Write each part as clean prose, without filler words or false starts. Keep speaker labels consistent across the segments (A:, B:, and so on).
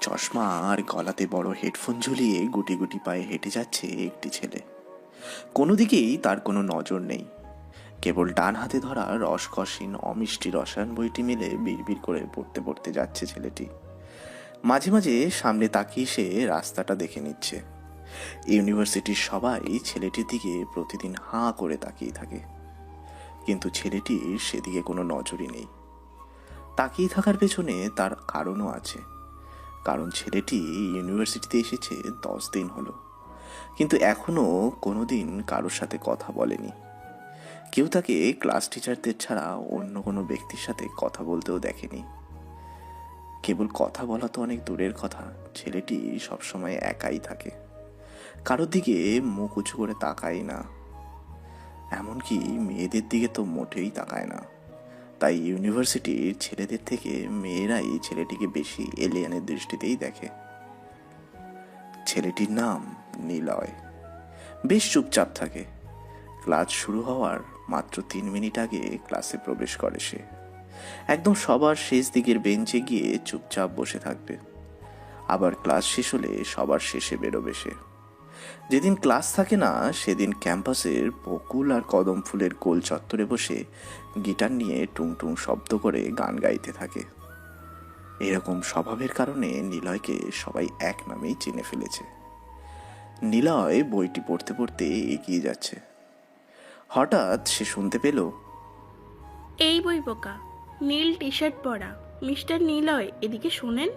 A: চশমা আর গলাতে বড় হেডফোন ঝুলিয়ে গুটি গুটি পায়ে হেঁটে যাচ্ছে একটি ছেলে। কোনো দিকেই তার কোনো নজর নেই, কেবল ডান হাতে ধরা রসকসীন অমিষ্টি রসায়ন বইটি মিলে বিড়বিড় করে পড়তে পড়তে যাচ্ছে ছেলেটি। মাঝে মাঝে সামনে তাকিয়ে সে রাস্তাটা দেখে নিচ্ছে। ইউনিভার্সিটির সবাই ছেলেটির দিকে প্রতিদিন হাঁ করে তাকিয়ে থাকে, কিন্তু ছেলেটির সেদিকে কোনো নজরই নেই। তাকিয়ে থাকার পেছনে তার কারণও আছে, কারণ ছেলেটি ইউনিভার্সিটিতে এসেছে 10 দিন হলো, কিন্তু এখনো কোনোদিন কারোর সাথে কথা বলেনি। কেউ তাকে ক্লাস টিচারদের ছাড়া অন্য কোনো ব্যক্তির সাথে কথা বলতেও দেখেনি। কেবল কথা বলা তো অনেক দূরের কথা, ছেলেটি সবসময় একাই থাকে, কারোর দিকে মুখ উঁচু করে তাকায় না, এমনকি মেয়েদের দিকে তো মোটেই তাকায় না। তাই ইউনিভার্সিটির ছেলেদের থেকে মেয়েরাই ছেলেটিকে বেশি এলিয়েনের দৃষ্টিতেই দেখে। ছেলেটির নাম নিলয়। বেশ চুপচাপ থাকে। ক্লাস শুরু হওয়ার মাত্র 3 মিনিট আগে ক্লাসে প্রবেশ করে সে। একদম সবার শেষ দিকের বেঞ্চে গিয়ে চুপচাপ বসে থাকবে, আবার ক্লাস শেষ হলে সবার শেষে বেরোবে সে। যেদিন ক্লাস থাকে না সেদিন ক্যাম্পাসের বকুল আর কদম ফুলের গোল চত্বরে বসে গিটার নিয়ে টুংটুং শব্দ করে গান গাইতে থাকে। এরকম স্বভাবের কারণে নিলয়কে সবাই এক নামেই চিনে ফেলেছে। নিলয় বইটি পড়তে পড়তে এগিয়ে যাচ্ছে। হঠাৎ সে শুনতে পেল,
B: এই বই পোকা, নীল টি শার্ট পরা মিস্টার নিলয়, এদিকে শোনেন।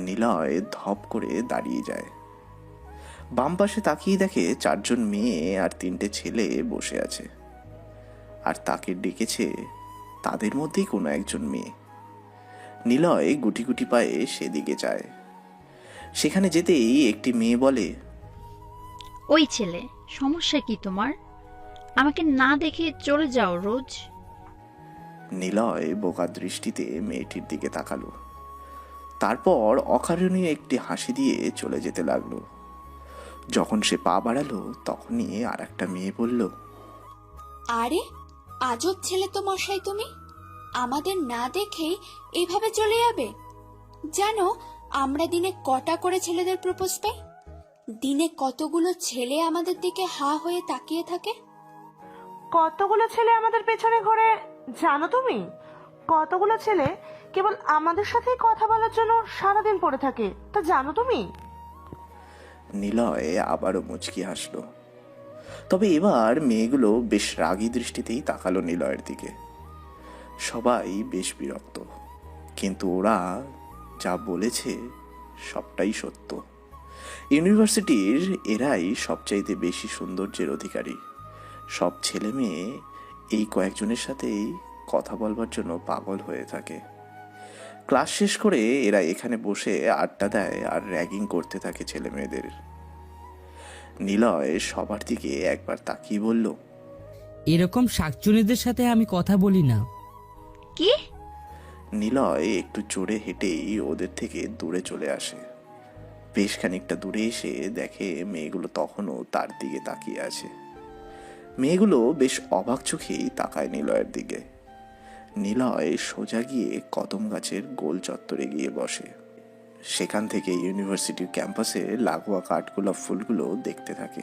A: নিলয় ধপ করে দাঁড়িয়ে যায়। বাম পাশে তাকিয়ে দেখে 4 জন মেয়ে আর 3টে ছেলে বসে আছে, আর তাকে ডেকেছে তাদের মধ্যেই কোনো একজন মেয়ে। নিলয় গুটি গুটি পায়ে সেদিকে যায়। সেখানে যেতেই একটি মেয়ে বলে,
C: ওই ছেলে, সমস্যা কি তোমার? আমাকে না দেখে চলে যাও রোজ।
A: নিলয় বোকা দৃষ্টিতে মেয়েটির দিকে তাকালো, তারপর অকারণীয় একটি হাসি দিয়ে চলে যেতে লাগলো। যখন সে পা বাড়ালো তখনই আর একটা মেয়ে বলল,
D: আরে আজব ছেলে তো মশাই, তুমি আমাদের না দেখেই এভাবে চলে যাবে? জানো আমরা দিনে কটা করে ছেলেদের প্রপোজ পাই? দিনে কতগুলো ছেলে আমাদের দিকে হা হয়ে তাকিয়ে থাকে?
E: কতগুলো ছেলে আমাদের পেছনে ঘোরে জানো তুমি? কতগুলো ছেলে কেবল আমাদের সাথেই কথা বলার জন্য সারাদিন পড়ে থাকে, তা জানো তুমি?
A: নিলয় আবারও মুচকি হাসলো। তবে এবার মেয়েগুলো বেশ রাগী দৃষ্টিতেই তাকালো নিলয়ের দিকে। সবাই বেশ বিরক্ত, কিন্তু ওরা যা বলেছে সবটাই সত্য। ইউনিভার্সিটির এরাই সবচাইতে বেশি সৌন্দর্যের অধিকারী। সব ছেলে মেয়ে এই কয়েকজনের সাথেই কথা বলবার জন্য পাগল হয়ে থাকে। ক্লাস শেষ করে এরা এখানে বসে আড্ডা দেয় আর র্যাগিং করতে থাকে ছেলে মেয়েদের। নিলয় সবার দিকে একবার তাকিয়ে বলল,
F: এরকম শাকচুনিদের সাথে আমি কথা বলি না।
C: কি?
A: নিলয় একটু জোরে হেঁটেই ওদের থেকে দূরে চলে আসে। বেশ খানিকটা দূরে এসে দেখে মেয়েগুলো তখনও তার দিকে তাকিয়ে আছে। মেয়েগুলো বেশ অবাক চোখেই তাকায় নিলয়ের দিকে। নিলয় সোজা গিয়ে কদম গাছের গোল চত্বরে গিয়ে বসে। সেখান থেকে ইউনিভার্সিটির ক্যাম্পাসে লাগোয়া কাঠগোলাপ ফুলগুলো দেখতে থাকে।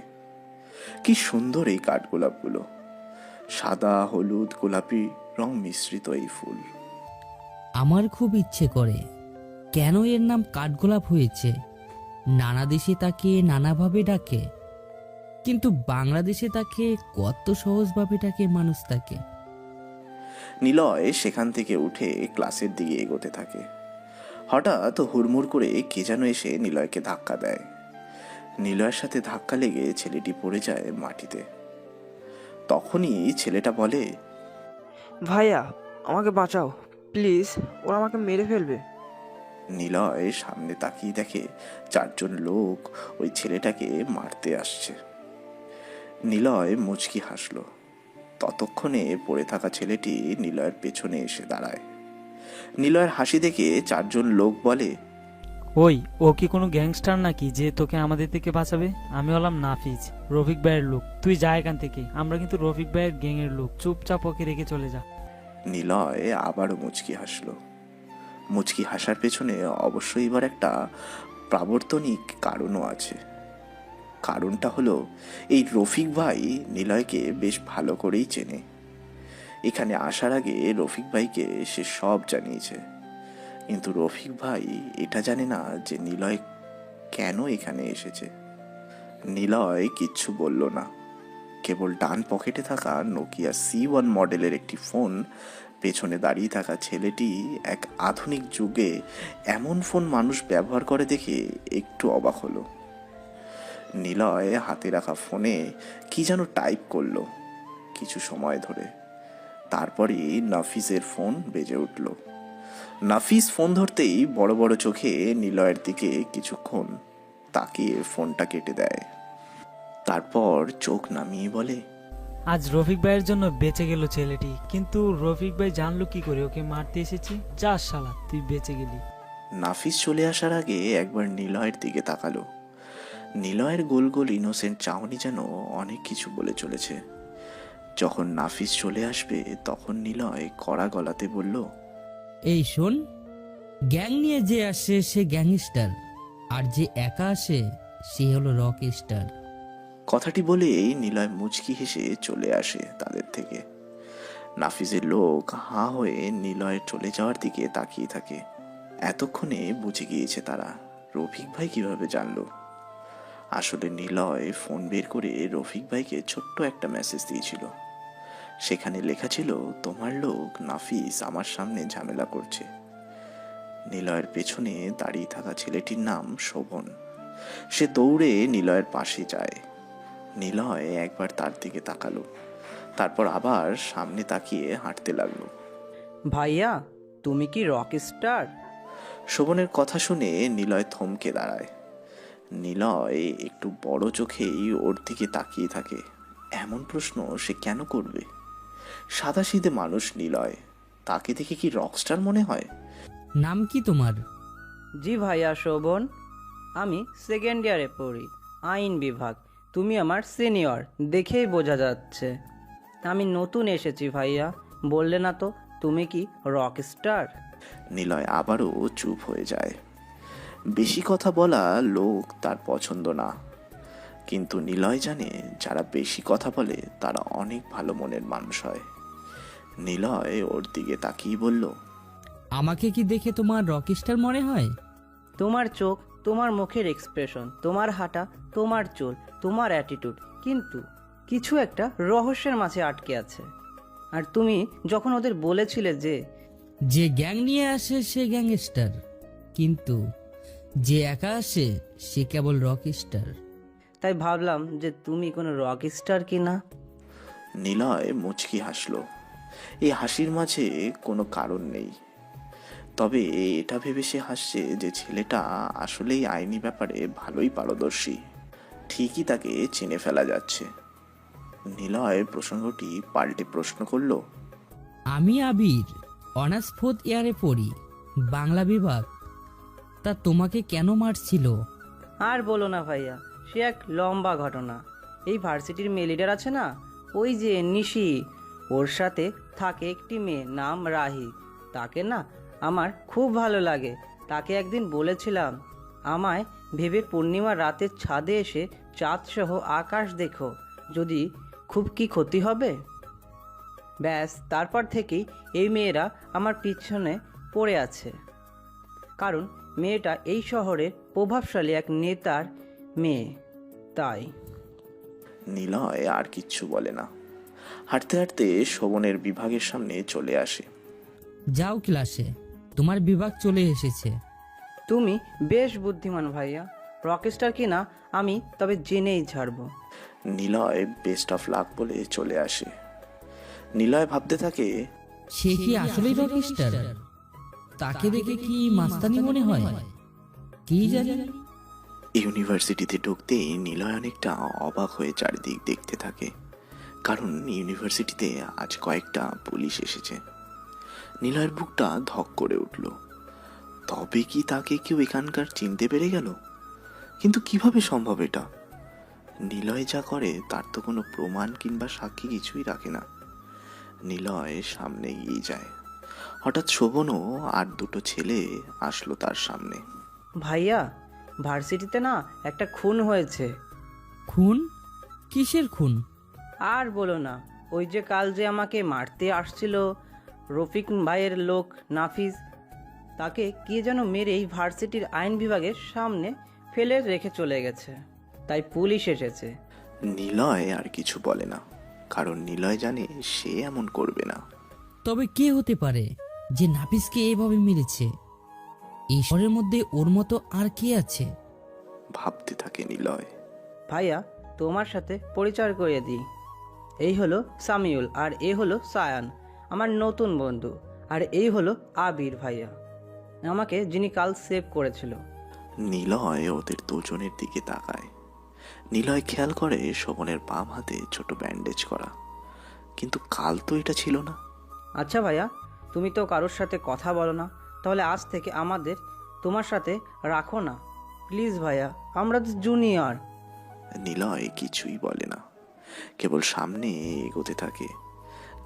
A: কি সুন্দর এই কাঠগোলাপগুলো, সাদা হলুদ গোলাপি রং মিশ্রিত এই ফুল।
F: আমার খুব ইচ্ছে করে, কেন এর নাম কাঠগোলাপ হয়েছে? নানা দেশে তাকে নানাভাবে ডাকে, কিন্তু বাংলাদেশে তাকে কত সহজভাবে ডাকে মানুষ তাকে।
A: নিলয় সেখান থেকে উঠে ক্লাসের দিকে এগোতে থাকে। হঠাৎ হুড়মুড় করে কে যেন এসে নিলয়কে ধাক্কা দেয়। নিলয়ের সাথে ধাক্কা লেগে ছেলেটি পড়ে যায় মাটিতে। তখনই ছেলেটা বলে,
G: ভাইয়া আমাকে বাঁচাও প্লিজ, ওরা আমাকে মেরে ফেলবে।
A: নিলয় সামনে তাকিয়ে দেখে 4 জন লোক ওই ছেলেটাকে মারতে আসছে। নিলয় মুচকি হাসল। ততক্ষণে পড়ে থাকা ছেলেটি নিলয়ের পেছনে এসে দাঁড়ায়। নিলয়ের হাসি দেখে 4 জন লোক বলে,
H: ওই ও কি কোনো গ্যাংস্টার নাকি যে তোকে আমাদের থেকে বাঁচাবে? আমি হলাম নাফিজ, রফিক ভাইয়ের লোক। তুই যা এখান থেকে, আমরা কিন্তু রফিক ভাইয়ের গ্যাংয়ের লোক। চুপচাপ ওকে রেখে চলে যা।
A: নিলয় আবারও মুচকি হাসল। মুচকি হাসার পেছনে অবশ্যই এবার একটা প্রাবর্তনিক কারণও আছে। কারণটা হলো এই রফিক ভাই নিলয়কে বেশ ভালো করেই চেনে। এখানে আসার আগে রফিক ভাইকে সে সব জানিয়েছে, কিন্তু রফিক ভাই এটা জানে না যে নিলয় কেন এখানে এসেছে। নিলয় কিচ্ছু বলল না, কেবল ডান পকেটে থাকা নোকিয়া C1 মডেলের একটি ফোন পেছনে দাঁড়িয়ে থাকা ছেলেটি এক আধুনিক যুগে এমন ফোন মানুষ ব্যবহার করে দেখে একটু অবাক হলো। নিলয় হাতে রাখা ফোনে কি যেন টাইপ করলো কিছু সময় ধরে, তারপরই নাফিসের ফোন বেজে উঠল। নাফিস ফোন ধরতেই বড় বড় চোখে নিলয়ের দিকে কিছুক্ষণ তাকিয়ে ফোনটা কেটে দেয়, তারপর চোখ নামিয়ে বলে,
H: আজ রফিক ভাইয়ের জন্য বেঁচে গেল ছেলেটি, কিন্তু রফিক ভাই জানলো কি করে ওকে মারতে এসেছি? যা শালা, তুই বেঁচে গেলি।
A: নাফিস চলে আসার আগে একবার নিলয়ের দিকে তাকালো। নিলয়ের গোল গোল ইনোসেন্ট চাহনি যেন অনেক কিছু বলে চলেছে। যখন নাফিস চলে আসবে তখন নিলয় কড়া গলাতে বলল,
F: এই শোন, গ্যাং নিয়ে যে আসে সে গ্যাংস্টার, আর যে একা আসে সে হলো রক স্টার।
A: কথাটি বলেই নিলয় মুচকি হেসে চলে আসে তাদের থেকে। নাফিসের লোক হাঁ হয়ে নিলয়ের চলে যাওয়ার দিকে তাকিয়ে থাকে। এতক্ষণে বুঝে গিয়েছে তারা রফিক ভাই কিভাবে জানলো। আসলে নিলয় ফোন বের করে রফিক ভাইকে ছোট্ট একটা মেসেজ দিয়েছিল। সেখানে লেখা ছিল, তোমার লোক নাফিস আমার সামনে ঝামেলা করছে। নিলয়ের পেছনে দাঁড়িয়ে থাকা ছেলেটির নাম শোভন। সে দৌড়ে নিলয়ের পাশে যায়। নিলয় একবার তার দিকে তাকালো, তারপর আবার সামনে তাকিয়ে হাঁটতে লাগলো।
G: ভাইয়া, তুমি কি রক স্টার?
A: শোভনের কথা শুনে নিলয় থমকে দাঁড়ায়। নিলয় একটু বড় চোখেই ওর দিকে তাকিয়ে থাকে। এমন প্রশ্ন সে কেন করবে? সাদাসিধে মানুষ নিলয়, তাকে দেখে কি রকস্টার মনে হয়?
F: নাম কি তোমার?
G: জি ভাইয়া, শোভন। আমি সেকেন্ড ইয়ারে পড়ি, আইন বিভাগ। তুমি আমার সিনিয়র, দেখেই বোঝা যাচ্ছে। আমি নতুন এসেছি ভাইয়া, বললে না তো তুমি কি রক স্টার?
A: নিলয় আবারও চুপ হয়ে যায়। বেশি কথা বলা লোক তার পছন্দ না, কিন্তু নিলয় জানে যারা বেশি কথা বলে তারা অনেক ভালো মনের মানুষ হয়। নিলয় ওর দিকে তাকিয়ে বলল,
F: আমাকে কি দেখে তোমার রক স্টার মনে হয়?
G: তোমার চোখ, তোমার মুখের এক্সপ্রেশন, তোমার হাঁটা, তোমার চুল, তোমার অ্যাটিটিউড, কিন্তু কিছু একটা রহস্যের মাঝে আটকে আছে। আর তুমি যখন ওদের বলেছিলে
F: যে গ্যাং নিয়ে আসে সে গ্যাংস্টার, কিন্তু যে একা আসে সে কেবল রক স্টার।
G: তাই ভাবলাম যে তুমি কোনো রক স্টার কিনা।
A: নিলয় মুচকি হাসলো। এই হাসির মাঝে কোনো কারণ নেই, তবে এটা ভেবে সে হাসছে যে ছেলেটা আসলেই আইনি ব্যাপারে ভালোই পারদর্শী, ঠিকই তাকে চিনে ফেলা যাচ্ছে। নিলয় প্রসঙ্গটি পাল্টে প্রশ্ন করল,
F: আমি আবির, অনার্স 4th ইয়ারে পড়ি, বাংলা বিভাগ। তা তোমাকে কেন মারছিল?
G: আর বলো না ভাইয়া, সে এক লম্বা ঘটনা। এই ভার্সিটির মেয়ে লিডার আছে না, ওই যে নিশি, ওর সাথে থাকে একটি মেয়ে নাম রাহি। তাকে না আমার খুব ভালো লাগে। তাকে একদিন বলেছিলাম, আমায় ভেবে পূর্ণিমার রাতের ছাদে এসে চাঁদসহ আকাশ দেখো, যদি খুব কি ক্ষতি হবে? ব্যাস, তারপর থেকেই এই মেয়েরা আমার পিছনে পড়ে আছে। কারণ মেয়েটা এই শহরের প্রভাবশালী এক নেতার মেয়ে, তাই।
A: নিলয় আর কিচ্ছু বলে না। হাঁটতে হাঁটতে শোভনের বিভাগের সামনে চলে আসে।
F: যাও ক্লাসে, তোমার বিভাগ চলে এসেছে।
G: তুমি বেশ বুদ্ধিমান ভাইয়া। রকস্টার কিনা আমি তবে জেনেই ছাড়বো।
A: নিলয় বেস্ট অফ লাক বলে চলে আসে। নিলয় ভাবতে থাকে,
F: সে কি আসলেই রক স্টার? তাকে দেখে কি মাস্তানি মনে হয়? কি জানি।
A: ইউনিভার্সিটিতে ঢুকতেই নিলয় অনেকটা অবাক হয়ে চারিদিক দেখতে থাকে, কারণ ইউনিভার্সিটিতে আজ কয়েকটা পুলিশ এসেছে। নিলয়ের বুকটা ধক করে উঠল। তবে কি তাকে কেউ এখানকার চিনতে পেরে গেল? কিন্তু কিভাবে সম্ভব এটা? নিলয় যা করে তার তো কোনো প্রমাণ কিংবা সাক্ষী কিছুই রাখে না। নিলয় সামনে এগিয়ে যায়। হঠাৎ শোভনও আর দুটো ছেলে আসলো তার সামনে।
G: ভাইয়া, ভার্সিটিতে না একটা খুন হয়েছে।
F: খুন? কিসের খুন?
G: আর বলো না, ওই যে কাল যে আমাকে মারতে আসছিল রফিক ভাইয়ের লোক নাফিস, তাকে কে যেন মেরে এই ভার্সিটির আইন বিভাগের সামনে ফেলে রেখে চলে গেছে। তাই পুলিশ এসেছে।
A: নিলয় আর কিছু বলে না, কারণ নিলয় জানে সে এমন করবে না।
F: তবে কে হতে পারে যে নাফিসকে এভাবে মেরেছে? এই শহরের মধ্যে ওর মতো আর কে আছে?
A: ভাবতে থাকে নিলয়।
G: ভাইয়া, তোমার সাথে পরিচয় করিয়ে দিই। এই হলো সামিউল, আর এ হলো সায়ান, আমার নতুন বন্ধু। আর এই হলো আবির ভাইয়া, আমাকে যিনি কাল সেভ করেছিল।
A: নিলয় ওদের দুজনের দিকে তাকায়। নিলয় খেয়াল করে শোভনের বাম হাতে ছোট ব্যান্ডেজ করা, কিন্তু কাল তো এটা ছিল না।
G: আচ্ছা ভাইয়া, তুমি তো কারোর সাথে কথা বলো না, তাহলে আজ থেকে আমাদের তোমার সাথে রাখো না প্লিজ ভাইয়া, আমরা তো জুনিয়র।
A: নিলয় কিছুই বলে না, কেবল সামনে এগোতে থাকে।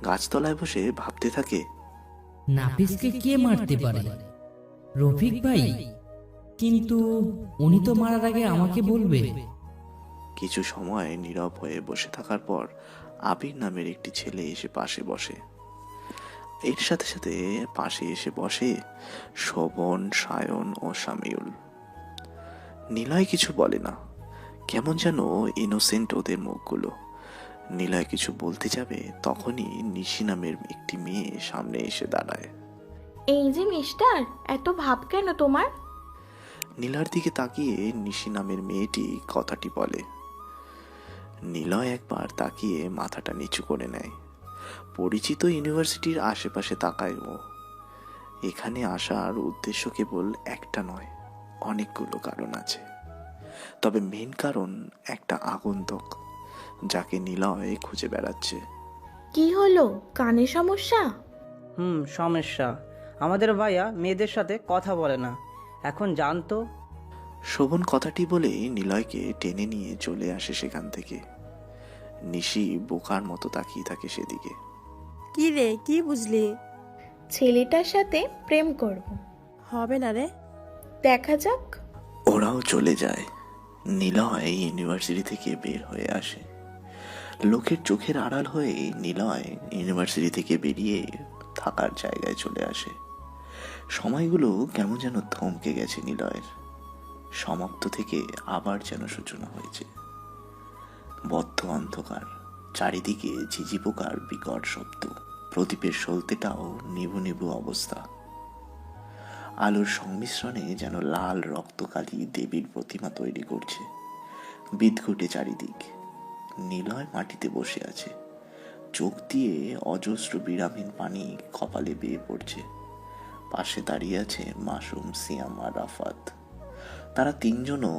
A: গাছতলায় বসে ভাবতে থাকে,
F: নাফিসকে কে মারতে পারে? রফিক ভাই? কিন্তু উনি তো মারার আগে আমাকে বলবে।
A: কিছু সময় নীরব হয়ে বসে থাকার পর আবির নামের একটি ছেলে এসে পাশে বসে। এর সাথে সাথে পাশে এসে বসে শোভন, সায়ন ও সামিউল। নিলয় কিছু বলে না, কেমন যেন ইনোসেন্ট ওদের মুখগুলো। নিলয় কিছু বলতে যাবে, তখনই নিশি নামের একটি মেয়ে সামনে এসে দাঁড়ায়।
B: এই যে মিস্টার, এত ভাব কেন তোমার?
A: নীলার দিকে তাকিয়ে নিশি নামের মেয়েটি কথাটি বলে। নিলয় একবার তাকিয়ে মাথাটা নিচু করে নেয়। পরিচিত ইউনিভার্সিটির আশেপাশে তাকায় ও। এখানে আসার উদ্দেশ্য কেবল একটা নয়, অনেকগুলো কারণ আছে। তবে মেন কারণ একটা আগন্তুক, যাকে নিলয় খুঁজে বেড়াচ্ছে।
B: কি হলো, কানে সমস্যা?
G: সমস্যা। আমাদের ভাইয়া মেয়েদের সাথে কথা বলে না, এখন জানতো।
A: শোভন কথাটি বলে নিলয়কে টেনে নিয়ে চলে আসে সেখান থেকে। নিশি বোকার মতো তাকিয়ে থাকে সেদিকে।
I: কি রে, কি বুঝলি?
B: ছেলেটার সাথে প্রেম করব।
I: হবে না রে।
B: দেখা যাক।
A: ওরাও চলে যায়। নিলয় ইউনিভার্সিটি থেকে বের হয়ে আসে। লোকের চোখের আড়াল হয়ে নিলয় ইউনিভার্সিটি থেকে বেরিয়ে থাকার জায়গায় চলে আসে। সময়গুলো কেমন যেন থমকে গেছে নিলয়ের। সমাপ্ত থেকে আবার যেন সূচনা হয়েছে। বদ্ধ অন্ধকার, চারিদিকে ঝিঝি পোকার বিকট শব্দ, প্রদীপের সলতেটাও নিভু নিভু অবস্থা। আলোর সংমিশ্রণে যেন লাল রক্তকালী দেবীর প্রতিমা তৈরি করছে। বিদঘুটে চারিদিক। নিলয় মাটিতে বসে আছে, চোখ দিয়ে অজস্র বিরামহীন পানি কপালে বেয়ে পড়ছে। পাশে দাঁড়িয়ে আছে মাসুম, সিয়াম আর রাফাত। তারা তিনজনও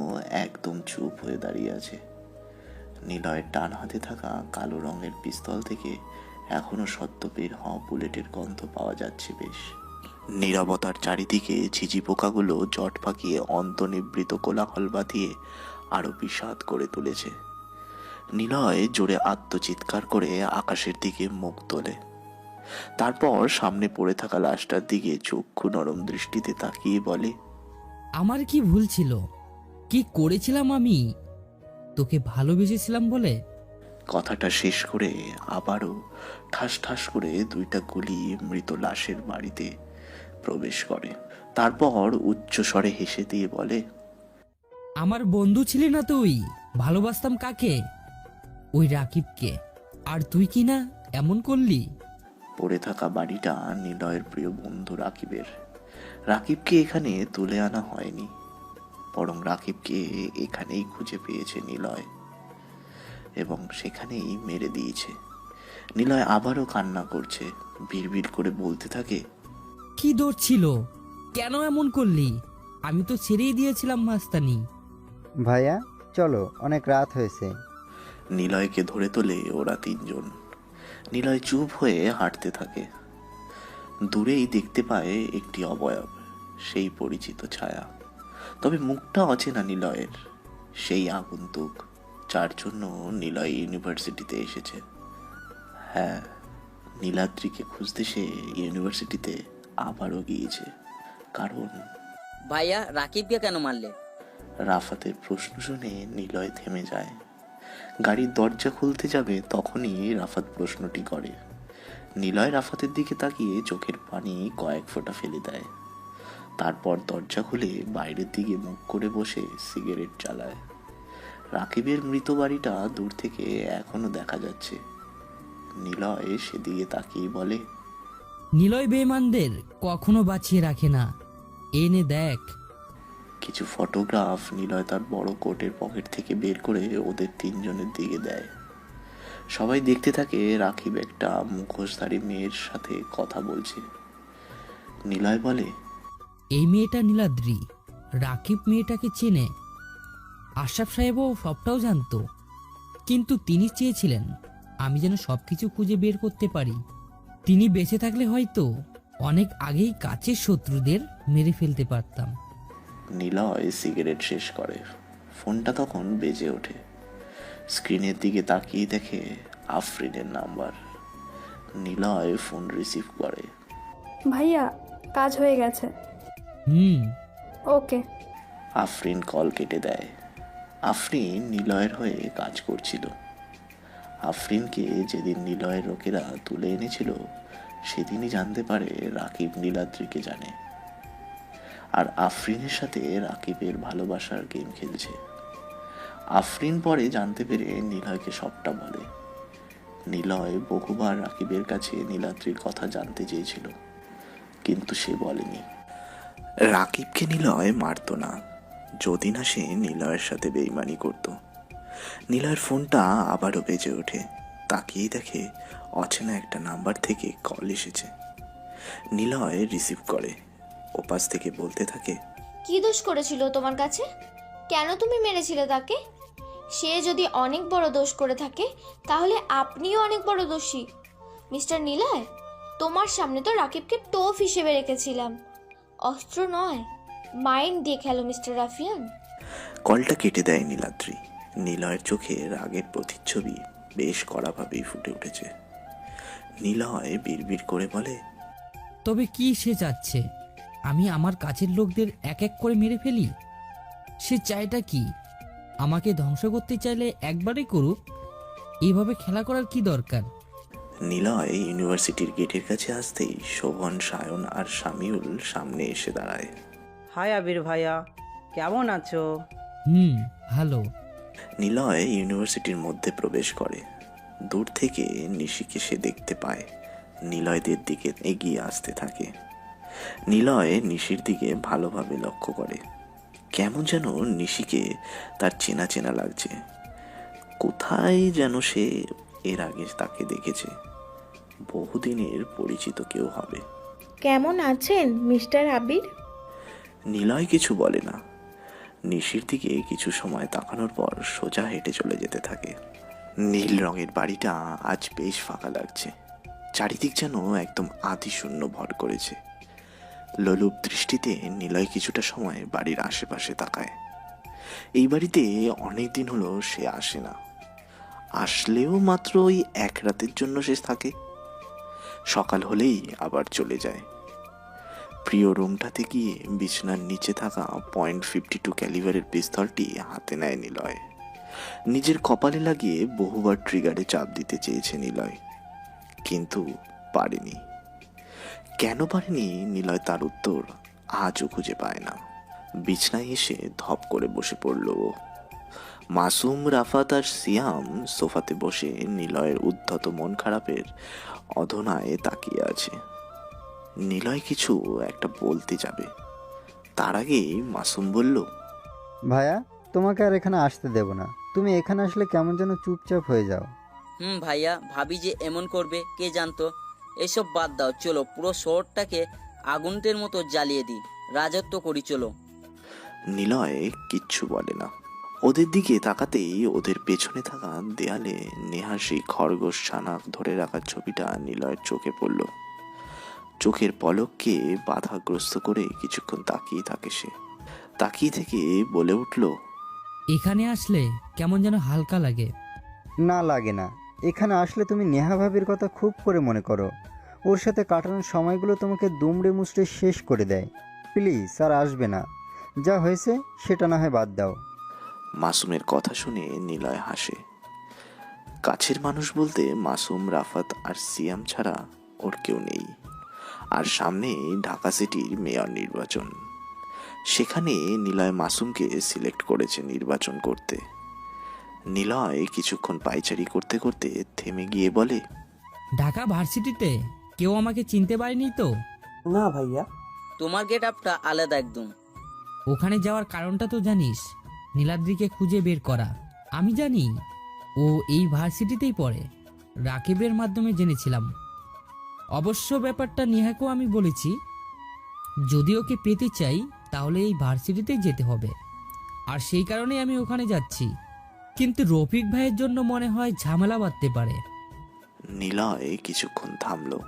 A: একদম চুপ হয়ে দাঁড়িয়ে আছে। নিলয়ের ডান হাতে থাকা কালো রঙের পিস্তল থেকে এখনো সদ্য বের হওয়া বুলেটের গন্ধ পাওয়া যাচ্ছে বেশ। নীরবতার চারিদিকে ঝিঝি পোকাগুলো জট পাকিয়ে অন্তর্নিবৃত কোলাহল বাঁধিয়ে আরো বিষাদ করে তুলেছে। নিলয় জোরে আত্মচিৎকার করে আকাশের দিকে মুখ তোলে। তারপর সামনে পড়ে থাকা লাশটার দিকে চক্ষু নরম দৃষ্টিতে তাকিয়ে বলে,
F: আমার কি ভুল ছিল? কি করেছিলাম আমি? তোকে ভালোবেসেছিলাম বলে?
A: কথাটা শেষ করে আবারও ঠাস ঠাস করে দুইটা গুলি মৃত লাশের বাড়িতে প্রবেশ করে। তারপর উচ্চ স্বরে হেসে দিয়ে বলে,
F: আমার বন্ধু ছিলি না তুই? ভালোবাসতাম কাকে? ওই রাকিবকে। আর তুই কি না এমন করলি?
A: পড়ে থাকা বাড়িটা নিলয়ের প্রিয় বন্ধু রাকিবের। রাকিবকে এখানে তুলে আনা হয়নি, বরং রাকিবকে এখানেই খুঁজে পেয়েছে নিলয় এবং সেখানেই মেরে দিয়েছে। নিলয় আবারও কান্না করছে, বিড়বিড় করে বলতে থাকে,
F: কি দোষ ছিল? কেন এমন করলি? আমি তো ছেড়েই দিয়েছিলাম মাস্তানি।
J: ভাইয়া চলো, অনেক রাত হয়েছে।
A: নিলয়কে ধরে তোলে ওরা তিনজন। নিলয় চুপ হয়ে হাঁটতে থাকে। দূরেই দেখতে পায় একটি অবয়ব, সেই পরিচিত ছায়া। তবে মুখটা অচেনা নিলয়ের, সেই আগন্তুক যার জন্য নিলয় ইউনিভার্সিটিতে এসেছে। হ্যাঁ, নীলাদ্রিকে খুঁজতে সে ইউনিভার্সিটিতে আবারও গিয়েছে, কারণ
K: ভাইয়া রাকিবকে কেন মারলে?
A: রাফাতের প্রশ্ন শুনে নিলয় থেমে যায়। গাড়ির দরজা খুলতে যাবে তখনই রাফাত প্রশ্নটি করে। নিলয় রাফাতের দিকে তাকিয়ে চোখের পানি কয়েক ফোঁটা ফেলে দেয়। তারপর দরজা খুলে বাইরের দিকে মুখ করে বসে সিগারেট জ্বালায়। রাকিবের মৃত বাড়িটা দূর থেকে এখনো দেখা যাচ্ছে। নিলয় সেদিকে তাকিয়ে বলে,
F: নিলয় বেঈমানদের কখনো বাঁচিয়ে রাখে না, এনে দেখ।
A: কিছু ফটোগ্রাফ নিলয় তার বড় কোটের পকেট থেকে বের করে ওদের তিনজনের দিকে দেয়। সবাই দেখতে থাকে রাকিব একটা মুখোশধারী মেয়ের সাথে কথা বলছে। নিলয় বলে,
F: এই মেয়েটা নীলাদ্রি, রাকিব মেয়েটাকে চেনে। আশরাফ সাহেবও সবটাও জানতো, কিন্তু তিনি চেয়েছিলেন আমি যেন সবকিছু খুঁজে বের করতে পারি। তিনি বেঁচে থাকলে হয়তো অনেক আগেই কাছের শত্রুদের মেরে ফেলতে পারতাম।
A: নিলয় সিগারেট শেষ করে। ফোনটা তখন বেজে ওঠে। স্ক্রিনের দিকে তাকিয়ে দেখে আফরিনের নাম্বার। নিলয় ফোন রিসিভ করে।
L: ভাইয়া, কাজ হয়ে গেছে। ওকে।
A: আফরিন কল কেটে দেয়। আফরিন নিলয়ের হয়ে কাজ করছিল। আফরিনকে যেদিন নিলয়ের লোকেরা তুলে এনেছিল সেদিনই জানতে পারে রাকিব নীলাদ্রিকে জানে, আর আফরিনের সাথে রাকিবের ভালোবাসার গেম খেলছে। আফরিন পরে জানতে পেরে নিলয়কে সবটা বলে। নিলয় বহুবার রাকিবের কাছে নীলাদ্রির কথা জানতে চেয়েছিল, কিন্তু সে বলেনি। রাকিবকে নিলয় মারত না, যদি না সে নিলয়ের সাথে বেইমানি করত। নিলয়ের ফোনটা আবারও বেজে ওঠে। তাকিয়ে দেখে অচেনা একটা নাম্বার থেকে কল এসেছে। নিলয় রিসিভ করে। ওপাশ থেকে বলতে থাকে,
M: কি দোষ করেছিল তোমার কাছে? কেন তুমি মেরেছিলে তাকে? সে যদি অনেক বড় দোষ করে থাকে তাহলে আপনিও অনেক বড় দোষী। মিস্টার নিলয়, তোমার সামনে তো রাকিবকে টোপ হিসেবে রেখেছিলাম, অস্ত্র নয়। মাইন্ড দিয়ে খেলো মিস্টার রাফিয়ান।
A: কলটা কেটে দেয় নীলাদ্রি। নিলয়ের চোখে রাগের প্রতিচ্ছবি বেশ কড়াভাবেই ফুটে উঠেছে। নিলয় বিড়বিড় করে বলে,
F: তবে কি সে চাচ্ছে? আমি আমার কাছের লোকদের এক এক করে মেরে ফেলি? সে চাইটা কি? আমাকে ধ্বংস করতে চাইলে একবারই করুক, এইভাবে খেলা করার কি দরকার?
A: নিলয় ইউনিভার্সিটির গেটের কাছে আসতেই শোভন, সায়ন আর শামিউল সামনে এসে দাঁড়ায়।
G: হাই আবির ভাইয়া, কেমন আছো?
F: ভালো।
A: নিলয় ইউনিভার্সিটির মধ্যে প্রবেশ করে। দূর থেকে নিশিকে সে দেখতে পায়। নিলয়দের দিকে এগিয়ে আসতে থাকে। নিলয় নিশির দিকে ভালোভাবে লক্ষ্য করে। কেমন যেন নিশিকে তার চেনা চেনা লাগছে। কোথায় যেন সে এর আগে তাকে দেখেছে। বহুদিনের পরিচিত কেউ হবে।
B: কেমন আছেন মিস্টার আবির?
A: নিলয় কিছু বলে না। নিশির দিকে কিছু সময় তাকানোর পর সোজা হেঁটে চলে যেতে থাকে। নীল রঙের বাড়িটা আজ বেশ ফাঁকা লাগছে। চারিদিক যেন একদম আদি শূন্য ভর করেছে। লোলুপ দৃষ্টিতে নিলয় কিছুটা সময় বাড়ির আশেপাশে তাকায়। এই বাড়িতে অনেকদিন হলো সে আসে না। আসলেও মাত্র ওই এক রাতের জন্য সে থাকে। সকাল হলেই আবার চলে যায়। প্রিয় রুমটাতে গিয়ে বিছানার নিচে থাকা .52 ক্যালিবারের পিস্তলটি হাতে নেয় নিলয়। নিজের কপালে লাগিয়ে বহুবার ট্রিগারে চাপ দিতে চেয়েছে নিলয়, কিন্তু পারেনি। কেন পারেনি নিলয় তার উত্তর আজও খুঁজে পায় না। বিছনায় এসে ধপ করে বসে পড়ল ও। মাসুম, রাফাত আর সিয়াম সোফাতে বসে নিলয়ের উদ্ধত মন খারাপের অধনায় তাকিয়ে আছে। নিলয় কিছু একটা বলতে যাবে, তার আগেই মাসুম বলল,
J: ভাইয়া, তোমাকে আর এখানে আসতে দেব না। তুমি এখানে আসলে কেমন যেন চুপচাপ হয়ে যাও।
K: ভাইয়া, ভাবি যে এমন করবে কে জানতো। এসব বাদ দাও, চলো পুরো শহরটাকে আগুনের মতো জ্বালিয়ে দিই, রাজত্ব করি চলো।
A: নিলয় কিচ্ছু বলে না। ওদের দিকে তাকাতেই ওদের পেছনে থাকা দেয়ালে নেহার সেই খরগোশ ছানা ধরে রাখার ছবিটা নিলয়ের চোখে পড়ল। চোখের পলককে বাধাগ্রস্ত করে কিছুক্ষণ তাকিয়ে থাকে সে। তাকিয়ে থেকে বলে উঠল,
F: এখানে আসলে কেমন যেন হালকা লাগে।
J: না লাগে না, এখানে আসলে তুমি নেহা ভাবির কথা খুব করে মনে করো। ওর সাথে কাটানোর সময়গুলো তোমাকে দুমড়ে মুচড়ে শেষ করে দেয়। প্লিজ আর আসবে না। যা হয়েছে সেটা না হয় বাদ দাও।
A: মাসুমের কথা শুনে নিলয় হাসে। কাছের মানুষ বলতে মাসুম, রাফাত আর সিয়াম ছাড়া ওর কেউ নেই। আর সামনে ঢাকা সিটির মেয়র নির্বাচন। সেখানে নিলয় মাসুমকে সিলেক্ট করেছে নির্বাচন করতে। নিলয় কিছুক্ষণ পায়চারি করতে করতে থেমে গিয়ে বলে,
F: ঢাকা ভার্সিটিতে কেউ আমাকে চিনতে পারেনি তো?
G: না ভাইয়া।
K: তোমার গেট আপটা আলাদা একদম।
F: ওখানে যাওয়ার কারণটা তো জানিস, নীলাদ্রিকে খুঁজে বের করা। আমি জানি ও এই ভার্সিটিতেই পড়ে, রাকিবের মাধ্যমে জেনেছিলাম। অবশ্য ব্যাপারটা নেহাকেও আমি বলেছি, যদি ওকে পেতে চাই তাহলে এই ভার্সিটিতেই যেতে হবে। আর সেই কারণেই আমি ওখানে যাচ্ছি। কিন্তু রফিক ভাইয়ের জন্য মনে হয় ঝামেলা বাঁধতে পারে।
A: নিলয় কিছুক্ষণ থামলো।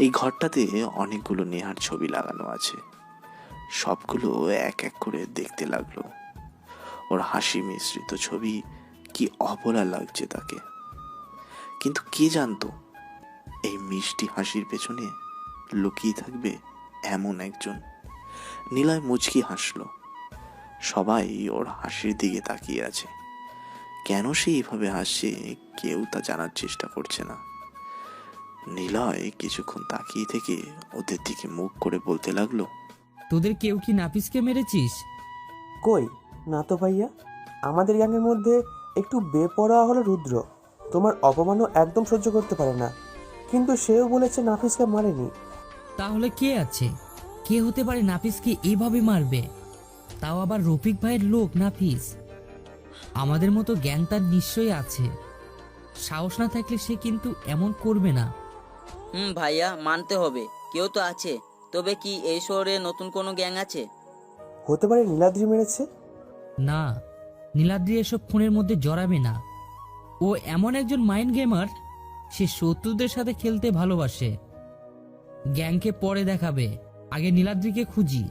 A: এই ঘরটাতে অনেকগুলো নেহার ছবি লাগানো আছে। সবগুলো এক এক করে দেখতে লাগলো। ওর হাসি মিশ্রিত ছবি কি অবলা লাগছে তাকে। কিন্তু কে জানতো এই মিষ্টি হাসির পেছনে লুকিয়ে থাকবে এমন একজন। নিলয় মুচকি হাসলো। সবাই ওর হাসির দিকে তাকিয়ে আছে। কেন সে এইভাবে হাসছে কেউ তা জানার চেষ্টা করছে না। নিলয় কিছুক্ষণ তাকিয়ে থেকে ওদের দিকে মুখ করে বলতে লাগলো,
F: তোদের কেউ কি নাফিসকে মেরেছিস?
N: কই না তো ভাইয়া। আমাদের গ্যাংয়ের মধ্যে একটু বেপরোয়া হলো রুদ্র। তোমার অপমানও একদম সহ্য করতে পারে না, কিন্তু সেও বলেছে নাফিসকে মারেনি।
F: তাহলে কে আছে? কে হতে পারে নাফিসকে এইভাবে মারবে? তাও আবার রফিক ভাইয়ের লোক নাফিস। আমাদের মতো জ্ঞান তার নিশ্চয়ই আছে। সাহস না থাকলে সে কিন্তু এমন করবে না।
K: ভাইয়া, মানতে হবে কেউ তো আছে। তবে কি এই শহরে নতুন কোনো গ্যাং আছে?
N: হতে পারে নীলাদ্রি মেরেছে।
F: না, নীলাদ্রি এসব ফোনের মধ্যে জড়াবে না। ও এমন একজন মাইন্ড গেমার, সে শত্রুদের সাথে খেলতে ভালোবাসে। গ্যাংকে পরে দেখাবে, আগে নীলাদ্রিকে খুঁজি।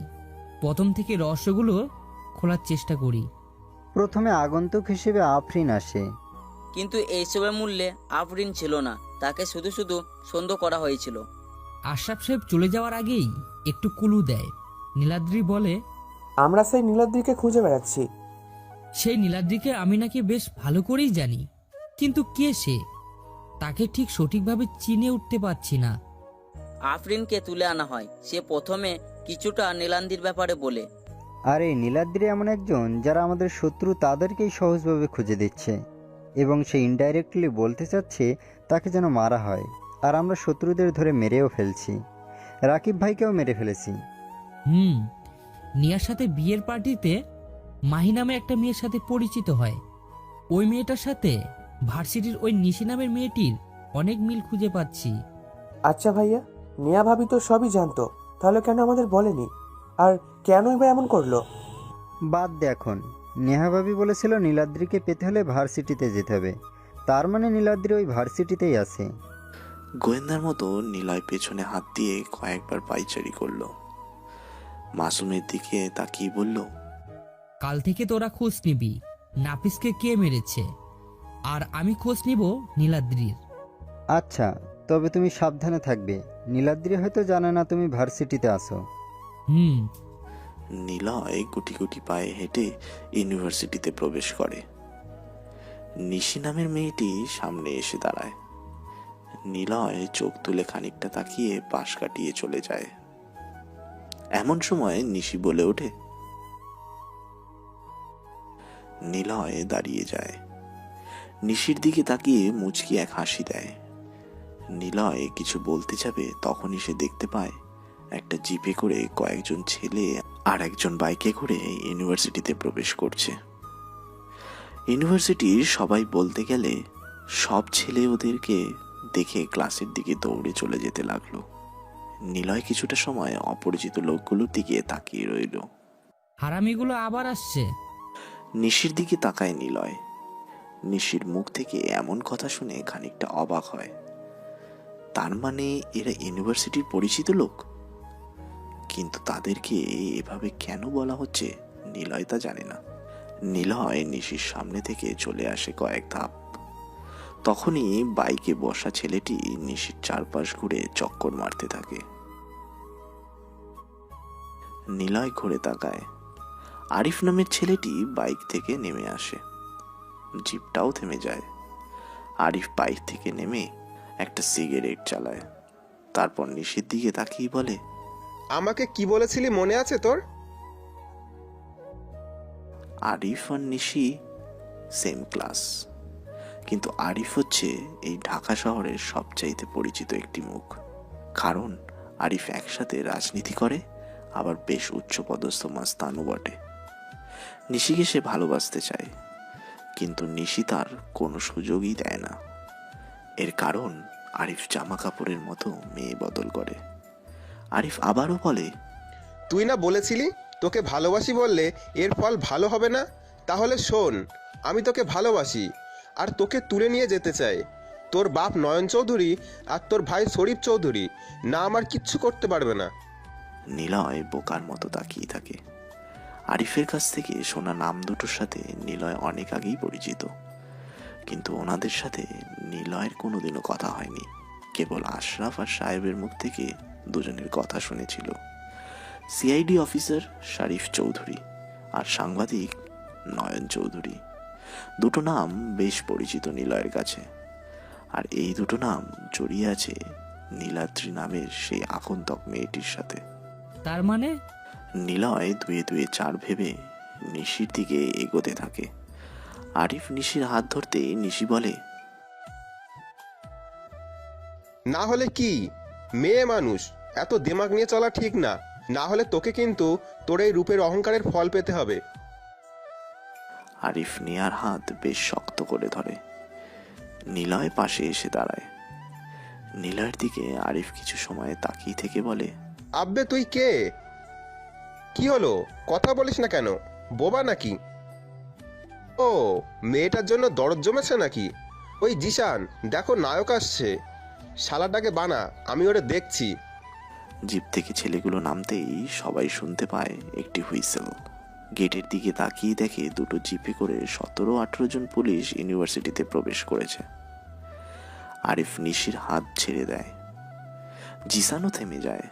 F: প্রথম থেকে রহস্যগুলো খোলার চেষ্টা করি।
J: প্রথমে আগন্তুক হিসেবে আফরিন আসে।
K: কিন্তু এইসবের মূল্যে আফরিন ছিল না, তাকে শুধু শুধু সন্দেহ করা হয়েছিল।
F: আশরাফ সাহেব চলে যাওয়ার আগেই একটু কুলু দেয়। নীলাদ্রি বলে,
N: আমরা সেই নীলাদ্রিকে খুঁজে বেড়াচ্ছি।
F: সেই নীলাদ্রিকে আমি নাকি বেশ ভালো করেই জানি, কিন্তু কে সে তাকে ঠিক সঠিকভাবে চিনে উঠতে পারছি না।
K: আফরিনকে তুলে আনা হয়। সে প্রথমে কিছুটা নীলান্দির ব্যাপারে বলে।
J: আর এই নীলাদ্রি এমন একজন যারা আমাদের শত্রু তাদেরকেই সহজভাবে খুঁজে দিচ্ছে, এবং সে ইনডাইরেক্টলি বলতে চাচ্ছে তাকে যেন মারা হয়। আর আমরা শত্রুদের ধরে মেরেও ফেলছি। রাকিব ভাইকেও মেরে ফেলেছি।
F: নিয়ার সাথে বিয়ের পার্টিতে মাহি নামে একটা মেয়ের সাথে পরিচিত হয়। ওই মেয়েটার সাথে ভার্সিটির ওই নিশি নামের মেয়েটির অনেক মিল খুঁজে পাচ্ছি।
N: আচ্ছা ভাইয়া, নিয়া ভাবি তো সবই জানতো, তাহলে কেন আমাদের বলেনি? আর কেনই বা এমন করলো?
J: বাদ দে এখন। নেহা ভাবি বলেছিল নীলাদ্রিকে পেতে হলে ভার্সিটিতে যেতে হবে। তার মানে নীলাদ্রি ওই ভার্সিটিতেই আছে।
A: গোয়েন্দার মতো নিলয় পেছনে হাত দিয়ে কয়েকবার পায়চারি করলো। মাসুমের দিকে তাকিয়ে বলল,
F: কাল থেকে তোরা খোঁজ নিবি নাফিসকে কে মেরেছে, আর আমি খোঁজ নিব নীলাদ্রির।
J: আচ্ছা, তবে তুমি সাবধানে থাকবে। নীলাদ্রি হয়তো জানে না তুমি ভার্সিটিতে আসো।
A: নিলয় গুটি গুটি পায়ে হেঁটে ইউনিভার্সিটিতে প্রবেশ করে। নিশি নামের মেয়েটি সামনে এসে দাঁড়ায়। নিলয় চোখ তুলে খানিকটা তাকিয়ে পাশ কাটিয়ে চলে যায়। এমন সময় নিশি বলে ওঠে। নিলয় দাঁড়িয়ে যায়। নিশির দিকে তাকিয়ে মুচকি এক হাসি দেয়। নিলয় কিছু বলতে যাবে, তখনই সে দেখতে পায় একটা জিপে করে কয়েকজন ছেলে আর একজন বাইকে করে ইউনিভার্সিটিতে প্রবেশ করছে। ইউনিভার্সিটির সবাই বলতে গেলে সব ছেলে ওদেরকে দেখে ক্লাসের দিকে দৌড়ে চলে যেতে লাগলো। নিলয় কিছুটা সময় অপরিচিত লোকগুলোর দিকে তাকিয়ে রইল।
F: হারামিগুলো আবার আসছে।
A: নিশির দিকে তাকায় নিলয়। নিশির মুখ থেকে এমন কথা শুনে খানিকটা অবাক হয়। তার মানে এরা ইউনিভার্সিটির পরিচিত লোক, কিন্তু তাদেরকে এভাবে কেন বলা হচ্ছে নিলয় তা জানে না। নিলয় নিশির সামনে থেকে চলে আসে কয়েক ধাপ। তখনই বাইকে বসা ছেলেটি নিশির চারপাশ ঘুরে চক্কর মারতে থাকে। নিলয় ঘুরে তাকায়। আরিফ নামের ছেলেটি বাইক থেকে নেমে আসে। জিপটাও থেমে যায়। আরিফ বাইক থেকে নেমে একটা সিগারেট চালায়, তারপর নিশির দিকে তাকিয়ে বলে,
O: আমাকে কি বলেছিলি মনে আছে তোর?
A: আরিফ আর নিশি সেম ক্লাস, কিন্তু আরিফ হচ্ছে এই ঢাকা শহরের সবচাইতে পরিচিত একটি মুখ। কারণ আরিফ একসাথে রাজনীতি করে, আবার বেশ উচ্চপদস্থ মাস্তানও বটে। নিশিকে সে ভালোবাসতে চায়, কিন্তু নিশি তার কোনো সুযোগই দেয় না। এর কারণ আরিফ জামা কাপড়ের মতো মেয়ে বদল করে। আরিফ আবারও বলে,
O: তুই না বলেছিলি তোকে ভালোবাসি বললে এর ফল ভালো হবে না? তাহলে শোন, আমি তোকে ভালোবাসি আর তোকে তুলে নিয়ে যেতে চাই। তোর বাপ নয়ন চৌধুরী আর তোর ভাই শরীফ চৌধুরী না আমার কিচ্ছু করতে পারবে না।
A: নিলয় বোকার মতো তাকিয়ে থাকে। আরিফের কাছ থেকে শোনা নাম দুটোর সাথে নিলয় অনেক আগেই পরিচিত, কিন্তু ওনাদের সাথে নিলয়ের কোনোদিনও কথা হয়নি। কেবল আশরাফ আর সাহেবের মুখ থেকে দুজনের কথা শুনেছিল। সিআইডি অফিসার শরীফ চৌধুরী আর সাংবাদিক নয়ন চৌধুরী, দুটো নাম বেশ পরিচিত নিলয়ের কাছে। আর এই দুটো নাম জড়িয়ে আছে নীলাদ্রি নামের সেই আগন্তুক মেয়েটির সাথে।
F: তার মানে?
A: নিলয় দুয়ে দুয়ে চার ভেবে নিশির দিকে এগোতে থাকে। আরিফ নিশির হাত ধরতে নিশি বলে,
O: না হলে কি, মেয়ে মানুষ, এত দিমাগ নিয়ে চলা ঠিক না, না হলে তোকে কিন্তু তোর এই রূপের অহংকারের ফল পেতে হবে।
A: আরিফ নিয়ার হাত বেশ শক্ত করে ধরে। নিলয় পাশে এসে দাঁড়ায়। নিলয়ের দিকে আরিফ কিছু সময় তাকিয়ে থেকে বলে,
O: আব্বে তুই কে? কি হলো, কথা বলিস না কেন? বোবা নাকি? ও, মেয়েটার জন্য দরদ জমেছে নাকি? ওই জিশান, দেখো নায়ক আসছে, শালাটাকে বানা, আমি ওরে দেখছি।
A: জিপ থেকে ছেলেগুলো নামতেই সবাই শুনতে পায় একটি হুইসেল। গেটের দিকে তাকিয়ে দেখে দুটো জিপে করে 17-18 জন পুলিশ ইউনিভার্সিটিতে প্রবেশ করেছে। আরিফ নিশির হাত ছেড়ে দেয়। জিসানও থেমে যায়।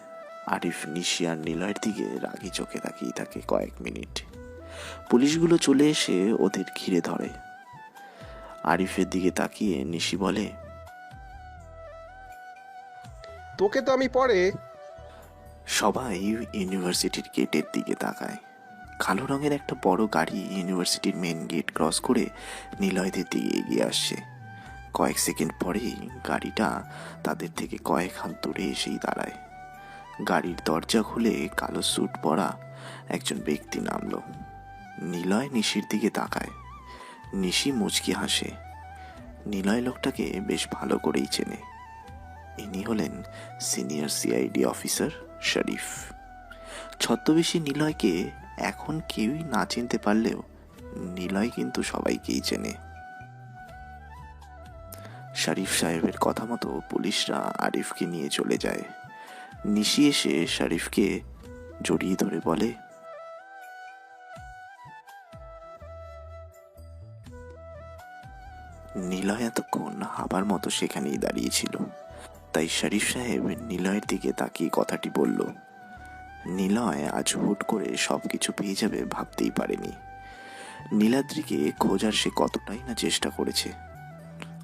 A: আরিফ নিশি আর নিলয়ের দিকে রাগি চোখে তাকিয়ে থাকে কয়েক মিনিট। পুলিশগুলো চলে এসে ওদের ঘিরে ধরে। আরিফের দিকে তাকিয়ে নিশি বলে,
O: তোকে তো আমি পরে।
A: সবাই ইউনিভার্সিটির গেটের দিকে তাকায়। কালো রঙের একটা বড় গাড়ি ইউনিভার্সিটির মেন গেট ক্রস করে নিলয়দের দিকে এগিয়ে আসছে। কয়েক সেকেন্ড পরেই গাড়িটা তাদের থেকে কয়েক হাত দূরে এসেই দাঁড়ায়। গাড়ির দরজা খুলে কালো স্যুট পরা একজন ব্যক্তি নামলো। নিলয় নিশির দিকে তাকায়। নিশি মুচকি হাসে। নিলয় লোকটাকে বেশ ভালো করেই চেনে। ইনি হলেন সিনিয়র সিআইডি অফিসার শরীফ। ছদ্মবেশী নিলয়কে এখন কেউই না চিনতে পারলেও নিলয় কিন্তু সবাইকেই চেনে। শরীফ সাহেবের কথা মতো পুলিশরা আরিফকে নিয়ে চলে যায়। নিশি এসে শরীফকে জড়িয়ে ধরে বলে, নিলয় এতক্ষণ হাবার মতো সেখানেই দাঁড়িয়েছিল, তাই শরীফ সাহেব নিলয়ের দিকে তাকিয়ে কথাটি বলল। নিলয় আজ হুট করে সবকিছু পেয়ে যাবে ভাবতেই পারেনি। নীলাদ্রিকে খোঁজার সে কতটাই না চেষ্টা করেছে,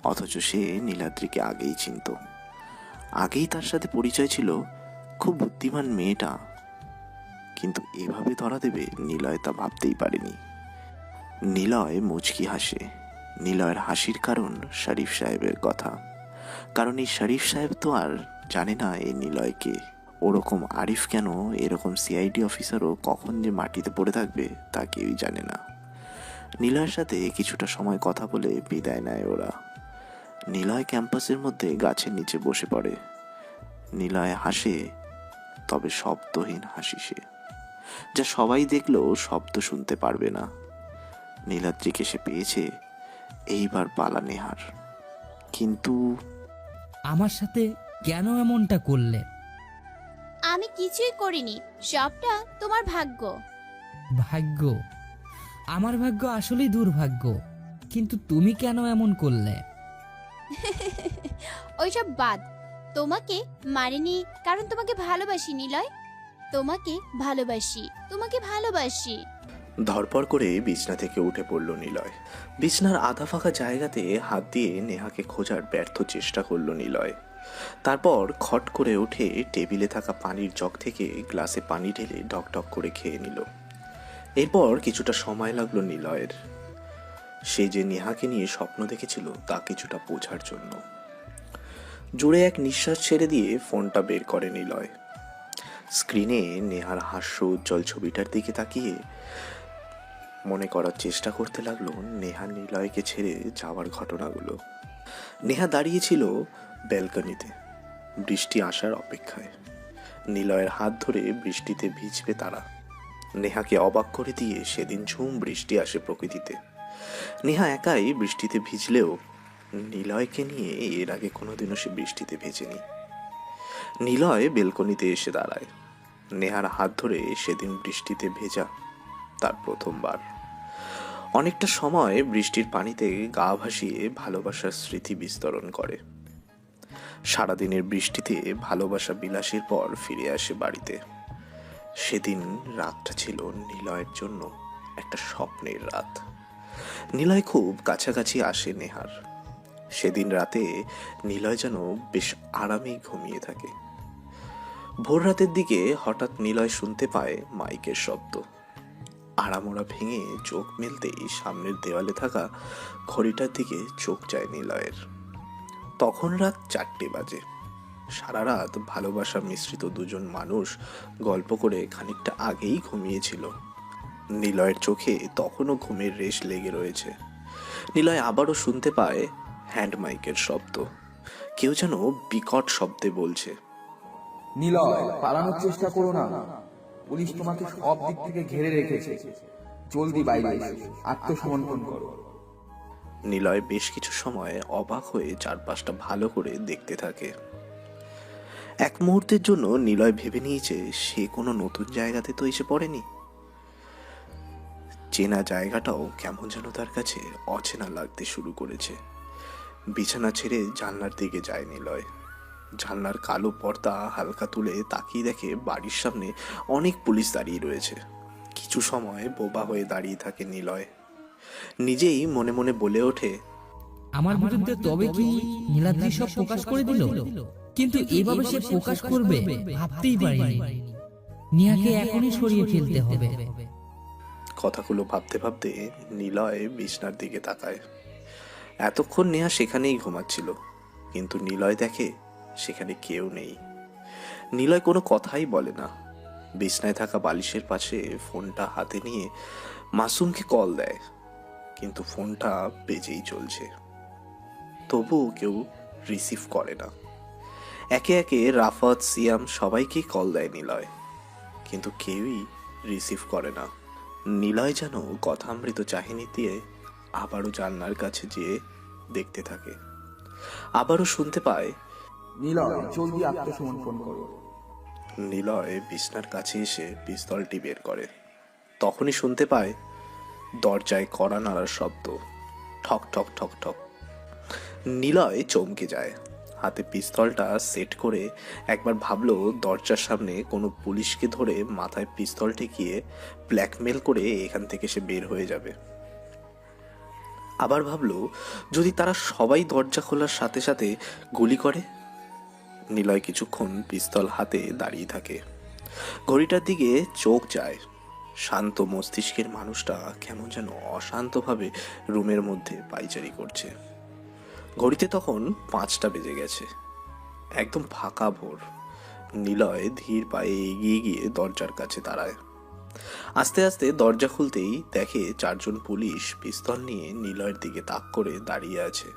A: অথচ সে নীলাদ্রিকে আগেই চিনত। আগেই তার সাথে পরিচয় ছিল। খুব বুদ্ধিমান মেয়েটা, কিন্তু এভাবে ধরা দেবে নিলয় তা ভাবতেই পারেনি। নিলয় মুচকি হাসে। নিলয়ের হাসির কারণ শরীফ সাহেবের কথা। কারণ এই শরীফ সাহেব তো আর জানে না এই নিলয়কে। ওরকম আরিফ কেন এরকম সিআইডি অফিসারও কখন যে মাটিতে পড়ে থাকবে তা কেউই জানে না। নিলয়ের সাথে কিছুটা সময় কথা বলে বিদায় নেয় ওরা। নিলয় ক্যাম্পাসের মধ্যে গাছের নিচে বসে পড়ে। নিলয় হাসে, তবে শব্দহীন হাসি সে, যা সবাই দেখলেও শব্দ শুনতে পারবে না। নীলাদ্রিকে সে পেয়েছে, এইবার পালা নেহার। কিন্তু
F: আমার সাথে কেন এমনটা করলে?
P: আমি কিছুই করিনি, সবটা তোমার ভাগ্য।
F: ভাগ্য? আমার ভাগ্য আসলেই দুর্ভাগ্য, কিন্তু তুমি কেন এমন করলে?
P: ওইসব বাদ। তোমাকে মারিনি কারণ তোমাকে ভালোবাসি নিলয়। তোমাকে ভালোবাসি, তোমাকে ভালোবাসি।
A: ধরপড় করে বিছনা থেকে উঠে পড়ল নিলয়। বিছনার আধা ফাঁকা জায়গাতে হাত দিয়ে নেহাকে খোঁজার ব্যর্থ চেষ্টা করলো নিলয়। তারপর খট করে উঠে টেবিলে থাকা পানির জগ থেকে গ্লাসে পানি ঢেলে ঢকঢক করে খেয়ে নিল। এরপর কিছুটা সময় লাগলো নিলয়ের। সে যে নেহাকে নিয়ে স্বপ্ন দেখেছিল তা কিছুটা বোঝার জন্য। জোরে এক নিঃশ্বাস ছেড়ে দিয়ে ফোনটা বের করে নিলয়। স্ক্রিনে নেহার হাস্য উজ্জ্বল ছবিটার দিকে তাকিয়ে মনে করার চেষ্টা করতে লাগলো নেহা নিলয়কে ছেড়ে যাওয়ার ঘটনাগুলো। নেহা দাঁড়িয়েছিল ব্যালকনিতে বৃষ্টি আসার অপেক্ষায়। নিলয়ের হাত ধরে বৃষ্টিতে ভিজবে তারা। নেহাকে অবাক করে দিয়ে সেদিন ঝুম বৃষ্টি আসে প্রকৃতিতে। নেহা একাই বৃষ্টিতে ভিজলেও নিলয়কে নিয়ে এর আগে কোনোদিনও সে বৃষ্টিতে ভেজেনি। নিলয় বেলকনিতে এসে দাঁড়ায়। নেহার হাত ধরে সেদিন বৃষ্টিতে ভেজা তার প্রথমবার। অনেকটা সময় বৃষ্টির পানিতে গা ভাসিয়ে ভালোবাসার স্মৃতি বিস্তরণ করে। সারাদিনের বৃষ্টিতে ভালোবাসা বিলাসের পর ফিরে আসে বাড়িতে। সেদিন রাতটা ছিল নিলয়ের জন্য একটা স্বপ্নের রাত। নিলয় খুব কাছাকাছি আসে নেহার। সেদিন রাতে নিলয় যেন বেশ আরামেই ঘুমিয়ে থাকে। ভোর রাতের দিকে হঠাৎ নিলয় শুনতে পায় মাইকের শব্দ। আড়ামোড়া ভেঙে চোখ মেলতেই সামনের দেওয়ালে থাকা ঘড়িটার দিকে চোখ যায় নিলয়ের। তখন রাত 4টে বাজে। সারা রাত ভালোবাসা মিশ্রিত দুজন মানুষ গল্প করে খানিকটা আগেই ঘুমিয়েছিল। নিলয়ের চোখে তখনও ঘুমের রেশ লেগে রয়েছে। নিলয় আবারও শুনতে পায় হ্যান্ড মাইকের শব্দ। কেউ যেন বিকট শব্দে বলছে,
Q: নিলয়, পালানোর চেষ্টা করো না, পুলিশ তোমাকে সব দিক থেকে ঘিরে রেখেছে, জলদি বাইরে এসো, আত্মসমর্পণ করো।
A: নিলয় বেশ কিছু সময় অবাক হয়ে চারপাশটা ভালো করে দেখতে থাকে। এক মুহূর্তের জন্য নিলয় ভেবে নিয়েছে সে কোনো নতুন জায়গাতে তো এসে পড়েনি। চেনা জায়গাটাও কেমন যেন তার কাছে অচেনা লাগতে শুরু করেছে। বিছানা ছেড়ে জানলার দিকে যায় নিলয়। জানলার কালো পর্দা হালকা তুলে তাকিয়ে দেখে বাড়ির সামনে অনেক পুলিশ দাঁড়িয়ে রয়েছে। কিছু সময় বোবা হয়ে দাঁড়িয়ে থাকে নিলয়। নিজেই মনে মনে বলে ওঠে,
F: আমার বিরুদ্ধে তবে কি নীলাদ্রি সব প্রকাশ করে দিল? কিন্তু এভাবে সে প্রকাশ করবে ভাবতেই পারিনি। নিহাকে এখনই সরিয়ে ফেলতে হবে।
A: কথাগুলো ভাবতে ভাবতে নিলয় বিছনার দিকে তাকায়। এতক্ষণ নেহা সেখানেই ঘুমাচ্ছিল, কিন্তু নিলয় দেখে সেখানে কেউ নেই। নিলয় কোনো কথাই বলে না। বিছনায় থাকা বালিশের পাশে ফোনটা হাতে নিয়ে মাসুমকে কল দেয়, কিন্তু ফোনটা বেজেই চলছে। তবুও কেউ রিসিভ করে না। একে একে রাফাত, সিয়াম সবাইকেই কল দেয় নিলয়, কিন্তু কেউই রিসিভ করে না। নিলয় যেন কথামৃত চাহিনি দিয়ে আবারও জানলার কাছে যেয়ে দেখতে থাকে। আবারও শুনতে পায়,
Q: নিলয়, জলদি আত্মসমর্পণ করো।
A: নিলয় বিছনার কাছে এসে পিস্তলটি বের করে। তখনই শুনতে পায় দরজায় কড়া নাড়ার শব্দ, ঠক ঠক ঠক ঠক। নিলয় চমকে যায়। হাতে পিস্তলটা সেট করে একবার ভাবলো দরজার সামনে কোনো পুলিশকে ধরে মাথায় পিস্তল ঠেকিয়ে ব্ল্যাকমেল করে এখান থেকে সে বের হয়ে যাবে। আবার ভাবলো যদি তারা সবাই দরজা খোলার সাথে সাথে গুলি করে। নিলয় কিছুক্ষণ পিস্তল হাতে দাঁড়িয়ে থাকে। ঘড়িটার দিকে চোখ যায়। শান্ত মস্তিষ্কের মানুষটা কেমন যেন অশান্তভাবে রুমের মধ্যে পাইচারি করছে। ঘড়িতে তখন 5টা বেজে গেছে। একদম ফাঁকা ভোর। নিলয় ধীর পায়ে এগিয়ে গিয়ে দরজার কাছে দাঁড়ায়। আস্তে আস্তে দরজা খুলতেই দেখে 4 জন পুলিশ পিস্তল নিয়ে নিলয়ের দিকে তাক করে দাঁড়িয়ে আছে,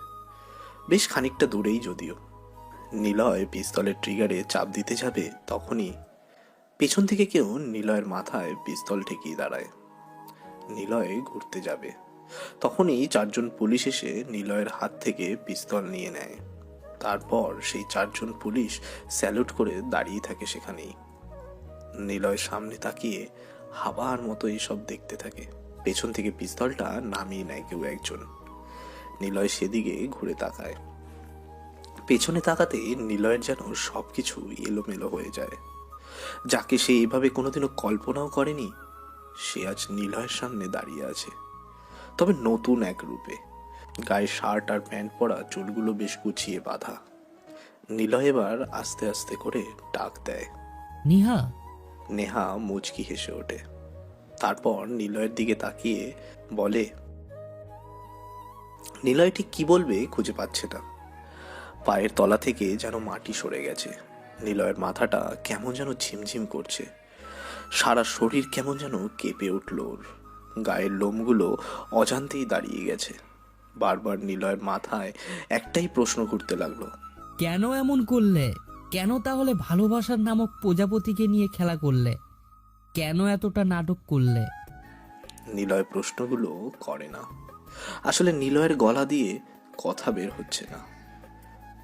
A: বেশ খানিকটা দূরেই যদিও। নিলয় পিস্তলের ট্রিগারে চাপ দিতে যাবে, তখনই পেছন থেকে কেউ নিলয়ের মাথায় পিস্তল ঠেকিয়ে দাঁড়ায়। নিলয় ঘুরতে যাবে, তখনই 4 জন পুলিশ এসে নিলয়ের হাত থেকে পিস্তল নিয়ে নেয়। তারপর সেই 4 জন পুলিশ স্যালুট করে দাঁড়িয়ে থাকে সেখানেই। নিলয় সামনে তাকিয়ে হাবার মতো এইসব দেখতে থাকে। পেছন থেকে পিস্তলটা নামিয়ে নেয় কেউ একজন। নিলয় সেদিকে ঘুরে তাকায়। পেছনে তাকাতে নিলয়ের যেন সবকিছু এলোমেলো হয়ে যায়। যাকে সে এইভাবে কোনোদিনও কল্পনাও করেনি, সে আজ নিলয়ের সামনে দাঁড়িয়ে আছে, তবে নতুন এক রূপে। গায়ে শার্ট আর প্যান্ট পরা, চুলগুলো বেশ গুছিয়ে বাঁধা। নিলয় এবার আস্তে আস্তে করে ডাক দেয়,
F: নিহা।
A: নেহা মুচকি হেসে ওঠে, তারপর নিলয়ের দিকে তাকিয়ে বলে। নিলয় ঠিক কি বলবে খুঁজে পাচ্ছে না। পায়ের তলা থেকে যেন মাটি সরে গেছে। নিলয়ের মাথাটা কেমন যেন ঝিমঝিম করছে, সারা শরীর কেমন যেন কেঁপে উঠল ওর। গায়ের লোমগুলো অজান্তেই দাঁড়িয়ে গেছে। বারবার নিলয়ের মাথায় একটাই প্রশ্ন ঘুরতে লাগলো,
F: কেন এমন করলে? কেন তাহলে ভালোবাসার নামক প্রজাপতিকে নিয়ে খেলা করলে? কেন এতটা নাটক করলে?
A: নিলয় প্রশ্নগুলো করে না। আসলে নিলয়ের গলা দিয়ে কথা বের হচ্ছে না,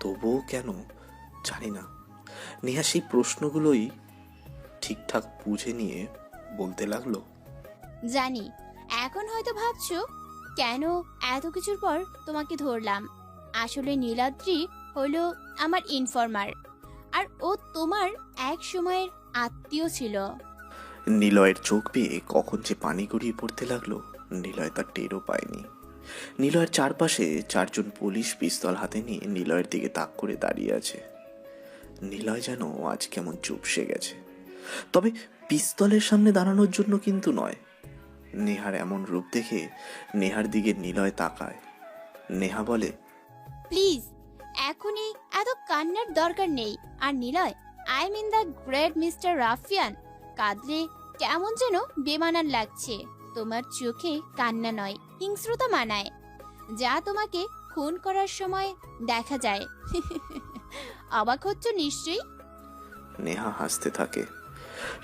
A: তবুও কেন জানি না। নেহা সেই প্রশ্নগুলোই ঠিকঠাক বুঝে নিয়ে বলতে লাগলো,
P: জানি এখন হয়তো ভাবছো কেন এত কিছুর পর তোমাকে ধরলাম। আসলে নীলাদ্রি হলো আমার ইনফর্মার, আর ও তোমার এক সময়ের আত্মীয় ছিল।
A: নিলয়ের চোখ বেয়ে কখন যে পানি গড়িয়ে পড়তে লাগলো, নিলয় তার টেরও পায়নি। নিলয়ের চারপাশে 4 জন পুলিশ পিস্তল হাতে নিয়ে নিলয়ের দিকে তাক করে দাঁড়িয়ে আছে। নিলয় যেন আজ কেমন চুপসে গেছে, তবে পিস্তলের সামনে দাঁড়ানোর জন্য কিন্তু নয়। নেহার এমন রূপ দেখে নেহার দিকে নিলয় তাকায়। নেহা বলে,
P: প্লিজ এখনই এত কান্নার দরকার নেই। আর Niloy, I mean the great mister ruffian, কাঁদলে কেমন যেন বেমানান লাগছে। তোমার চোখে কান্না নয়, হিংস্রতা মানায়, যা তোমাকে খুন করার সময় দেখা যায়। অবাক হচ্ছ নিশ্চয়ই।
A: নেহা হাসতে থাকে,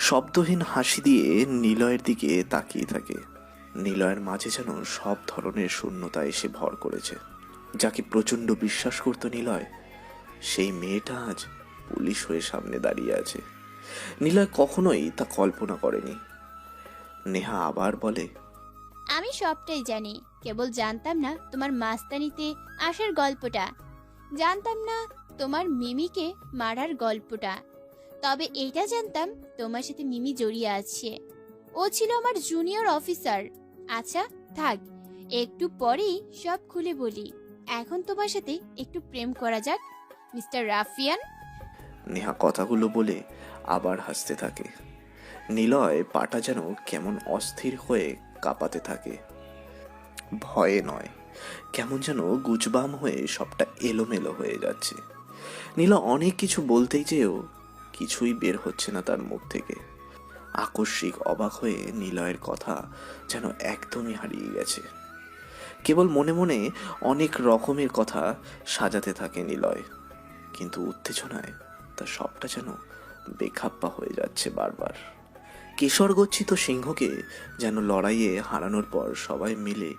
A: শব্দহীন হাসি দিয়ে নিলয়ের দিকে তাকিয়ে থাকে। নিলয়ের মাঝে যেন সব ধরনের শূন্যতা এসে ভর করেছে। যাকে প্রচণ্ড বিশ্বাস করত নিলয়, সেই মেয়েটা আজ পুলিশ হয়ে সামনে দাঁড়িয়ে আছে। নিলয় কখনোই তা কল্পনা করেনি। নেহা আবার বলে,
P: আমি সবটাই জানি, কেবল জানতাম না তোমার মাস্তানিতে আসার গল্পটা, জানতাম না তোমার মিমিকে মারার গল্পটা। তবে এইটা জানতাম তোমার সাথে মিমি জড়িয়ে আছে, ও ছিল আমার জুনিয়র অফিসার। আচ্ছা থাক, একটু পরেই সব খুলে বলি। এখন তোমার সাথে একটু প্রেম করা যাক মিস্টার রাফিয়ান।
A: নেহা কথাগুলো বলে আবার হাসতে থাকে। নিলয় পাটা যেন কেমন অস্থির হয়ে কাঁপাতে থাকে। ভয়ে নয়, কেমন যেন গুজবাম হয়ে সবটা এলোমেলো হয়ে যাচ্ছে। নীলা অনেক কিছু বলতেই চেয়েও কিছুই বের হচ্ছে না তার মুখ থেকে। আকস্মিক অবাক হয়ে নিলয়ের কথা যেন একদমই হারিয়ে গেছে। কেবল মনে মনে অনেক রকমের কথা সাজাতে থাকে নিলয়, কিন্তু উত্তেজনায় তার সবটা যেন বেখাপ্পা হয়ে যাচ্ছে বারবার। কেশর গচ্ছিত সিংহকে যেন লড়াইয়ে হারানোর পর সবাই মিলে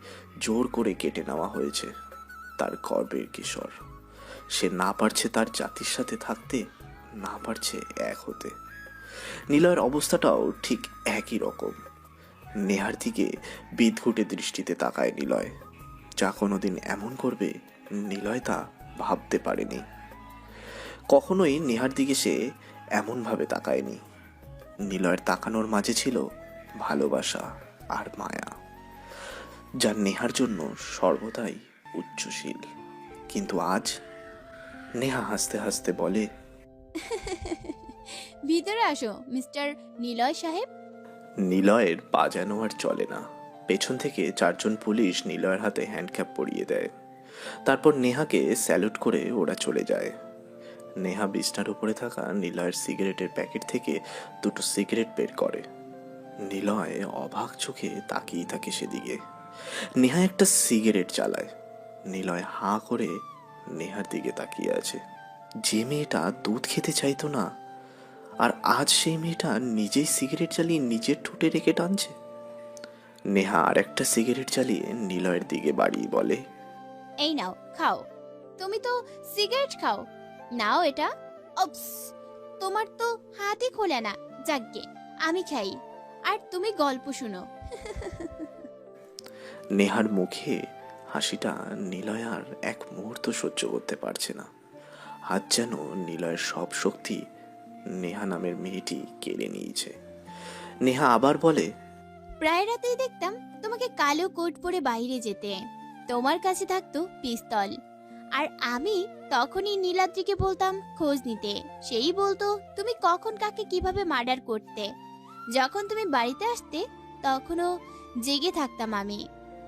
A: জোর করে কেটে নেওয়া হয়েছে তার গর্বের কেশর। সে না পারছে তার জাতির সাথে থাকতে, না পারছে এক হতে। নিলয়ের অবস্থাটাও ঠিক একই রকম। নেহার দিকে বিদঘুটে দৃষ্টিতে তাকায় নিলয়। যা কোনোদিন এমন করবে নিলয় তা ভাবতে পারেনি। কখনোই নেহার দিকে সে এমনভাবে তাকায়নি। নিলয়ের তাকানোর মাঝে ছিল ভালোবাসা আর মায়া, যা নেহার জন্য সর্বদাই উচ্চশীল। কিন্তু আজ নেহা হাসতে হাসতে বলে,
P: ভিতরে আসো মিস্টার নিলয় সাহেব।
A: নিলয়ের পা যেন আর চলে না। পেছন থেকে 4 জন পুলিশ নিলয়ের হাতে হ্যান্ডক্যাপ পরিয়ে দেয়। তারপর নেহাকে স্যালুট করে ওরা চলে যায়। নেহা বিছনার উপরে থাকা নিলয়ের সিগারেটের প্যাকেট থেকে 2টো সিগারেট বের করে। নিলয় অবাক চোখে তাকিয়ে থাকে সেদিকে। নেহা একটা সিগারেট চালায়। নিলয় হাঁ করে নেহার দিকে তাকিয়ে আছে। যে মেয়েটা দুধ খেতে চাইতো না, আর আজ সেই মেয়েটা নিজেই সিগারেট জ্বালিয়ে নিজের ঠোঁটে রেখে টানছে। নেহা আর একটা সিগারেট জ্বালিয়ে নিলয়ের দিকে বাড়িয়ে বলে,
P: এই নাও খাও, তুমি তো সিগারেট খাও, নাও এটা। অপস, তোমার তো হাতই খোলে না। যাকগে, আমি খাই আর তুমি গল্প শুনো।
A: নেহার মুখে হাসিটা নিলয় আর এক মুহূর্ত সহ্য করতে পারছে না। হাত যেন নিলয়ের সব শক্তি নেহা নামের মেয়েটি কেড়ে নিয়েছে। নেহা আবার বলে,
P: প্রায় রাতেই দেখতাম তোমাকে কালো কোট পরে বাইরে যেতে, তোমার কাছে থাকতো পিস্তল, আর আমি তখনই নীলাদ্রিকে বলতাম খোঁজ নিতে। সেই বলতো তুমি কখন কাকে কিভাবে মার্ডার করতে। যখন তুমি বাড়িতে আসতে তখনও জেগে থাকতাম আমি।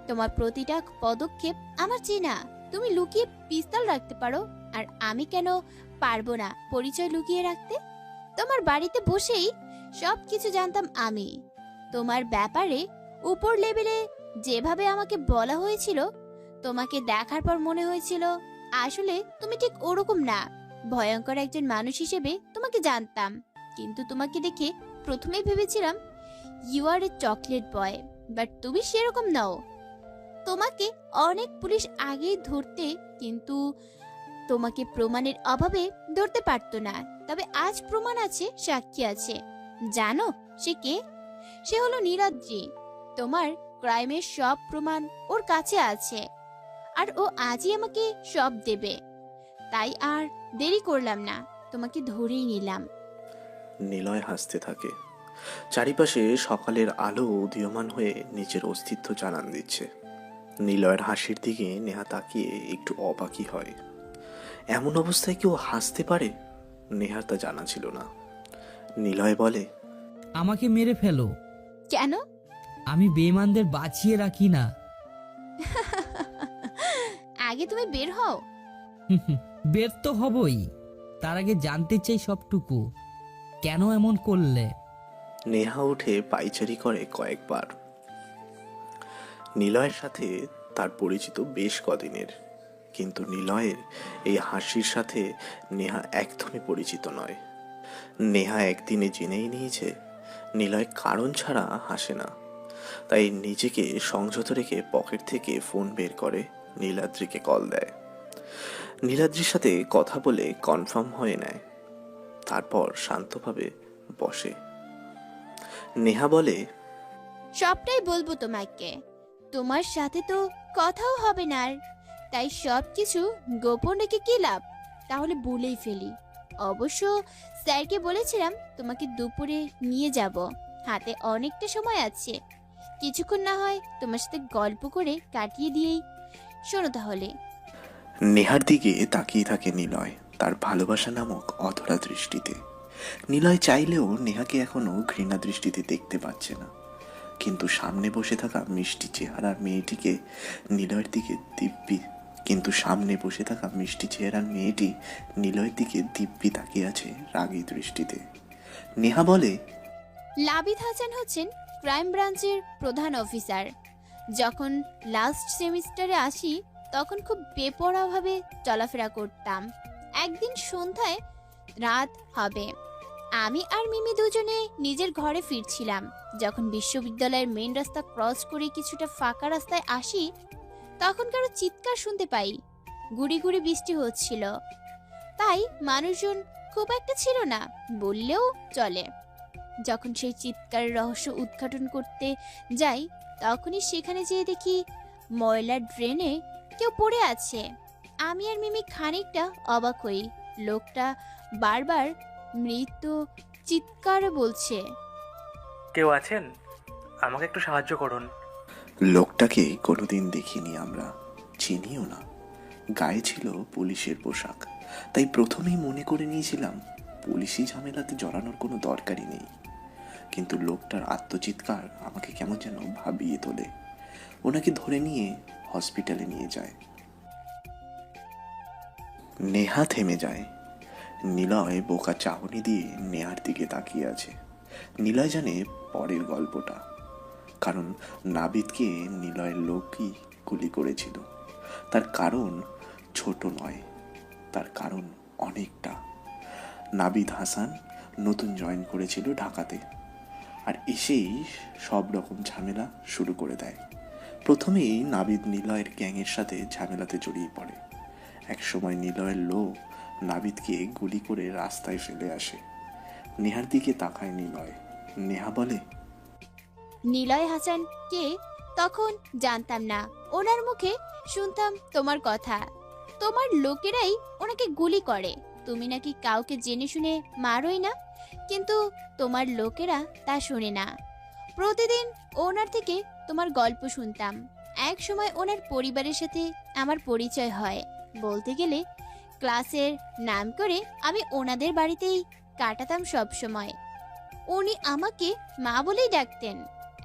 P: তোমার প্রতিটা পদক্ষেপ আমার চেনা। তুমি লুকিয়ে পিস্তল রাখতে পারো, আর আমি কেন পারবো না পরিচয় লুকিয়ে রাখতে? তোমার বাড়িতে বসেই সব কিছু জানতাম আমি। তোমার ব্যাপারে উপর লেভেলে যেভাবে আমাকে বলা হয়েছিল, তোমাকে দেখার পর মনে হয়েছিল আসলে তুমি ঠিক ওরকম না। ভয়ঙ্কর একজন মানুষ হিসেবে তোমাকে জানতাম, কিন্তু তোমাকে দেখে প্রথমেই ভেবেছিলাম you are a chocolate boy, but তুমি সেরকম নাও। তোমাকে অনেক পুলিশ আগেই ধরতে, কিন্তু তোমাকে প্রমাণের অভাবে ধরতে পারতো না। তবে আজ প্রমাণ আছে, সাক্ষী আছে। জানো সে কে? সে হলো নীলাদ্রি। তোমার ক্রাইমের সব প্রমাণ ওর কাছে আছে, আর ও আজই আমাকে সব দেবে। তাই আর দেরি করলাম না, তোমাকে ধরেই নিলাম।
A: নিলয় হাসতে থাকে। চারিপাশে সকালের আলো উদীয়মান হয়ে নিজের অস্তিত্ব জানান দিচ্ছে। নিলয়ের হাসির দিকে নেহা তাকিয়ে একটু অবাকই হয়। এমন অবস্থায় কেউ হাসতে পারে, নেহার তা জানা ছিল না। নিলয় বলে,
F: আমাকে মেরে ফেলো।
P: কেন?
F: আমি বেঈমানদের বাঁচিয়ে রাখি না।
P: আগে তুমি বের হও।
F: বের তো হবই, তার আগে জানতে চাই সবটুকু। কেন এমন করলে?
A: নেহা উঠে পাইচারি করে কয়েকবার। নিলয়ের সাথে তার পরিচিত বেশ কদিনের, কিন্তু নিলয়ের এই হাসির সাথে নেহা একদমই পরিচিত নয়। নেহা একদিনে জেনেই নিয়েছে নিলয় কারণ ছাড়া হাসে না। তাই নিজেকে সংযত রেখে পকেট থেকে ফোন বের করে নীলাদ্রিকে কল দেয়। নীলাদ্রির সাথে কথা বলে কনফার্ম হয়ে নেয়, তারপর শান্তভাবে বসে। নেহা বলে,
P: সবটাই বলবো তোমাকে। তোমার সাথে তো কথাও হবে না, আর তাই সবকিছু গোপন রেখে কি লাভ? তাহলে বলেই ফেলি। অবশ্য স্যারকে বলেছিলাম তোমাকে দুপুরে নিয়ে যাব, হাতে অনেকটা সময় আছে। কিছুক্ষণ না হয় তোমার সাথে গল্প করে কাটিয়ে দিয়েই। শোনো তাহলে।
A: নেহার দিকে তাকিয়ে থাকে নিলয় তার ভালোবাসা নামক অধরা দৃষ্টিতে। নিলয় চাইলেও নেহাকে এখনো ঘৃণা দৃষ্টিতে দেখতে পাচ্ছে না, কিন্তু সামনে বসে থাকা মিষ্টি চেহারার মেয়েটিকে নিলয়ের দিকে নিলয়ের দিকে দিব্যি তাকিয়ে আছে রাগী দৃষ্টিতে। নেহা বলে,
P: লাবিদ হাসান হচ্ছেন ক্রাইম ব্রাঞ্চের প্রধান অফিসার। যখন লাস্ট সেমিস্টারে আসি তখন খুব বেপরোয়াভাবে চলাফেরা করতাম। একদিন সন্ধ্যায় রাত হবে, আমি আর মিমি দুজনে নিজের ঘরে ফিরছিলাম। যখন বিশ্ববিদ্যালয়ের মেন রাস্তা ক্রস করে কিছুটা ফাঁকা রাস্তায় আসি, তখন কারো চিৎকার শুনতে পাই। গুড়ি গুড়ি বৃষ্টি হচ্ছিল, তাই মানুষজন খুব একটা ছিল না বললেও চলে। যখন সেই চিৎকারের রহস্য উদ্ঘাটন করতে যাই, তখনই সেখানে যেয়ে দেখি ময়লার ড্রেনে কেউ পড়ে আছে। আমি আর মিমি খানিকটা অবাক হই। লোকটা বারবার মৃত চিৎকার বলছে।
R: কেউ আছেন? আমাকে একটু সাহায্য করুন।
A: লোকটাকে কোনোদিন দেখিনি আমরা, চিনিও না। গায়ে ছিল পুলিশের পোশাক, তাই প্রথমেই মনে করে নিয়েছিলাম পুলিশি ঝামেলাতে জড়ানোর কোনো দরকারই নেই। কিন্তু লোকটার আত্মচিৎকার আমাকে কেমন যেন ভাবিয়ে তোলে। ওনাকে ধরে নিয়ে হসপিটালে নিয়ে যায়। নেহা থেমে যায়। নিলয় বোকা চাহনি দিয়ে নেহার দিকে তাকিয়ে আছে। নিলয় জানে পরের গল্পটা, কারণ নাবিদকে নিলয়ের লোকই গুলি করেছিল। তার কারণ ছোট নয়, তার কারণ অনেকটা। নাবিদ হাসান নতুন জয়েন করেছিল ঢাকাতে, আর এসেই সব রকম ঝামেলা শুরু করে দেয়। প্রথমেই নাবিদ নিলয়ের গ্যাংয়ের সাথে ঝামেলাতে জড়িয়ে পড়ে। একসময় নিলয়ের লোক নাবিদকে গুলি করে রাস্তায় ফেলে আসে। নেহার দিকে তাকায় নিলয়। নেহা বলে,
P: নিলয় হাসান কে তখন জানতাম না, ওনার মুখে শুনতাম তোমার কথা। তোমার লোকেরাই ওনাকে গুলি করে, তুমি নাকি কাউকে জেনে শুনে মারোই না, কিন্তু তোমার লোকেরা তা শোনে না। প্রতিদিন ওনার থেকে তোমার গল্প শুনতাম। এক সময় ওনার পরিবারের সাথে আমার পরিচয় হয়। বলতে গেলে ক্লাসের নাম করে আমি ওনাদের বাড়িতেই কাটাতাম সব সময়। উনি আমাকে মা বলেই ডাকতেন।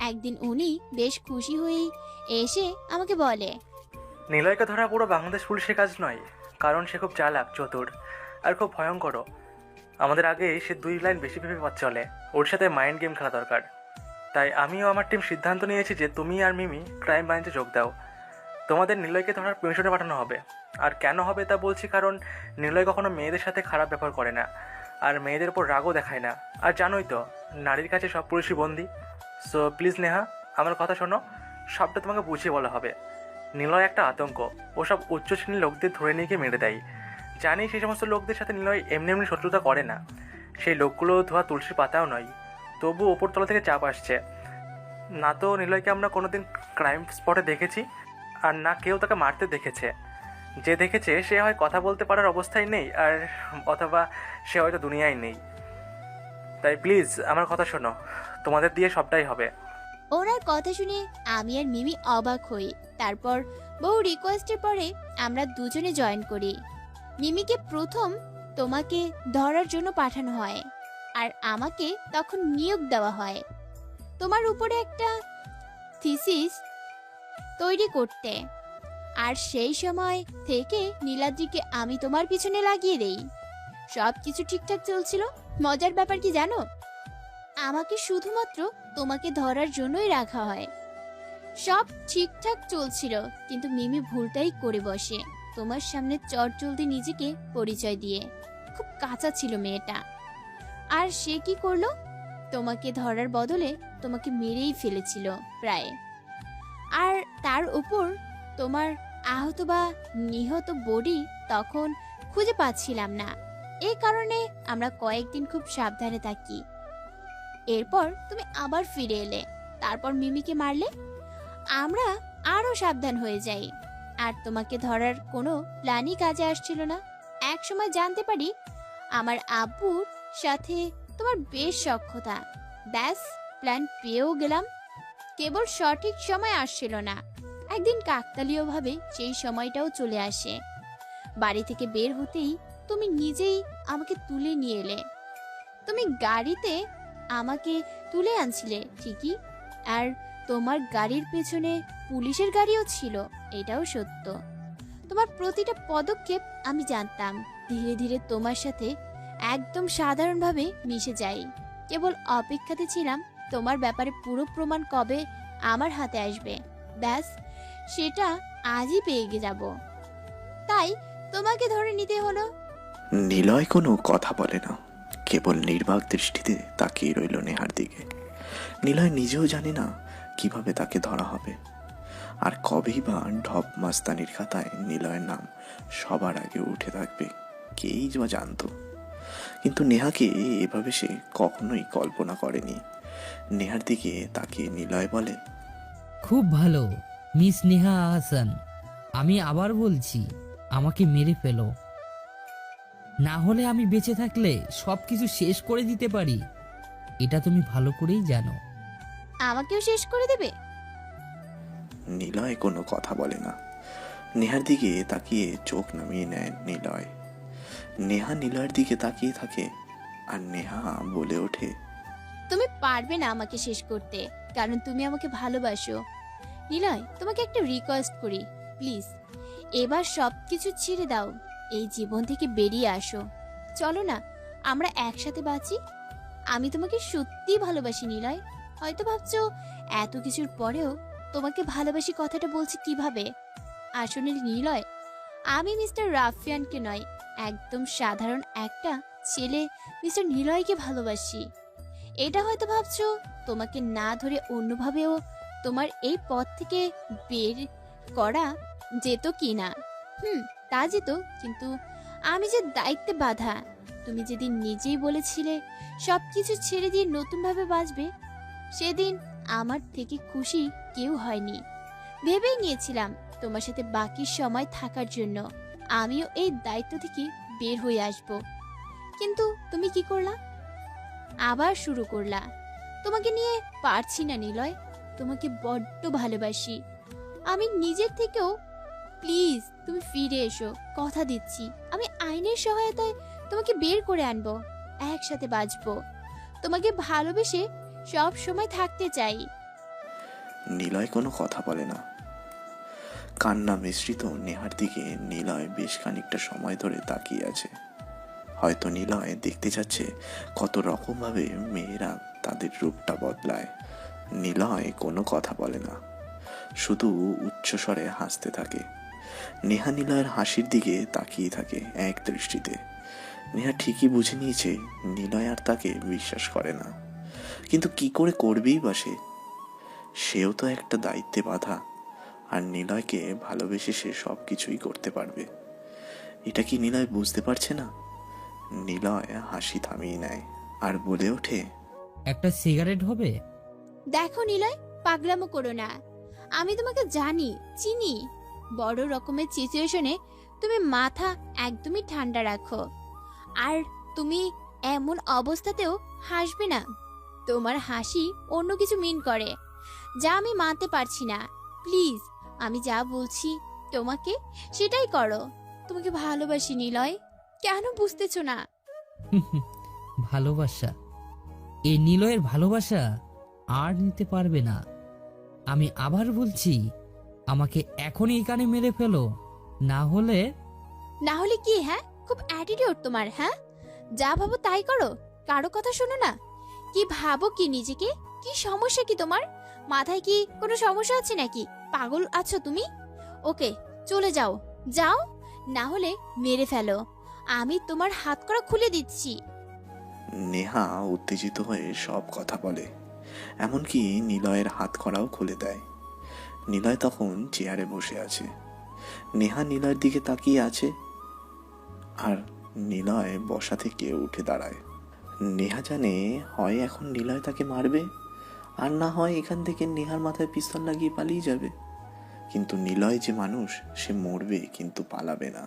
P: একদিন উনি বেশ খুশি হয়েই এসে আমাকে বলে,
R: নিলয়কে ধরা পুরো বাংলাদেশ পুলিশের কাজ নয়, কারণ সে খুব চালাক, চতুর আর খুব ভয়ঙ্কর। আমাদের আগে সে 2 লাইন বেশি ভেবে পথ চলে। ওর সাথে মাইন্ড গেম খেলা দরকার। তাই আমিও আমার টিম সিদ্ধান্ত নিয়েছি যে তুমি আর মিমি ক্রাইম ব্রাঞ্চে যোগ দাও। তোমাদের নিলয়কে ধরার মিশনে পাঠানো হবে। আর কেন হবে তা বলছি, কারণ নিলয় কখনো মেয়েদের সাথে খারাপ ব্যবহার করে না, আর মেয়েদের উপর রাগও দেখায় না। আর জানোই তো, নারীর কাছে সব পুরুষই বন্দী। সো প্লিজ নেহা, আমার কথা শোনো, সবটা তোমাকে বুঝিয়ে বলা হবে। নিলয় একটা আতঙ্ক। ওসব উচ্চ শ্রেণীর লোকদের ধরে নিয়ে গিয়ে মেরে দেয়। জানি সেই সমস্ত লোকদের সাথে নিলয় এমনি এমনি শত্রুতা করে না। সেই লোকগুলো ধোয়া তুলসী পাতাও নয়। তবু ওপরতলা থেকে চাপ আসছে। না তো নিলয়কে আমরা কোনোদিন ক্রাইম স্পটে দেখেছি, আর না কেউ তাকে মারতে দেখেছে। যে দেখেছে সে হয় কথা বলতে পারার অবস্থায় নেই, আর অথবা সে হয়তো দুনিয়ায় নেই। তাই প্লিজ আমার কথা শোনো, তোমাদের দিয়ে সবটাই হবে।
P: ওনার কথা শুনে আমি আর মিমি অবাক হই। তারপর বহু রিকোয়েস্টের পরে আমরা দুজনে জয়েন করি। মিমিকে প্রথম তোমাকে ধরার জন্য পাঠানো হয়, আর আমাকে তখন নিয়োগ দেওয়া হয় তোমার উপরে একটা থিসিস তৈরি করতে। আর সেই সময় থেকে নীলাদ্রিকে আমি তোমার পিছনে লাগিয়ে দেই। সব কিছু ঠিকঠাক চলছিল। মজার ব্যাপার কি জানো, আমাকে শুধুমাত্র তোমাকে ধরার জন্যই রাখা হয়। সব ঠিকঠাক চলছিল, কিন্তু মিমি ভুলটাই করে বসে তোমার সামনে চটজলদি নিজেকে পরিচয় দিয়ে। খুব কাঁচা ছিল মেয়েটা। আর সে কি করলো, তোমাকে ধরার বদলে তোমাকে মেরেই ফেলেছিল প্রায়। আর তার উপর তোমার আহত বা নিহত বডি তখন খুঁজে পাচ্ছিলাম না। এই কারণে আমরা কয়েকদিন খুব সাবধানে থাকি। এরপর তুমি আবার ফিরে এলে, তারপর মিমিকে মারলে। আমরা আরো সাবধান হয়ে যাই, আর তোমাকে ধরার কোনো প্ল্যানই কাজে আসছিল না। এক সময় জানতে পারি আমার আব্বুর সাথে তোমার বেশ সখ্যতা। ব্যাস, প্ল্যান পেয়েও গেলাম, কেবল সঠিক সময় আসছিল না। একদিন কাকতালীয়ভাবে সেই সময়টাও চলে আসে। বাড়ি থেকে বের হতেই তুমি নিজেই আমাকে তুলে নিয়ে এলে। তুমি গাড়িতে আমাকে তুলে আনছিলে ঠিকই, আর তোমার গাড়ির পেছনে পুলিশের গাড়িও ছিল, এটাও সত্য। তোমার প্রতিটা পদক্ষেপ আমি জানতাম। ধীরে ধীরে তোমার সাথে একদম সাধারণভাবে মিশে যাই। কেবল অপেক্ষাতে ছিলাম তোমার ব্যাপারে পুরো প্রমাণ কবে আমার হাতে আসবে। ব্যাস, সেটা আজই পেয়ে যাব। তাই তোমাকে ধরে নিতে হলো।
A: নিলয় কোনো কথা বলে না, কেবল নির্বাক দৃষ্টিতে তাকিয়ে রইল নেহার দিকে। নিলয় নিজেও জানে না কিভাবে তাকে ধরা হবে, আর কবেই বা ঢপ মাস্তানির খাতায় নিলয়ের নাম সবার আগে উঠে থাকবে কেই বা জানতো। কিন্তু নেহাকে এভাবে সে কখনোই কল্পনা করেনি। নেহার দিকে তাকিয়ে নিলয় বলে,
F: খুব ভালো মিস নেহা আহসান, আমি আবার বলছি, আমাকে মেরে ফেলো, না হলে আমি বেঁচে থাকলে সবকিছু শেষ করে দিতে পারি। এটা তুমি ভালো করেই জানো।
P: আমাকেও শেষ করে দেবে?
A: নিলয় কোনো কথা বলে না। নেহার দিকে তাকিয়ে চোখ নামিয়ে নেয় নিলয়। নেহা নিলয়ের দিকে তাকিয়ে থাকে, আর নেহা বলে ওঠে,
P: তুমি পারবে না আমাকে শেষ করতে, কারণ তুমি আমাকে ভালোবাসো। নিলয়, তোমাকে একটা রিকোয়েস্ট করি, প্লিজ এবার সবকিছু ছেড়ে দাও, এই জীবন থেকে বেরিয়ে আসো। চলো না, আমরা একসাথে বাঁচি। আমি তোমাকে সত্যি ভালোবাসি নিলয়। হয়তো ভাবছো এত কিছুর পরেও তোমাকে ভালোবাসি কথাটা বলছি কিভাবে। আসলে নিলয়, আমি মিস্টার রাফিয়ানকে নয়, একদম সাধারণ একটা ছেলে মিস্টার নিলয়কে ভালোবাসি। এটা হয়তো ভাবছো তোমাকে না ধরে অন্যভাবেও তোমার এই পথ থেকে বের করা যেত কি না। তা যেত, কিন্তু আমি যে দায়িত্বে বাঁধা। তুমি যেদিন নিজেই বলেছিলে সবকিছু ছেড়ে দিয়ে নতুনভাবে বাঁচবে, সেদিন আমার থেকে খুশি কেউ হয়নি। ভেবেই নিয়েছিলাম তোমার সাথে বাকি সময় থাকার জন্য। আমিও এই দায়িত্ব থেকে বের হয়ে আসব, কিন্তু তুমি কি করলা? আবার শুরু করলা। তোমাকে নিয়ে পারছি না নিলয়, তোমাকে বড্ড ভালোবাসি আমি নিজের থেকেও। প্লিজ তুমি ফিরে এসো, কথা দিচ্ছি আমি আইনের সহায়তায় তোমাকে বের করে আনবো, একসাথে বাঁচবো, তোমাকে ভালোবেসে সব সময় থাকতে চাই।
A: নিলয় কোনো কথা বলে না। কান্না মিশ্রিত নেহার দিকে নিলয় বেশ খানিকটা সময় ধরে তাকিয়ে আছে। হয়তো নিলয় দেখতে যাচ্ছে কত রকমভাবে মেয়েরা তাদের রূপটা বদলায়। নিলয় কোনো কথা বলে না, শুধু উচ্চস্বরে হাসতে থাকে। নেহা নিলয়ের হাসির দিকে তাকিয়ে থাকে এক দৃষ্টিতে। নেহা ঠিকই বুঝে নিয়েছে নিলয় আর তাকে বিশ্বাস করে না, কিন্তু কি করে করবেই বা সেও তো একটা দায়িত্বে বাঁধা, আর নিলয়কে ভালোবেসে সে সব কিছুই করতে পারবে। এটা কি নিলয় বুঝতে পারছে না? নিলয় হাসি থামিয়ে নেয় আর বলে ওঠে,
F: একটা সিগারেট হবে?
P: দেখো নিলয়, পাগলামো করো না, আমি তোমাকে জানি, চিনি। বড় রকমের সিচুয়েশনে তুমি মাথা একদমই ঠান্ডা রাখো, আর তুমি এমন অবস্থাতেও হাসবে না। তোমার হাসি অন্য কিছু মিন করে, যা আমি মানতে পারছি না। প্লিজ আমি যা বলছি তোমাকে সেটাই করো। তোমাকে ভালোবাসি নিলয়, কেন বুঝতেছো না?
F: ভালোবাসা? এই নিলয়ের ভালোবাসা আর নিতে পারবে না। আমি আবার বলছি, আমাকে এখনই এখানে মেরে ফেলো, না হলে।
P: না হলে কি? হ্যাঁ, খুব অ্যাটিটিউড তোমার। হ্যাঁ, যা ভাবো তাই করো, কারো কথা শোনো না। কি ভাবো কি নিজেকে? কি সমস্যা কি তোমার? মাথায় কি কোনো সমস্যা আছে নাকি? পাগল আছো তুমি? ওকে, চলে যাও, যাও, না হলে মেরে ফেলো। আমি তোমার হাত করা খুলে দিচ্ছি।
A: নেহা উত্তেজিত হয়ে সব কথা বলে, এমনকি নিলয়ের হাত করাও খুলে দেয়। নিলয় তখন চেয়ারে বসে আছে। নেহা নিলয়ের দিকে তাকিয়ে আছে, আর নিলয় বসা থেকে উঠে দাঁড়ায়। নেহা জানে হয় এখন নিলয় তাকে মারবে, আর না হয় এখান থেকে নেহার মাথায় পিস্তল লাগিয়ে পালিয়ে যাবে। কিন্তু নিলয় যে মানুষ, সে মরবে কিন্তু পালাবে না।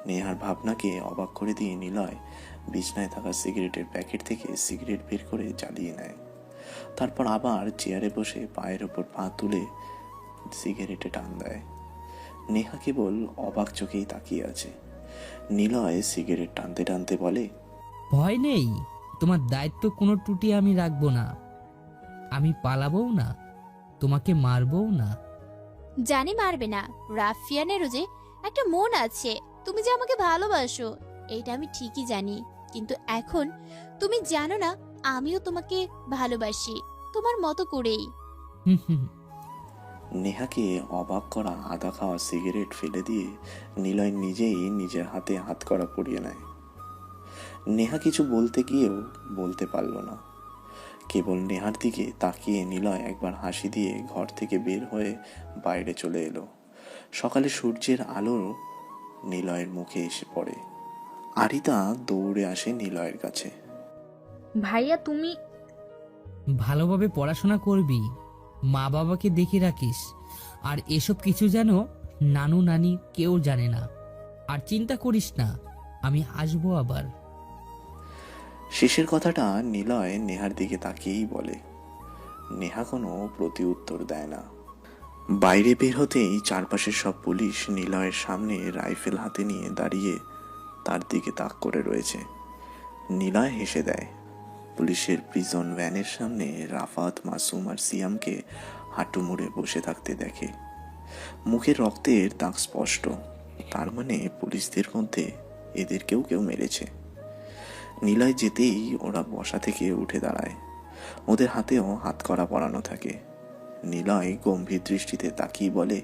A: নেহার ভাবনাকে অবাক করে দিয়ে নিলয় বিছনায় থাকা সিগারেটের প্যাকেট থেকে সিগারেট বের করে জ্বালিয়ে নেয়। তারপর আবার চেয়ারে বসে পায়ের ওপর পা তুলে সিগারেটে টান দেয়। নেহা কেবল অবাক চোখেই তাকিয়ে আছে। নিলয় সিগারেট টানতে টানতে বলে,
F: ভয় নেই, তোমার দায়িত্ব কোনো ত্রুটি আমি রাখবো না। আমি পালাবও না, তোমাকে মারবও না।
P: জানি মারবে না, রাফিয়ানেরও যে একটা মন আছে, তুমি যে আমাকে ভালোবাসো এইটা আমি ঠিকই জানি, কিন্তু এখন তুমি জানো না আমিও তোমাকে ভালোবাসি, তোমার মতো করেই।
A: নেহাকে অবাক করা আধা খাওয়া সিগারেট ফেলে দিয়ে নিলয় নিজেই নিজের হাতে হাত করা পরিয়ে নেয়। নেহা কিছু বলতে গিয়েও বলতে পারল না, কেবল নেহার দিকে তাকিয়ে নিলয় একবার হাসি দিয়ে ঘর থেকে বের হয়ে বাইরে চলে এলো। সকালে সূর্যের আলো নিলয়ের মুখে এসে পড়ে। আরিতা দৌড়ে আসে নিলয়ের কাছে।
C: ভাইয়া তুমি
F: ভালোভাবে পড়াশোনা করবি, মা বাবাকে দেখে রাখিস, আর এসব কিছু যেন নানু নানি কেউ জানে না। আর চিন্তা করিস না, আমি আসবো আবার।
A: শেষের কথাটা নিলয় নেহার দিকে তাকিয়েই বলে। নেহা কোনো প্রতি উত্তর দেয় না। বাইরে বের হতেই চারপাশের সব পুলিশ নিলয়ের সামনে রাইফেল হাতে নিয়ে দাঁড়িয়ে তার দিকে তাক করে রয়েছে। নিলয় হেসে দেয়। পুলিশের প্রিজন ভ্যানের সামনে রাফাত, মাসুম আর সিয়ামকে হাঁটু মুড়ে বসে থাকতে দেখে। মুখে রক্তের দাগ স্পষ্ট, তার মানে পুলিশদের মধ্যে এদের কেউ মেরেছে। নিলয় যেতেই ওরা বসা থেকে উঠে দাঁড়ায়। ওদের হাতেও হাত করা পরানো থাকে। নিলয় গম্ভীর দৃষ্টিতে তাকিয়ে বলে,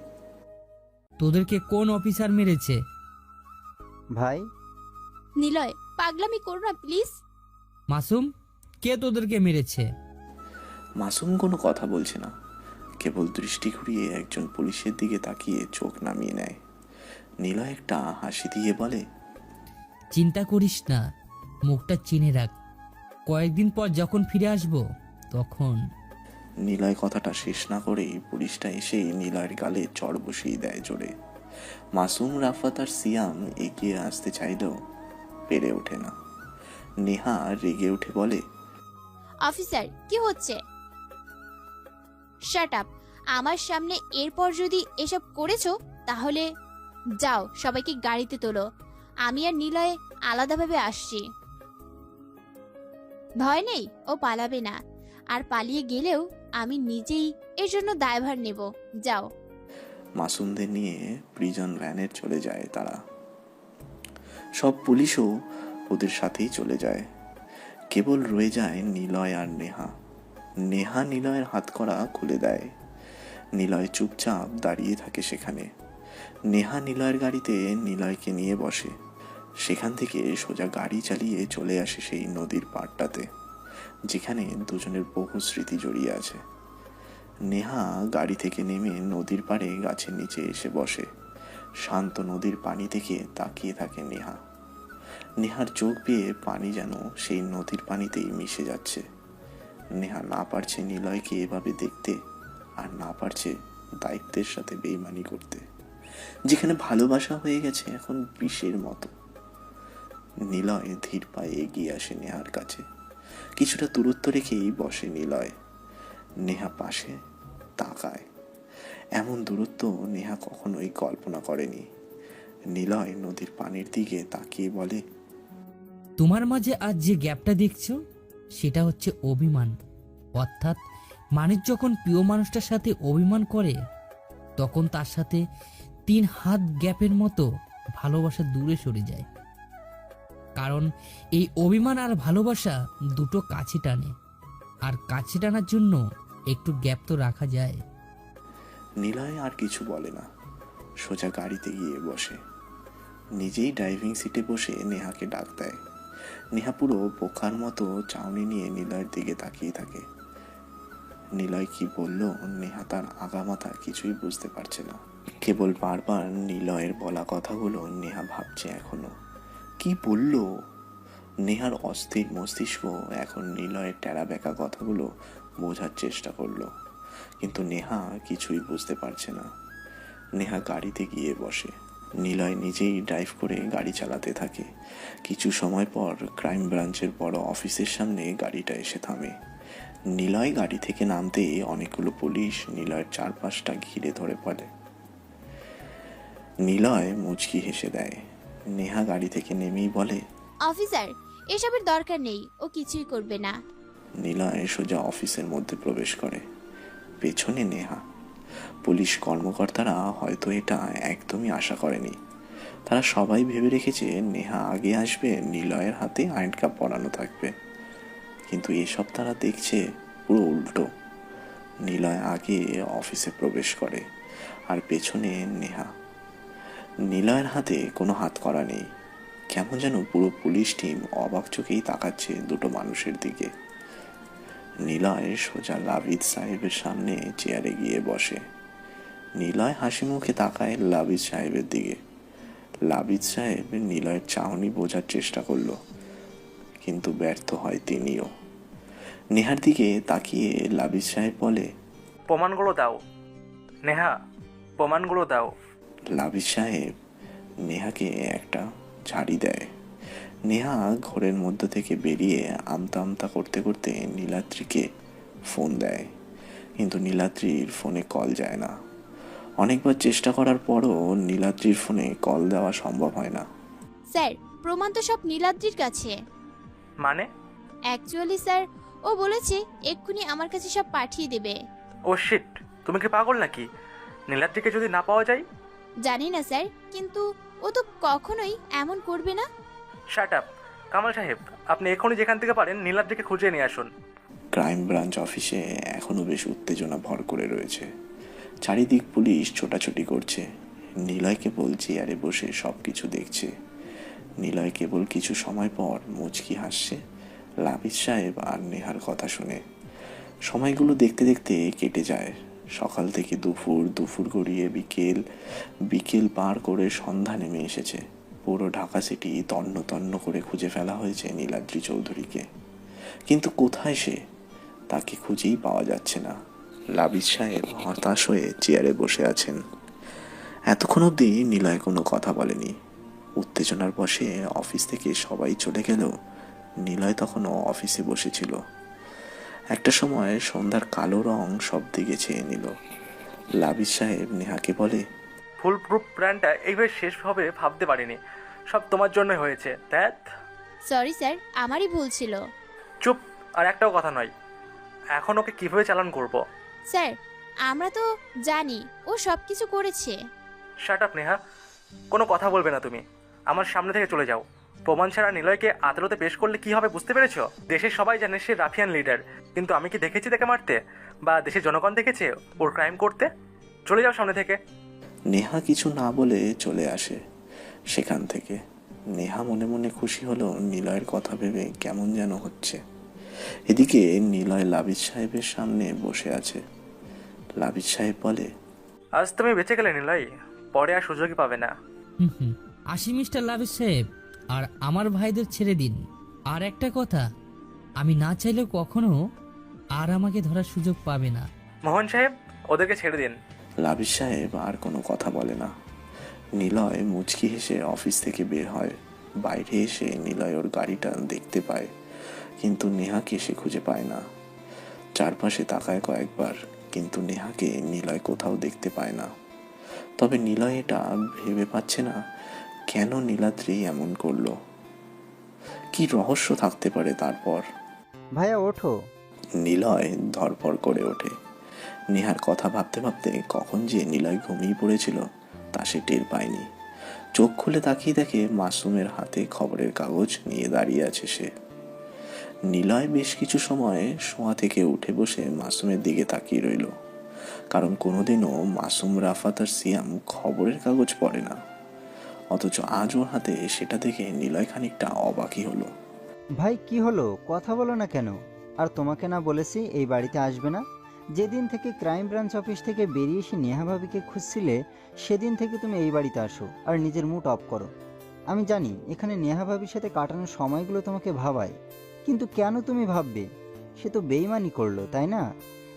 F: তোদেরকে কোন অফিসার মেরেছে?
J: ভাই।
P: নিলয়, পাগলামি করো না প্লিজ।
F: মাসুম, কে তোদেরকে মেরেছে?
A: মাসুম কোনো কথা বলছে না, কেবল দৃষ্টি ঘুরিয়ে একজন পুলিশের দিকে তাকিয়ে চোখ নামিয়ে নেয়। নিলয় একটা হাসি দিয়ে বলে,
F: চিন্তা করিস না, মুখটা চিনে রাখ, কয়েকদিন পর যখন ফিরে আসবো তখন।
A: নিলয় কথাটা শেষ না করেই পুলিশটা এসে নিলয়ের গালে চড় বসিয়ে দেয় জোরে। মাসুম, রাফাত আর সিয়াম এগিয়ে আসতে চাইলেও পেরে ওঠে না। নেহা রেগে উঠে বলে,
P: অফিসার কি হচ্ছে? Shut up. আমার সামনে এরপর যদি এসব করেছো তাহলে যাও, সবাইকে গাড়িতে তোলো। আমি আর নিলয় আলাদাভাবে আসছি। ভয় নেই, ও পালাবে না। আর পালিয়ে গেলেও আমি নিজেই এর জন্য দায়ভার নেব। যাও।
A: মাসুমদের নিয়ে প্রিজন ভ্যানে চলে যায় তারা। সব পুলিশও ওদের সাথেই চলে যায়। কেবল রয়ে যায় নিলয় আর নেহা। নেহা নিলয়ের হাতকড়া খুলে দেয়। নিলয় চুপচাপ দাঁড়িয়ে থাকে সেখানে। নেহা নিলয়ের গাড়িতে নিলয়কে নিয়ে বসে। সেখান থেকে সোজা গাড়ি চালিয়ে চলে আসে সেই নদীর পাড়টাতে, যেখানে দুজনের বহু স্মৃতি জড়িয়ে আছে। নেহা গাড়ি থেকে নেমে নদীর পাড়ে গাছের নিচে এসে বসে। শান্ত নদীর পানি থেকে তাকিয়ে থাকে নেহা। নেহার চোখ বেয়ে পানি যেন সেই নদীর পানিতেই মিশে যাচ্ছে। নেহা না পারছে নিলয়কে এভাবে দেখতে, আর না পারছে দায়িত্বের সাথে বেইমানি করতে, যেখানে ভালোবাসা হয়ে গেছে এখন বিষের মতো। নিলয় ধীর পায়ে এগিয়ে আসে নেহার কাছে। কিছুটা দূরত্ব রেখেই বসে নিলয়। নেহা পাশে তাকায়। এমন দূরত্ব নেহা কখনোই কল্পনা করেনি। নিলয় নদীর পানির দিকে তাকিয়ে বলে,
F: তোমার মাঝে আজ যে গ্যাপটা দেখছো সেটা হচ্ছে অভিমান। অর্থাৎ মানুষ যখন প্রিয় মানুষটার সাথে অভিমান করে তখন তার সাথে 3 হাত গ্যাপের মতো ভালোবাসা দূরে সরে যায়। কারণ এই অভিমান আর ভালোবাসা দুটো কাছে টানে, আর কাছে টানার জন্য একটু গ্যাপ তো রাখা যায়।
A: নিলয় আর কিছু বলে না, সোজা গাড়িতে গিয়ে বসে। নিজেই ড্রাইভিং সিটে বসে নেহাকে ডাক দেয়। নেহা পুরো বোকার মতো চাউনি নিয়ে নিলয়ের দিকে তাকিয়ে থাকে। নিলয় কি বলল নেহা তার আগামাথা কিছুই বুঝতে পারছে না। কেবল বারবার নিলয়ের বলা কথাগুলো নেহা ভাবছে এখনো। কি বলল? নেহার অস্থির মস্তিষ্ক এখন নিলয়ের টেরা বেঁকা কথাগুলো বোঝার চেষ্টা করলো, কিন্তু নেহা কিছুই বুঝতে পারছে না। নেহা গাড়িতে গিয়ে বসে। নিলয় নিজেই ড্রাইভ করে গাড়ি চালাতে থাকে। কিছু সময় পর ক্রাইম ব্রাঞ্চের বড় অফিসের সামনে গাড়িটা এসে থামে। নিলয় গাড়ি থেকে নামতে অনেকগুলো পুলিশ নিলয়ের চারপাশটা ঘিরে ধরে পড়ে। নিলয় মুচকি হেসে দেয়। নেহা গাড়ি থেকে নেমেই বলে,
P: অফিসার এসবের দরকার নেই, ও কিছুই করবে না।
A: নিলয় সোজা অফিসের মধ্যে প্রবেশ করে। পেছনে নেহা। পুলিশ কর্মকর্তারা হয়তো এটা একদমই আশা করেনি। তারা সবাই ভেবে রেখেছে নেহা আগে আসবে, নিলয়ের হাতে আইন কাপ পরানো থাকবে। কিন্তু এসব তারা দেখছে পুরো উল্টো। নিলয় আগে অফিসে প্রবেশ করে, আর পেছনে নেহা। নিলয়ের হাতে কোনো হাত করা নেই। কেমন যেন পুরো পুলিশ টিম অবাক চোখেই তাকাচ্ছে দুটো মানুষের দিকে। নিলয় সোজা লাবিদ সাহেবের সামনে চেয়ারে গিয়ে বসে। নিলয় হাসি মুখে তাকায় লাবিদ সাহেবের দিকে। লাবিদ সাহেব নিলয়ের চাহনি বোঝার চেষ্টা করলো, কিন্তু ব্যর্থ হয় তিনিও। নেহার দিকে তাকিয়ে লাবিদ সাহেব বলে,
R: প্রমাণগুলো দাও নেহা, প্রমাণগুলো দাও।
A: লাবিদ সাহেব নেহাকে একটা ঝাড়ি দেয়। নেহা ঘরের মধ্য থেকে বেরিয়ে আমতা আমতা করতে করতে নীলাদ্রিকে ফোন দেয়, কিন্তু নীলাদ্রির ফোনে কল যায় না। অনেকবার চেষ্টা করার পরও নীলাদ্রির ফোনে কল দেওয়া সম্ভব হয় না।
P: স্যার প্রমাণ তো সব নীলাদ্রির কাছে।
R: মানে?
P: অ্যাকচুয়ালি স্যার ও বলেছে এক্ষুনি আমার কাছে সব পাঠিয়ে দেবে।
R: ও শিট, তুমি কি পাগল নাকি? নীলাদ্রিকে যদি না পাওয়া যায়?
P: জানি না স্যার, কিন্তু ও তো কখনোই এমন করবে না।
R: শাট আপ কামাল সাহেব, আপনি এখনই যেখান থেকে পারেন নীলাদ্রিকে খুঁজে নিয়ে আসুন।
A: ক্রাইম ব্রাঞ্চ অফিসে এখনো বেশ উত্তেজনা ভর করে রয়েছে। চারিদিক পুলিশ ছোটাছুটি করছে। নিলয় কেবল চেয়ারে বসে সব কিছু দেখছে। নিলয় কেবল কিছু সময় পর মুচকি হাসছে লাবিদ সাহেব আর নেহার কথা শুনে। সময়গুলো দেখতে দেখতে কেটে যায়। সকাল থেকে দুপুর, দুপুর গড়িয়ে বিকেল, বিকেল পার করে সন্ধ্যা নেমে এসেছে। পুরো ঢাকা সিটি তন্ন তন্ন করে খুঁজে ফেলা হয়েছে নীলাদ্রি চৌধুরীকে, কিন্তু কোথায় সে? তাকে খুঁজেই পাওয়া যাচ্ছে না। লাবিদ সাহেব হতাশ হয়ে চেয়ারে বসে আছেন। এতক্ষণ অবধি নিলয় কোনো কথা বলেনি। উত্তেজনার বশে অফিস থেকে সবাই চলে গেল, নিলয় তখনও অফিসে বসেছিল। একটা সময় সন্ধ্যার কালো রং সব দিকে ছেয়ে নিল। লাবিদ সাহেব নেহাকে বলে,
R: ফুল প্রুফ প্ল্যানটা এইভাবে শেষ হবে ভাবতে পারিনি। সব তোমার জন্যই হয়েছে। দ্যাট
P: সরি স্যার, আমারই ভুল ছিল।
R: চুপ, আর একটাও কথা নয়। এখন ওকে কিভাবে চালান করব?
P: স্যার, আমরা তো জানি ও সব কিছু করেছে।
R: শাট আপ নেহা, কোনো কথা বলবে না তুমি। আমার সামনে থেকে চলে যাও। প্রমাণ ছাড়া নিলয়কে আদালতে পেশ করলে কি হবে বুঝতে পেরেছো? দেশের সবাই জানে সে রাফিয়ান লিডার, কিন্তু আমি কি দেখেছি তাকে মারতে? বা দেশের জনগণ দেখেছে ওর ক্রাইম করতে? চলে যাও সামনে থেকে।
A: নেহা কিছু না বলে চলে আসে সেখান থেকে। নেহা মনে মনে খুশি হলো, নিলয়ের কথা ভেবে কেমন যেন হচ্ছে। এদিকে নিলয় লাবিদ সাহেবের সামনে বসে আছে। লাবিদ সাহেব বলে,
R: আজ তুমি বেঁচে গেলে নিলয়, পরে আর সুযোগই পাবে না।
F: আসি মিস্টার লাবিদ সাহেব, আর আমার ভাইদের ছেড়ে দিন। আর একটা কথা, আমি না চাইলেও কখনো আর আমাকে ধরার সুযোগ পাবে না।
R: মোহন সাহেব, ওদেরকে ছেড়ে দিন।
A: লাবিদ সাহেব আর কোনো কথা বলে না। নিলয় মুচকি হেসে অফিস থেকে বের হয়। বাইরে এসে নিলয় ওর গাড়িটা দেখতে পায়, কিন্তু নেহাকে সে খুঁজে পায় না। চারপাশে তাকায় কয়েকবার, কিন্তু নেহাকে নিলয় কোথাও দেখতে পায় না। তবে নিলয় এটা ভেবে পাচ্ছে না কেন নীলাদ্রি এমন করলো। কি রহস্য থাকতে পারে তারপর?
J: ভাইয়া ওঠো।
A: নিলয় ধরপড় করে ওঠে। নেহার কথা ভাবতে ভাবতে কখন যে নিলয় ঘুমিয়ে পড়েছিল তা সে টের পায়নি। চোখ খুলে তাকিয়ে দেখে মাসুমের হাতে খবরের কাগজ নিয়ে দাঁড়িয়ে আছে সে। নিলয় বেশ কিছু সময় শোয়া থেকে উঠে বসে মাসুমের দিকে তাকিয়ে রইল, কারণ কোনোদিনও মাসুম, রাফাত আর সিয়াম খবরের কাগজ পড়ে না। অথচ আজ ওর হাতে সেটা দেখে নিলয় খানিকটা অবাকই হলো।
J: ভাই কি হলো, কথা বলো না কেন? আর তোমাকে না বলেছি এই বাড়িতে আসবে না? যেদিন থেকে ক্রাইম ব্রাঞ্চ অফিস থেকে বেরিয়ে এসে নেহা ভাবিকে খুঁজছিলে, সেদিন থেকে তুমি এই বাড়িতে আসো আর নিজের মুড অফ করো। আমি জানি এখানে নেহা ভাবির সাথে কাটানোর সময়গুলো তোমাকে ভাবায়, কিন্তু কেন তুমি ভাববে? সে তো বেইমানি করলো, তাই না?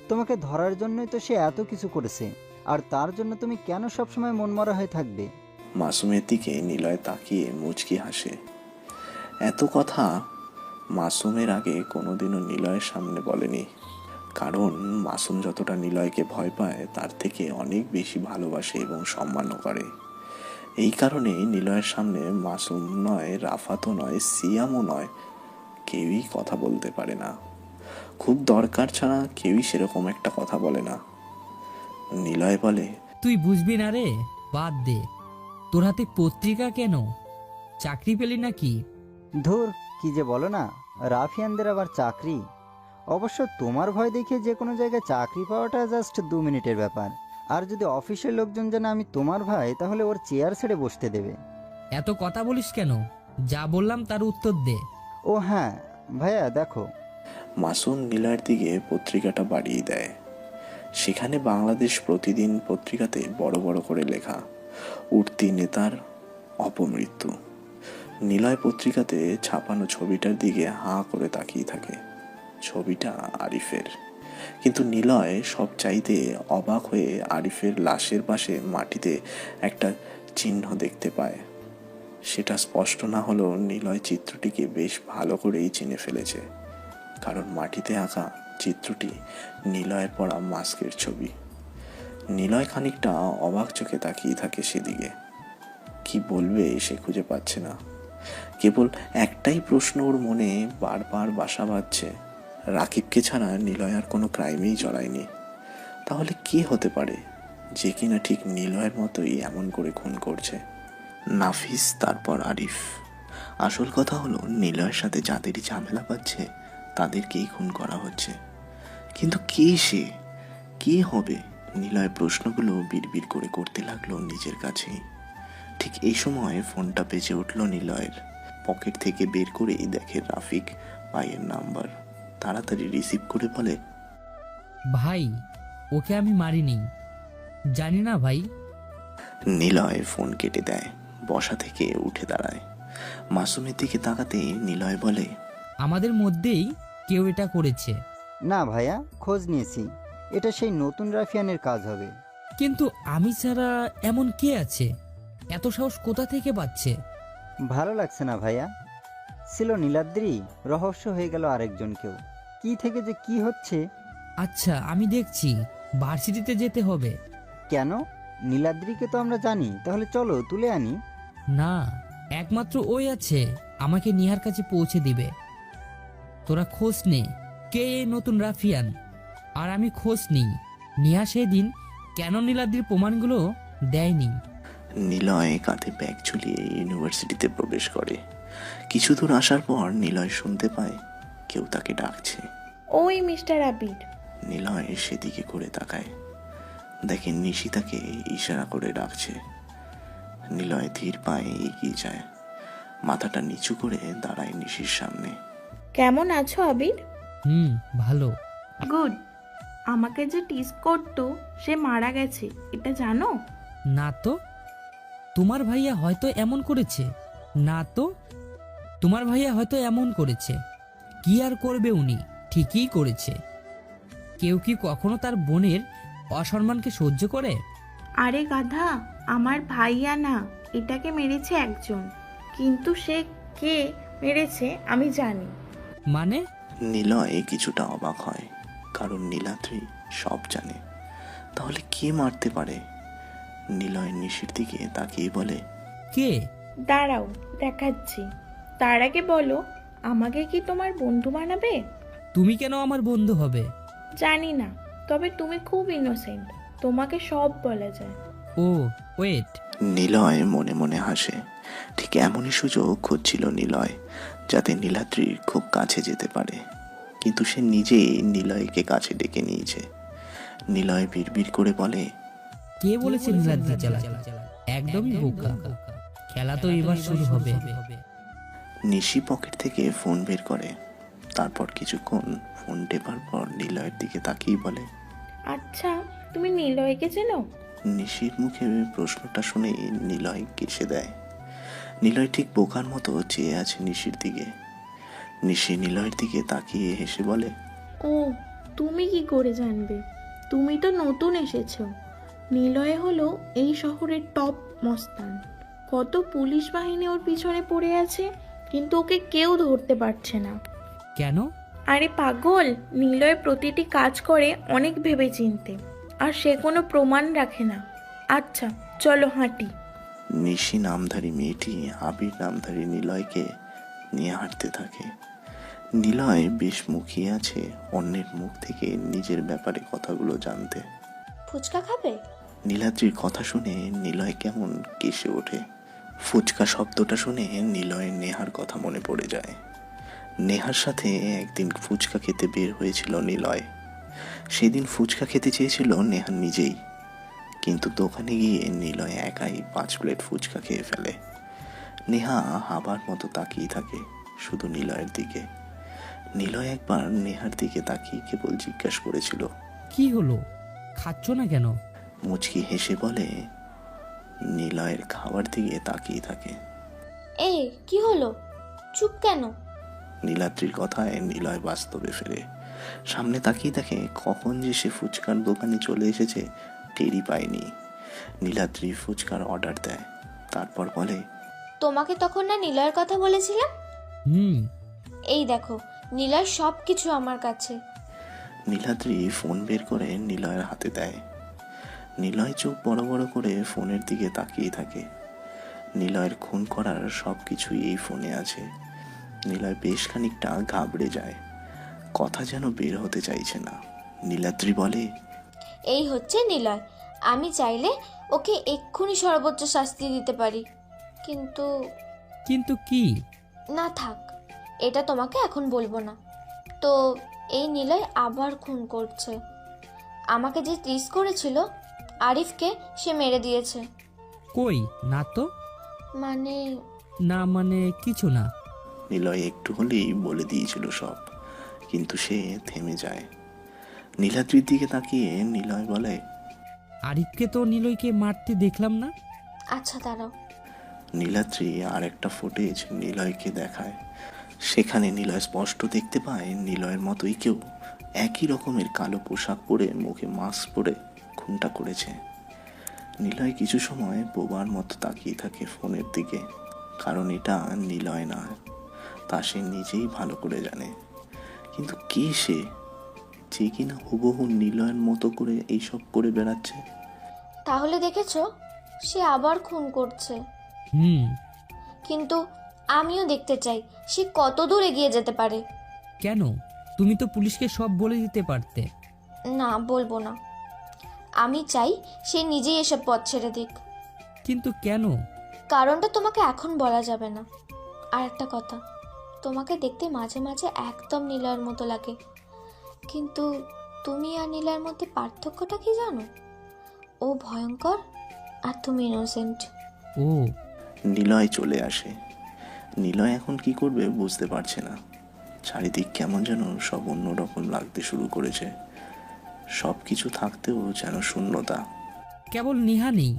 J: তোমাকে ধরার জন্যই তো সে এত কিছু করেছে, আর তার জন্য তুমি কেন সবসময় মনমরা হয়ে থাকবে?
A: মাসুমের দিকে নিলয় তাকিয়ে মুচকি হাসে। এত কথা মাসুমের আগে কোনোদিনও নিলয়ের সামনে বলেনি, কারণ মাসুম যতটা নিলয়কে ভয় পায় তার থেকে অনেক বেশি ভালোবাসে এবং সম্মানও করে। এই কারণে নিলয়ের সামনে মাসুম নয়, রাফাতও নয়, সিয়ামও নয়, কেউই কথা বলতে পারে না। খুব দরকার ছাড়া কেউই সেরকম একটা কথা বলে না। নিলয় বলে,
F: তুই বুঝবি না রে, বাদ দে। তোর হাতে পত্রিকা কেন? চাকরি পেলি নাকি?
J: ধুর, কি যে বলো না, রাফিয়ানদের আবার চাকরি? অবশ্য তোমার ভয় দেখে যে কোনো জায়গায় চাকরি পাওয়াটা জাস্ট 2 মিনিটের ব্যাপার। আর যদি অফিসের লোকজন জানে আমি তোমার ভাই, তাহলে ওর চেয়ার ছেড়ে বসতে দেবে।
F: এত কথা বলিস কেন? যা বললাম তার উত্তর দে।
J: ও হ্যাঁ ভাইয়া, দেখো।
A: মাসুম নিলয়ের দিকে পত্রিকাটা বাড়িয়ে দেয়। সেখানে বাংলাদেশ প্রতিদিন পত্রিকাতে বড় বড় করে লেখা, উঠতি নেতার অপমৃত্যু। নিলয় পত্রিকাতে ছাপানো ছবিটার দিকে হাঁ করে তাকিয়ে থাকে। ছবিটা আরিফের, কিন্তু নিলয় সব চাইতে অবাক হয়ে আরিফের লাশের পাশে মাটিতে একটা চিহ্ন দেখতে পায়। সেটা স্পষ্ট না হলেও নিলয় চিত্রটিকে বেশ ভালো করেই চিনে ফেলেছে, কারণ মাটিতে আঁকা চিত্রটি নিলয়ের পরা মাস্কের ছবি। নিলয় খানিকটা অবাক চোখে তাকিয়ে থাকে সেদিকে। কি বলবে সে খুঁজে পাচ্ছে না। কেবল একটাই প্রশ্ন ওর মনে বারবার বাসা বাঁধছে, রাকিবকে ছাড়া নিলয় আর কোনো ক্রাইমেই জড়ায়নি। তাহলে কে হতে পারে যে কিনা ঠিক নিলয়ের মতোই এমন করে খুন করছে? নাফিস, তারপর আরিফ। আসল কথা হলো নিলয়ের সাথে যাদেরই ঝামেলা পাচ্ছে তাদেরকেই খুন করা হচ্ছে। কিন্তু কে সে, কে হবে? নিলয় প্রশ্নগুলো বিড়বিড় করে করতে লাগলো নিজের কাছেই। ঠিক এই সময় ফোনটা বেজে উঠল নিলয়ের। পকেট থেকে বের করেই দেখে রাফিক ভাইয়ের নাম্বার। তাড়াতাড়ি রিসিভ করে বলে,
F: ভাই, ওকে আমি মারিনি। জানি না ভাই।
A: নিলয় ফোন কেটে দেয়, বসা থেকে উঠে দাঁড়ায়। মাসুমের দিকে তাকাতে নিলয় বলে,
F: আমাদের মধ্যেই কেউ এটা করেছে।
J: না ভাইয়া, খোঁজ নিয়েছি, এটা সেই নতুন রাফিয়ানের কাজ হবে।
F: কিন্তু আমি ছাড়া এমন কে আছে? এত সাহস কোথা থেকে পাচ্ছে?
J: ভালো লাগছে না ভাইয়া। ছিল নীলাদ্রি, রহস্য হয়ে গেল আরেকজন কেউ। কি থেকে যে কি হচ্ছে।
F: আচ্ছা আমি দেখছি, ভার্সিটিতে যেতে হবে।
J: কেন? নীলাদ্রিকে তো আমরা জানি, তাহলে চলো তুলে আনি।
F: না, একমাত্র ওই আছে আমাকে নিহার কাছে পৌঁছে দিবে। তোরা খোঁজ নে কে এই নতুন রাফিয়ান, আর আমি খোঁজ নিই নিহা সেদিন কেন নীলাদ্রির প্রমাণগুলো দেয়নি।
A: নিলয় কাঁধে ব্যাগ ঝুলিয়ে ইউনিভার্সিটিতে প্রবেশ করে। কিছু দূর আসার পর নিলয় শুনতে পায় কেউ তাকে ডাকছে।
B: ওই মিস্টার আবির।
A: নিলয় সেদিকে করে তাকায়, দেখে নিশি তাকে ইশারা করে ডাকছে। নিলয় ধীর পায়ে এগিয়ে যায়, মাথাটা নিচু করে দাঁড়ায় নিশির সামনে।
B: কেমন আছো আবির?
F: ভালো।
B: গুড। আমাকে যে টিস করতো সে মারা গেছে, এটা জানো?
F: না তো। তোমার ভাইয়া হয়তো এমন করেছে। না তো, তোমার ভাইয়া হয়তো এমন করেছে। কি আর করবে, উনি ঠিকই করেছে। কেউ কি কখনো তার বোনের অসম্মানকে সহ্য করে?
B: আরে গাধা, আমার ভাইয়া না, এটাকে মেরেছে একজন, কিন্তু সে কে মেরেছে আমি জানি।
F: মানে?
A: নিলয় কিছুটা অবাক হয়, কারণ নীলাদ্রি সব জানে। তাহলে কে মারতে পারে? নিলয় নিশির দিকে তাকিয়ে বলে,
F: কে?
B: দাঁড়াও দেখাচ্ছি, তার আগে বলো আমাকে কি তোমার বন্ধু বানাবে?
F: তুমি কেন আমার বন্ধু হবে?
B: জানি না, তবে তুমি খুব ইনোসেন্ট, তোমাকে সব বলা যায়।
F: ও ওয়েট।
A: নিলয় মনে মনে হাসে। ঠিক এমনই সুযোগ খুঁজছিল নিলয়, যাতে নীলাদ্রির খুব কাছে যেতে পারে, কিন্তু সে নিজেই নিলয়কে কাছে ডেকে নিয়েছে। নিলয় বিড়বিড় করে বলে,
F: কে বলেছে নীলাদ্রি চালা? একদমই বোকা। খেলা তো এবার শুরু হবে।
A: নিশি পকেট থেকে ফোন বের করে, তারপর কিছুক্ষণ ফোন টেপার পর নিলয়ের দিকে তাকিয়ে বলে,
B: আচ্ছা তুমি নিলয়কে চেনো?
A: নিশির মুখে প্রশ্নটা শুনে নিলয় কেসে দেয়। নিলয় ঠিক বোকার মতো চেয়ে আছে নিশির দিকে। নিশি নিলয়ের দিকে তাকিয়ে হেসে বলে,
B: ও তুমি কি করে জানবে? তুমি তো নতুন এসেছো। নিলয় হলো এই শহরের টপ মস্তান। কত পুলিশ বাহিনী ওর পিছনে পড়ে আছে, কিন্তু ওকে কেউ ধরতে পারছে না।
F: কেন?
B: আরে পাগল, নিলয় প্রতিটি কাজ করে অনেক ভেবে চিনতে, আর সে কোনো প্রমাণ রাখে না। আচ্ছা চলো হাঁটি।
A: নিশি নামধারী মেয়েটি আবির নামধারী নিলয়কে নিয়ে হাঁটতে থাকে। নিলয় বেশ মুখিয়ে আছে অন্যের মুখ থেকে নিজের ব্যাপারে কথাগুলো জানতে।
M: ফুচকা খাবে?
A: নীলাদ্রির কথা শুনে নিলয় কেমন কেসে ওঠে। ফুচকা শব্দটা শুনে নিলয়ের নেহার কথা মনে পড়ে যায়। নেহার সাথে একদিন ফুচকা খেতে বের হয়েছিল নিলয়। সেদিন ফুচকা খেতে চেয়েছিল নেহা নিজেই, কিন্তু দোকানে গিয়ে নিলয় একাই 5 প্লেট ফুচকা খেয়ে ফেলে। নেহা হাবার মতো তাকিয়ে থাকে শুধু নিলয়ের দিকে। নিলয় একবার নেহার দিকে তাকিয়ে কেবল জিজ্ঞাসা করেছিল,
F: কি হলো, খাচ্ছ না কেন?
A: মুচকি হেসে বলে, নিলয়ের খাবার দিকে তাকিয়ে থাকে।
M: এই কি হলো, চুপ কেন?
A: নীলাদ্রির কথায় নিলয় বাস্তবে ফেরে। সামনে তাকিয়ে দেখে কখন যে সে ফুচকার দোকানে চলে এসেছে টেরই পায়নি। নীলাদ্রি ফুচকার অর্ডার দেয়, তারপর বলে,
M: তোমাকে তখন না নিলয়ের কথা বলেছিলাম? এই দেখো, নিলয় সব কিছু আমার কাছে।
A: নীলাদ্রি ফোন বের করে নিলয়ের হাতে দেয়। নিলয় চোখ বড় বড় করে ফোনের দিকে তাকিয়ে থাকে। নিলয়ের খুন করার সব কিছুই এই ফোনে আছে। নিলয় বেশ খানিকটা ঘাবড়ে যায়, কথা যেন বের হতে চাইছে না। নীলাদ্রি বলে,
M: এই হচ্ছে নিলয়, আমি চাইলে ওকে এক্ষুনি সর্বোচ্চ শাস্তি দিতে পারি, কিন্তু
F: কিন্তু কি?
M: না থাক, এটা তোমাকে এখন বলবো না। তো এই নিলয় আবার খুন করছে। আমাকে যে টিস করেছিল আরিফকে, সে মেরে দিয়েছে।
F: কই না তো। মানে কিছু না।
A: নিলয় একটু হলেই বলে দিয়েছিল সব, কিন্তু সে থেমে যায়। নীলাদ্রির দিকে তাকিয়ে নিলয় বলে,
F: আরিফকে তো নিলয়কে মারতে দেখলাম না।
M: আচ্ছা দাঁড়াও।
A: নীলাদ্রি আর একটা ফুটেজ নিলয়কে দেখায়। সেখানে নিলয় স্পষ্ট দেখতে পায় নিলয়ের মতোই কেউ একই রকমের কালো পোশাক পরে মুখে মাস্ক পরে খুনটা করেছে। নিলয় কিছু সময় বোবার মতো তাকিয়ে থাকে ফোনের দিকে, কারণ এটা নিলয় না, তা সে নিজেই ভালো করে জানে। কিন্তু কে সে, যে কিনা হুবহু নিলয়ের মতো করে এইসব করে বেড়াচ্ছে?
M: তাহলে দেখেছো, সে আবার খুন করছে।
F: হুম।
M: কিন্তু আমিও দেখতে চাই সে কত দূর এগিয়ে যেতে পারে।
F: কেন? তুমি তো পুলিশকে সব বলে দিতে পারতে।
M: না, বলবো না। আমি চাই সে নিজেই এসব পথ ছেড়ে দিক।
F: কিন্তু কেন?
M: কারণটা তোমাকে এখন বলা যাবে না। আর একটা কথা, তোমাকে দেখতে মাঝে মাঝে একদম নিলয়ের মতো লাগে, কিন্তু তুমি আর নিলয়ের মধ্যে পার্থক্যটা কি জানো? ও ভয়ঙ্কর আর তুমি ইনোসেন্ট।
F: ও।
A: নিলয় চলে আসে। নিলয় এখন কি করবে বুঝতে পারছে না। চারিদিক কেমন যেন সব অন্যরকম লাগতে শুরু করেছে। সব কিছু থাকতেও যেন শূন্যতা।
F: কেবল নেহা নেই।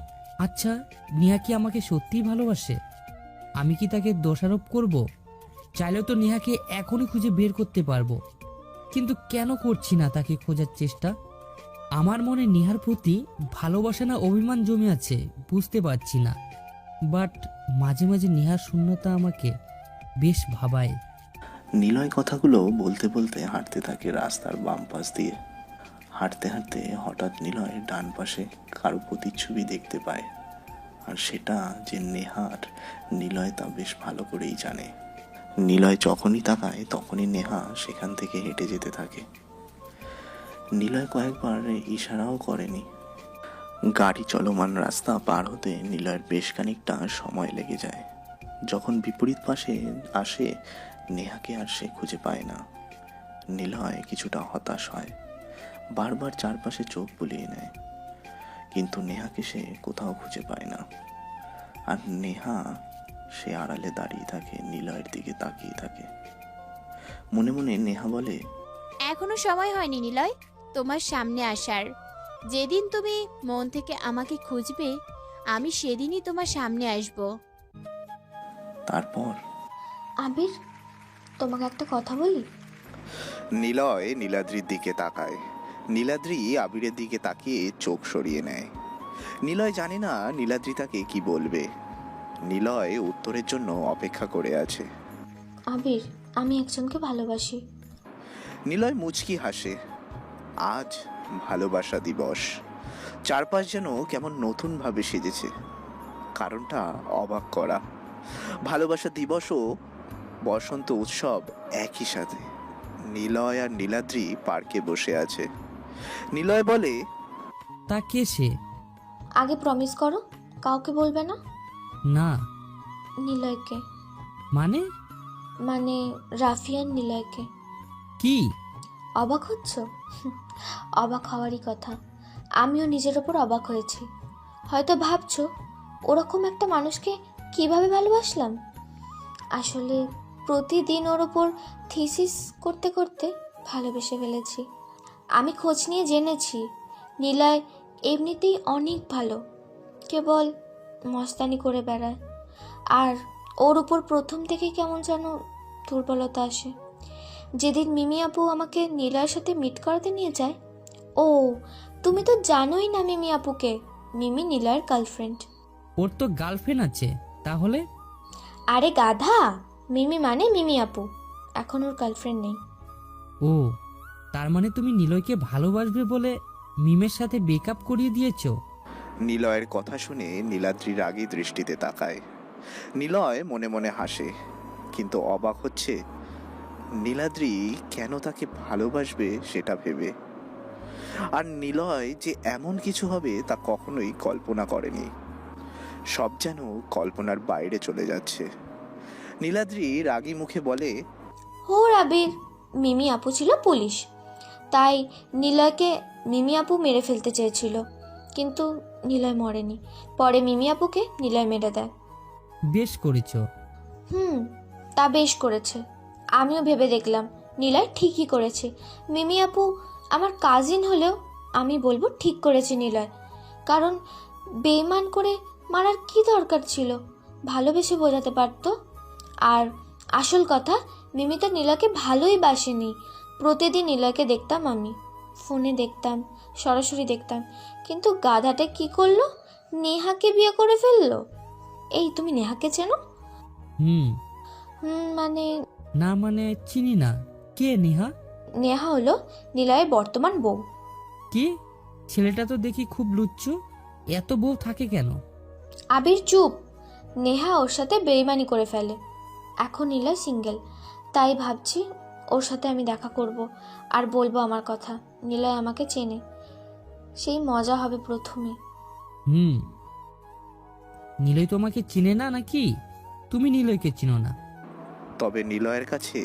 F: আচ্ছা, নেহা কি আমাকে সত্যিই ভালোবাসে? আমি কি তাকে দোষারোপ করব? চাইলেও তো নেহাকে এখনই খুঁজে বের করতে পারবো, কিন্তু কেন করছি না তাকে খোঁজার চেষ্টা? আমার মনে নেহার প্রতি ভালোবাসা না অভিমান জমে আছে বুঝতে পারছি না, বাট মাঝে মাঝে নেহার শূন্যতা আমাকে বেশ ভাবায়।
A: নিলয় কথাগুলো বলতে বলতে হাঁটতে থাকে রাস্তার বাম পাশ দিয়ে। হাঁটতে হাঁটতে হঠাৎ নিলয় ডান পাশে কারো প্রতিচ্ছবি দেখতে পায়, আর সেটা যে নেহার, নিলয় তা বেশ ভালো করেই জানে। নিলয় যখনই তাকায় তখনই নেহা সেখান থেকে হেঁটে যেতে থাকে। নিলয় কয়েকবার ইশারাও করেনি। গাড়ি চলমান রাস্তা পার হতে নিলয়ের বেশ খানিকটা সময় লেগে যায়। যখন বিপরীত পাশে আসে, নেহাকে আর সে খুঁজে পায় না। নিলয় কিছুটা হতাশ হয়, বারবার চারপাশে চোখ বুলিয়ে নেয়, কিন্তু নেহাকে সে কোথাও খুঁজে পায় না। আর নেহা সে আড়ালে দাঁড়িয়ে থাকে, নিলয়ের দিকে তাকিয়ে থাকে। মনে মনে নেহা বলে,
P: এখনো সময় হয়নি নিলয় তোমার সামনে আসার। যেদিন তুমি মন থেকে আমাকে খুঁজবে, আমি সেদিনই তোমার সামনে আসব।
A: তারপর
M: আবির, তোমাকে একটা কথা বলি।
A: নিলয় নীলাদ্রির দিকে তাকায়। নীলাদ্রি আবিরের দিকে তাকিয়ে চোখ সরিয়ে নেয়। নিলয় জানে না নীলাদ্রি তাকে কি বলবে। নিলয় উত্তরের জন্য অপেক্ষা করে আছে।
M: আবির, আমি একজনকে ভালোবাসি।
A: নিলয় মুচকি হাসে। আজ ভালোবাসা দিবস। চারপাশ যেন কেমন নতুনভাবে সেজেছে। কারণটা অবাক করা। ভালোবাসা দিবস ও বসন্ত উৎসব একই সাথে। নিলয় আর নীলাদ্রি পার্কে বসে আছে। নিলয় বলে,
F: তা কে সে?
M: আগে প্রমিস করো কাউকে বলবে না।
F: না।
M: নিলয়কে।
F: মানে?
M: মানে রাফিয়ান নিলয়কে।
F: কি?
M: অবাক হচ্ছ? অবাক হওয়ারই কথা। আমিও নিজের ওপর অবাক হয়েছি। হয়তো ভাবছো ওরকম একটা মানুষকে কিভাবে ভালোবাসলাম। আসলে প্রতিদিন ওর ওপর থিসিস করতে করতে ভালোবেসে ফেলেছি। আমি খোঁজ নিয়ে জেনেছি নিলয় এমনিতেই অনেক ভালো, কেবল মস্তানি করে বেড়ায়। আর ওর উপর প্রথম থেকে কেমন যেন দুর্বলতা আসে। যেদিন মিমি আপু আমাকে নিলয়ের সাথে মিট করাতে নিয়ে যায়, ও তুমি তো জানোই না মিমি আপুকে। মিমি নিলয়ের গার্লফ্রেন্ড।
F: ওর তো গার্লফ্রেন্ড আছে তাহলে?
M: আরে গাধা, মিমি মানে মিমি আপু, এখন ওর গার্লফ্রেন্ড নেই।
F: ও, তার মানে তুমি নিলয়কে ভালোবাসবে বলে মিমের সাথে ব্রেকআপ করিয়ে দিয়েছো?
A: নিলয়ের কথা শুনে নীলাদ্রি রাগী দৃষ্টিতে তাকায়। নিলয় মনে মনে হাসে, কিন্তু অবাক হচ্ছে নীলাদ্রি কেন তাকে ভালোবাসবে সেটা ভেবে। আর নিলয় যে এমন কিছু হবে তা কখনোই কল্পনা করেনি। সব যেন কল্পনার বাইরে চলে যাচ্ছে। নীলাদ্রি রাগী মুখে বলে,
M: হো আবির, মিমি আপু ছিল পুলিশ, তাই নিলয়কে মিমি আপু মেরে ফেলতে চেয়েছিল, কিন্তু নিলয় মরেনি। পরে মিমি আপুকে নিলয় মেরে দেয়।
F: বেশ করেছো।
M: তা বেশ করেছে। আমিও ভেবে দেখলাম নিলয় ঠিকই করেছে। মিমি আপু আমার কাজিন হলেও আমি বলবো ঠিক করেছে নিলয়, কারণ বেইমান করে মারার কি দরকার ছিল, ভালোবেসে বোঝাতে পারতো। আর আসল কথা, মিমি তো নিলয়কে ভালোই বাসেনি। প্রতিদিন নিলয়কে দেখতাম আমি, ফোনে দেখতাম, সরাসরি দেখতাম, কিন্তু গাধাটা কি করলো, নেহাকে বিয়ে করে ফেললো। এই তুমি নেহাকে চেনো?
F: হুম।
M: মানে
F: না মানে চিনি না। কে নিহা?
M: নেহা হলো নিলয়ের বর্তমান বউ।
F: কি? ছেলেটা তো দেখি খুব লুচ্চু, এত বউ থাকে কেন?
M: আবির চুপ। নেহা ওর সাথে বেইমানি করে ফেলে। এখন নিলয় সিঙ্গেল, তাই ভাবছি ওর সাথে আমি দেখা করব আর বলবো আমার কথা। নিলয় আমাকে চেনে, সেই মজা হবে প্রথমে।
F: হুম। নিলয় তোমাকে চিনে না নাকি তুমি নিলয়কে চিনো না?
A: তবে নিলয়ের কাছে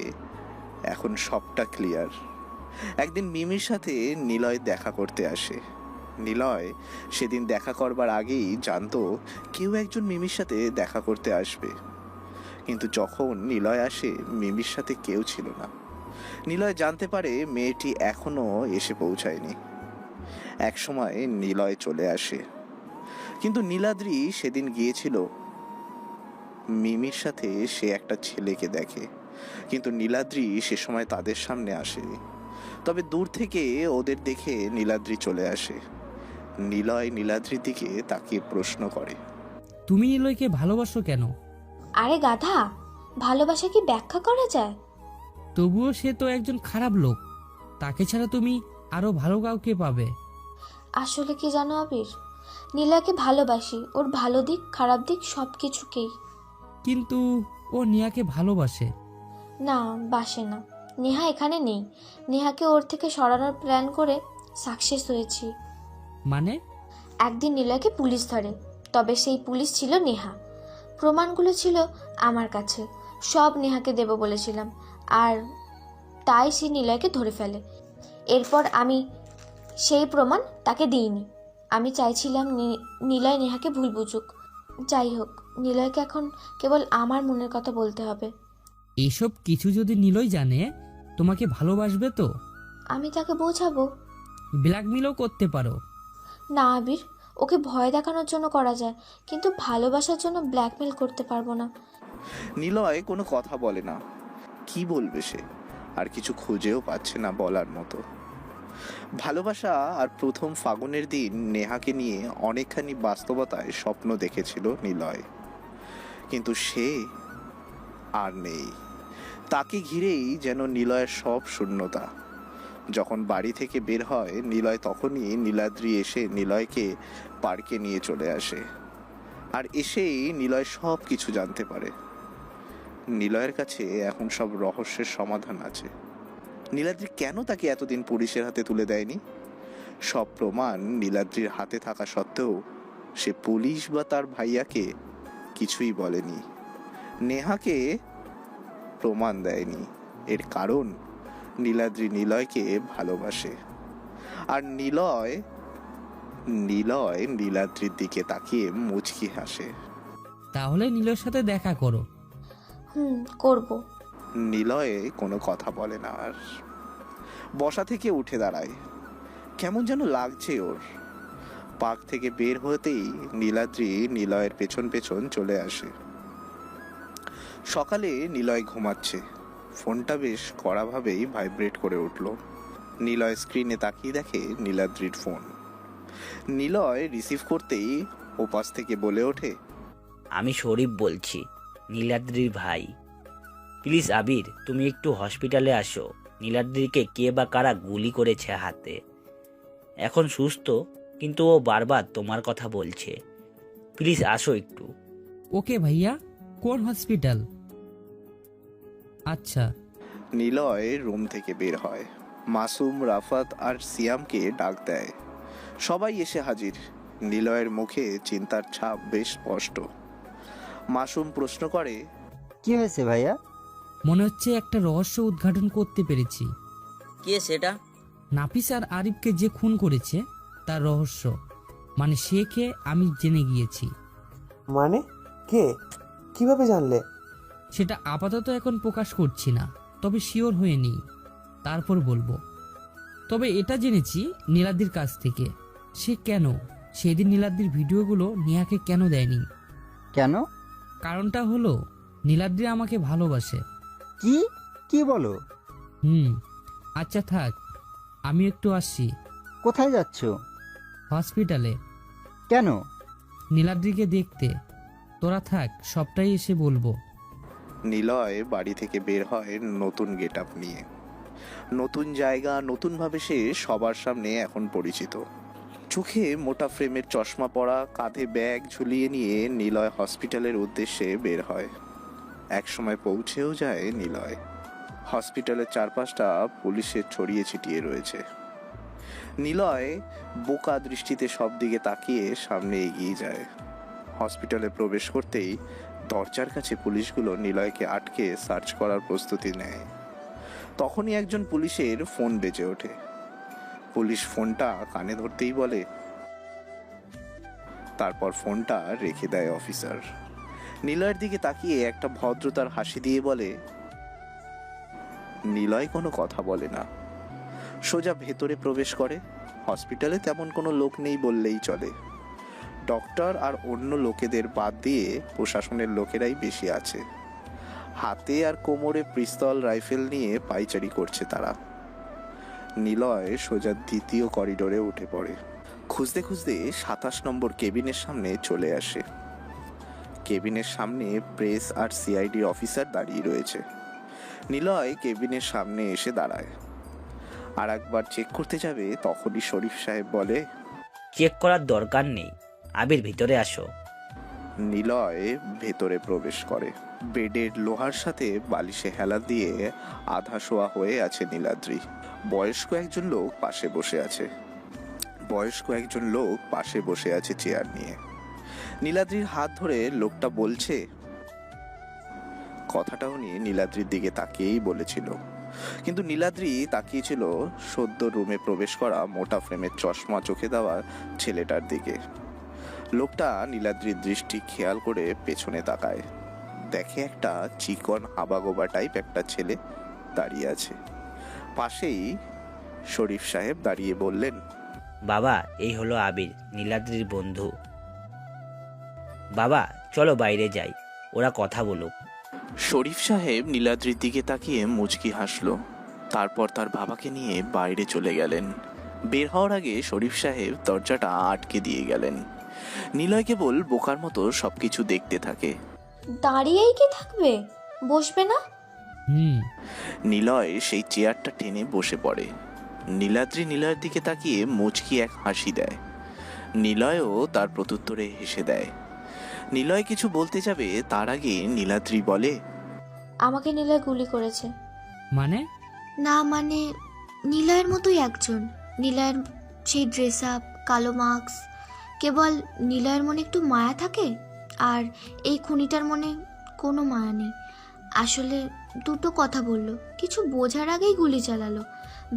A: এখন সবটা ক্লিয়ার। একদিন মিমির সাথে নিলয় দেখা করতে আসে। নিলয় সেদিন দেখা করবার আগেই জানতো কেউ একজন মিমির সাথে দেখা করতে আসবে, কিন্তু যখন নিলয় আসে মিমির সাথে কেউ ছিল না। নিলয় জানতে পারে মেয়েটি এখনো এসে পৌঁছায়নি। একসময় নিলয় চলে আসে, কিন্তু নীলাদ্রি সেদিন গিয়েছিল মিমির সাথে। সে একটা ছেলেকে দেখে, কিন্তু নীলাদ্রি সে সময় তাদের সামনে আসেনি। তবে দূর থেকে ওদের দেখে নীলাদ্রি চলে আসে। নিলয় নীলাদ্রির দিকে তাকিয়ে প্রশ্ন করে,
F: তুমি নিলয়কে ভালোবাসো কেন?
M: আরে গাধা, ভালোবাসা কি ব্যাখ্যা করা যায়?
F: তবুও সে তো একজন খারাপ লোক, তাকে ছাড়া তুমি আরো ভালো কাউকে পাবে।
M: আসলে কি জানো আবির, নীলাকে ভালোবাসি, ওর ভালো দিক খারাপ দিক সব কিছুকেই।
F: কিন্তু ও নিয়াকে ভালোবাসে।
M: না, বাসে না। নেহা এখানে নেই। নেহাকে ওর থেকে সরানোর প্ল্যান করে সাকসেস হয়েছি।
F: মানে?
M: একদিন নিলয়কে পুলিশ ধরে, তবে সেই পুলিশ ছিল নেহা। প্রমাণগুলো ছিল আমার কাছে, সব নেহাকে দেব বলেছিলাম, আর তাই সে নিলয়কে ধরে ফেলে। এরপর আমি সেই প্রমাণ তাকে দিইনি। আমি চাইছিলাম নিলয় নেহাকে ভুল বুঝুক। যাই হোক, নিলয়কে এখন কেবল আমার মনের কথা বলতে হবে।
F: এসব কিছু যদি নিলয় জানে তোমাকে ভালোবাসবে তো?
M: আমি তাকে বোঝাবো।
F: ব্ল্যাকমেলও করতে পারো।
M: না আবির, ওকে ভয় দেখানোর জন্য করা যায়, কিন্তু ভালোবাসার জন্য ব্ল্যাকমেল করতে পারবো না।
A: নিলয় কোনো কথা বলে না। কি বলবে সে? আর কিছু খুঁজেও পাচ্ছে না বলার মতো। ভালোবাসা আর প্রথম ফাগুনের দিন নেহাকে নিয়ে অনেকখানি বাস্তবতায় স্বপ্ন দেখেছিল নিলয়, কিন্তু সে আর নেই। তাকে ঘিরেই যেন নিলয়ের সব শূন্যতা। যখন বাড়ি থেকে বের হয় নিলয়, তখনই নীলাদ্রি এসে নিলয়কে পার্কে নিয়ে চলে আসে। আর এসেই নিলয় সব কিছু জানতে পারে। নিলয়ের কাছে এখন সব রহস্যের সমাধান আছে। নীলাদ্রি কেন তাকে এতদিন পুলিশের হাতে তুলে দেয়নি? সব প্রমাণ নীলাদ্রির হাতে থাকা সত্ত্বেও সে পুলিশ বা তার ভাইয়াকে কিছুই বলেনি, নেহাকে প্রমাণ দেয়নি। এর কারণ নীলাদ্রি নিলয়কে ভালোবাসে, আর নিলয় নীলাদ্রির দিকে তাকিয়ে মুচকি হাসে।
F: তাহলে নিলয়ের সাথে দেখা করো।
M: করব।
A: নিলয়ে কোনো কথা বলে না আর। বসা থেকে উঠে দাঁড়ায়। কেমন যেন লাগছে ওর। পার্ক থেকে বের হতেই নীলাদ্রি নিলয়ের পেছন পেছন চলে আসে। সকালে নিলয় ঘুমাচ্ছে। ফোনটা বেশ কড়াভাবেই ভাইব্রেট করে উঠল। নিলয় স্ক্রিনে তাকিয়ে দেখে নীলাদ্রির ফোন। নিলয় রিসিভ করতেই ওপাশ থেকে বলে ওঠে,
S: আমি শরীফ বলছি, নীলাদ্রির ভাই। প্লিজ আবির, তুমি একটু হসপিটালে আসো। নীলাদ্রিকে কে বা কারা গুলি করেছে হাতে। এখন সুস্থ, কিন্তু ও বারবার তোমার কথা বলছে। প্লিজ আসো একটু।
F: ওকে ভাইয়া, কোন হসপিটাল? আচ্ছা।
A: নিলয় রুম থেকে বের হয়। মাসুম, রাফাত আর সিয়ামকে ডাক দেয়। সবাই এসে হাজির। নিলয়ের মুখে চিন্তার ছাপ বেশ স্পষ্ট। মাসুম প্রশ্ন করে,
J: কি হয়েছে ভাইয়া?
F: মনে হচ্ছে একটা রহস্য উদ্ঘাটন করতে পেরেছি।
K: কে সেটা?
F: নাফিস আর আরিফকে যে খুন করেছে তার রহস্য, মানে সে কে আমি জেনে গিয়েছি।
N: মানে কে? কিভাবে জানলে?
F: সেটা আপাতত এখন প্রকাশ করছি না, তবে শিওর হয়ে নেই, তারপর বলবো। তবে এটা জেনেছি নীলাদ্রির কাছ থেকে। সে কেন সেদিন নীলাদ্রির ভিডিওগুলো নেহাকে কেন দেয়নি?
J: কেন?
F: কারণটা হলো নীলাদ্রি আমাকে ভালোবাসে।
J: কি কি বলো?
F: আচ্ছা থাক, আমি একটু আসছি।
J: কোথায় যাচ্ছ?
F: হসপিটালে।
J: কেন?
F: নীলাদ্রিকে দেখতে। তোরা থাক, সবটাই এসে বলবো।
A: নিলয় বাড়ি থেকে বের হয় নতুন গেট আপ নিয়ে। নতুন জায়গা, নতুনভাবে সে সবার সামনে এখন পরিচিত। চোখে মোটা ফ্রেমের চশমা পরা, কাঁধে ব্যাগ ঝুলিয়ে নিয়ে নিলয় হসপিটালের উদ্দেশ্যে বের হয়। একসময় পৌঁছেও যায় নিলয়। হসপিটালের চারপাশটা পুলিশের ছড়িয়ে ছিটিয়ে রয়েছে। নিলয় বোকা দৃষ্টিতে সব দিকে তাকিয়ে সামনে এগিয়ে যায়। হসপিটালে প্রবেশ করতেই দরজার কাছে পুলিশগুলো নিলয়কে আটকে সার্চ করার প্রস্তুতি নেয়। তখনই একজন পুলিশের ফোন বেজে ওঠে। পুলিশ ফোনটা কানে ধরতেই বলে, তারপর ফোনটা রেখে দেয় অফিসার। নিলয়ের দিকে তাকিয়ে একটা ভদ্রতার হাসি দিয়ে বলে, নিলয় কোনো কথা বলে না, সোজা ভেতরে প্রবেশ করে। হসপিটালে তেমন কোনো লোক নেই বললেই চলে। ডক্টর আর অন্য লোকেদের বাদ দিয়ে প্রশাসনের লোকেরাই বেশি আছে। হাতে আর কোমরে পিস্তল রাইফেল নিয়ে পাইচারি করছে তারা। নিলয় সোজা দ্বিতীয় করিডোরে উঠে পড়ে। খুঁজতে খুঁজতে 27 নম্বর কেবিনের সামনে চলে আসে। কেবিনের সামনে প্রেস আর সিআইডি অফিসার দাঁড়িয়ে রয়েছে। নিলয় কেবিনের সামনে এসে দাঁড়ায়। আর একবার চেক করতে যাবে, তখনই শরীফ সাহেব বলে,
S: চেক করার দরকার নেই, আবির ভিতরে আসো।
A: নিলয় ভেতরে প্রবেশ করে। বেডের লোহার সাথে বালিশে হেলা দিয়ে আধা শোয়া হয়ে আছে নীলাদ্রি। বয়স্ক একজন লোক পাশে বসে আছে চেয়ার নিয়ে। নীলাদ্রির হাত ধরে লোকটা বলছে। কথাটা উনি নীলাদ্রির দিকে তাকিয়েই বলেছিল, কিন্তু নীলাদ্রি তাকিয়েছিল সদ্য রুমে প্রবেশ করা মোটা ফ্রেমের চশমা চোখে দেওয়া ছেলেটার দিকে। লোকটা নীলাদ্রির দৃষ্টি খেয়াল করে পেছনে তাকায়, দেখে একটা চিকন হাবাগোবা টাইপ একটা ছেলে দাঁড়িয়ে আছে। পাশেই শরীফ সাহেব দাঁড়িয়ে বললেন,
S: বাবা, এই হলো আবির, নীলাদ্রির বন্ধু। বাবা চলো বাইরে যাই, ওরা কথা বলুক।
A: শরীফ সাহেব নীলাদ্রির দিকে তাকিয়ে মুচকি হাসলো। তারপর তার বাবাকে নিয়ে বাইরে চলে গেলেন। বের হওয়ার আগে শরীফ সাহেব দরজাটা আটকে দিয়ে গেলেন। নিলয় কেবল বোকার মতো সবকিছু দেখতে থাকে।
M: দাঁড়িয়েই কি থাকবে, বসবে না?
A: নিলয় সেই চেয়ারটা টেনে বসে পড়ে। নীলাদ্রি নিলয়ের দিকে তাকিয়ে মুচকি এক হাসি দেয়। নিলয়ও তার প্রত্যুত্তরে হেসে দেয়। নিলয় কিছু বলতে যাবে, তার আগে নীলাদ্রি বলে,
M: আমাকে নিলয় গুলি করেছে।
F: মানে?
M: না মানে নিলয়ের মতোই একজন। নিলয়ের সেই ড্রেস আপ, কালো মাস্ক। কেবল নিলয়ের মনে একটু মায়া থাকে, আর এই খুনিটার মনে কোনো মায়া নেই। আসলে দুটো কথা বলল, কিছু বোঝার আগেই গুলি চালালো।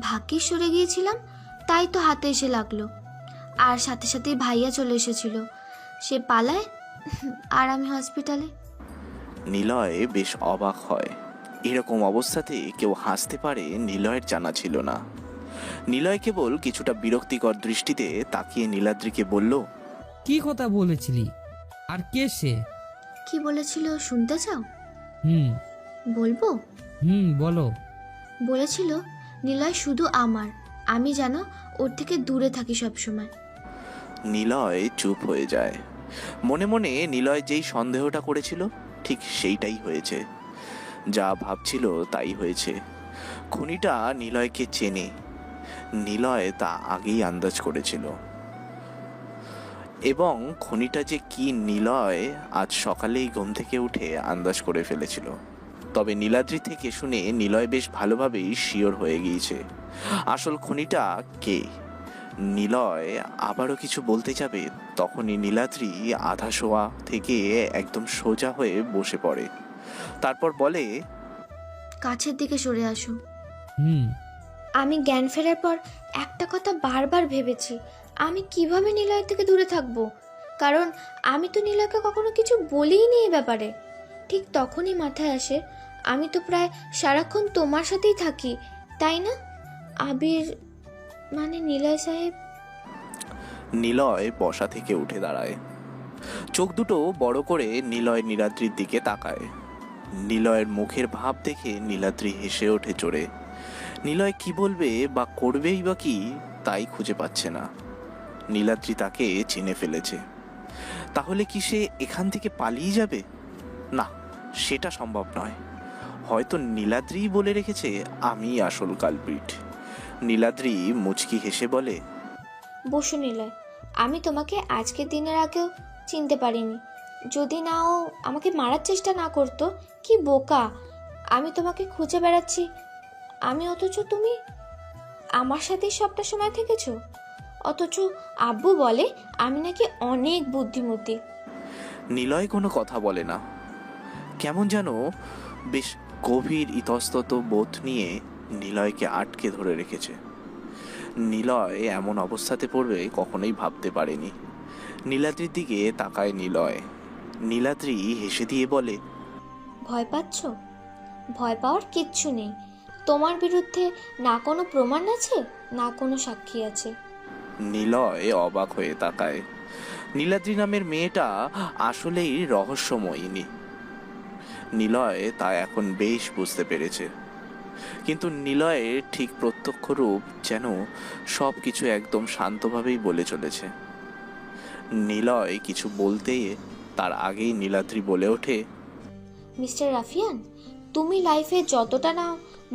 M: ভাগ্যে সরে গিয়েছিলাম, তাই তো হাতে এসে লাগলো। আর সাথে সাথেই ভাইয়া চলে এসেছিল, সে পালায়, আর আমি হসপিটালে।
A: নিলয় বেশ অবাক হয়। এরকম অবস্থাতে কেউ হাসতে পারে নিলয়ের জানা ছিল না। নিলয় কেবল কিছুটা বিরক্তিকর দৃষ্টিতে তাকিয়ে নীলাদ্রিকে বলল,
F: কি কথা বলেছিলি, আর কে সে?
M: কি বলেছিল শুনতে চাও? বলবো?
F: বলো।
M: বলেছিল নিলয় শুধু আমার, আমি যেন ওর থেকে দূরে থাকি সবসময়।
A: নিলয় চুপ হয়ে যায়। মনে মনে নিলয় যেই সন্দেহটা করেছিল ঠিক সেইটাই হয়েছে। যা ভাবছিল তাই হয়েছে। খুনিটা নিলয়কে চেনে। নিলয় তা আগেই আন্দাজ করেছিল, এবং খুনিটা যে কি নিলয় আজ সকালেই ঘুম থেকে উঠে আন্দাজ করে ফেলেছিল। তবে নীলাদ্রি থেকে শুনে নিলয় বেশ ভালোভাবেই শিওর হয়ে গিয়েছে আসল খুনিটা কে। নিলয় আবারও কিছু বলতে যাবে, তখনই নীলাদ্রি আধা শোয়া থেকে একদম সোজা হয়ে বসে পড়ে। তারপর বলে,
M: কাছের দিকে সরে আসো। আমি জ্ঞান ফেরার পর একটা কথা বারবার ভেবেছি, আমি কিভাবে নিলয়ের থেকে দূরে থাকবো, কারণ আমি তো নিলয়কে কখনো কিছু বলিনি এই ব্যাপারে। ঠিক তখনই মাথায় আসে, আমি তো প্রায় সারাক্ষণ তোমার সাথেই থাকি, তাই না? আবির মানে নিলয় সাহেব।
A: নিলয় বসা থেকে উঠে দাঁড়ায়। চোখ দুটো বড় করে নিলয় নীলাদ্রির দিকে তাকায়। নিলয়ের মুখের ভাব দেখে নীলাদ্রি হেসে ওঠে জোরে। নিলয় কি বলবে বা করবেই বা কি তাই খুঁজে পাচ্ছে না। নীলাদ্রি তাকে চিনে ফেলেছে। তাহলে কি সে এখান থেকে পালিয়ে যাবে? না, সেটা সম্ভব নয়। হয়তো নীলাদ্রি বলে রেখেছে আমি আসল কালপ্রিট। নীলাদ্রি মুচকি হেসে বলে,
M: বসু নিলয়, আমি তোমাকে আজকের দিনের আগেও চিনতে পারিনি। যদি নাও আমাকে মারার চেষ্টা না করতো, কি বোকা আমি, তোমাকে খুঁজে বেড়াচ্ছি আমি, অথচ তুমি আমার সাথেই সবটা সময় থেকেছো। অথচ আব্বু বলে আমি নাকি অনেক বুদ্ধিমতী।
A: নিলয় কোনো কথা বলে না, কেমন যেন বেশ গভীর ইতস্তত বোধ নিয়ে নিলয়কে আটকে ধরে রেখেছে। নিলয় এমন অবস্থাতে পড়বে কখনোই ভাবতে পারেনি। নীলাদ্রির দিকে তাকায় নিলয়। নীলাদ্রি হেসে দিয়ে বলে,
M: ভয় পাচ্ছ? ভয় পাওয়ার কিচ্ছু নেই। তোমার বিরুদ্ধে না কোনো প্রমাণ আছে, না কোনো সাক্ষী আছে।
A: নিলয় অবাক হয়ে তাকায়। নীলাদ্রি নামের মেয়েটা আসলেই রহস্যময়িনী। নিলয় তা এখন বেশ বুঝতে পেরেছে। কিন্তু নিলয়ের ঠিক প্রত্যক্ষ রূপ যেন সব কিছু একদম শান্তভাবেই বলে চলেছে। নিলয় কিছু বলতে তার আগেই নীলাদ্রি বলে ওঠে,
M: মিস্টার রাফিয়ান, তুমি লাইফে যতটা না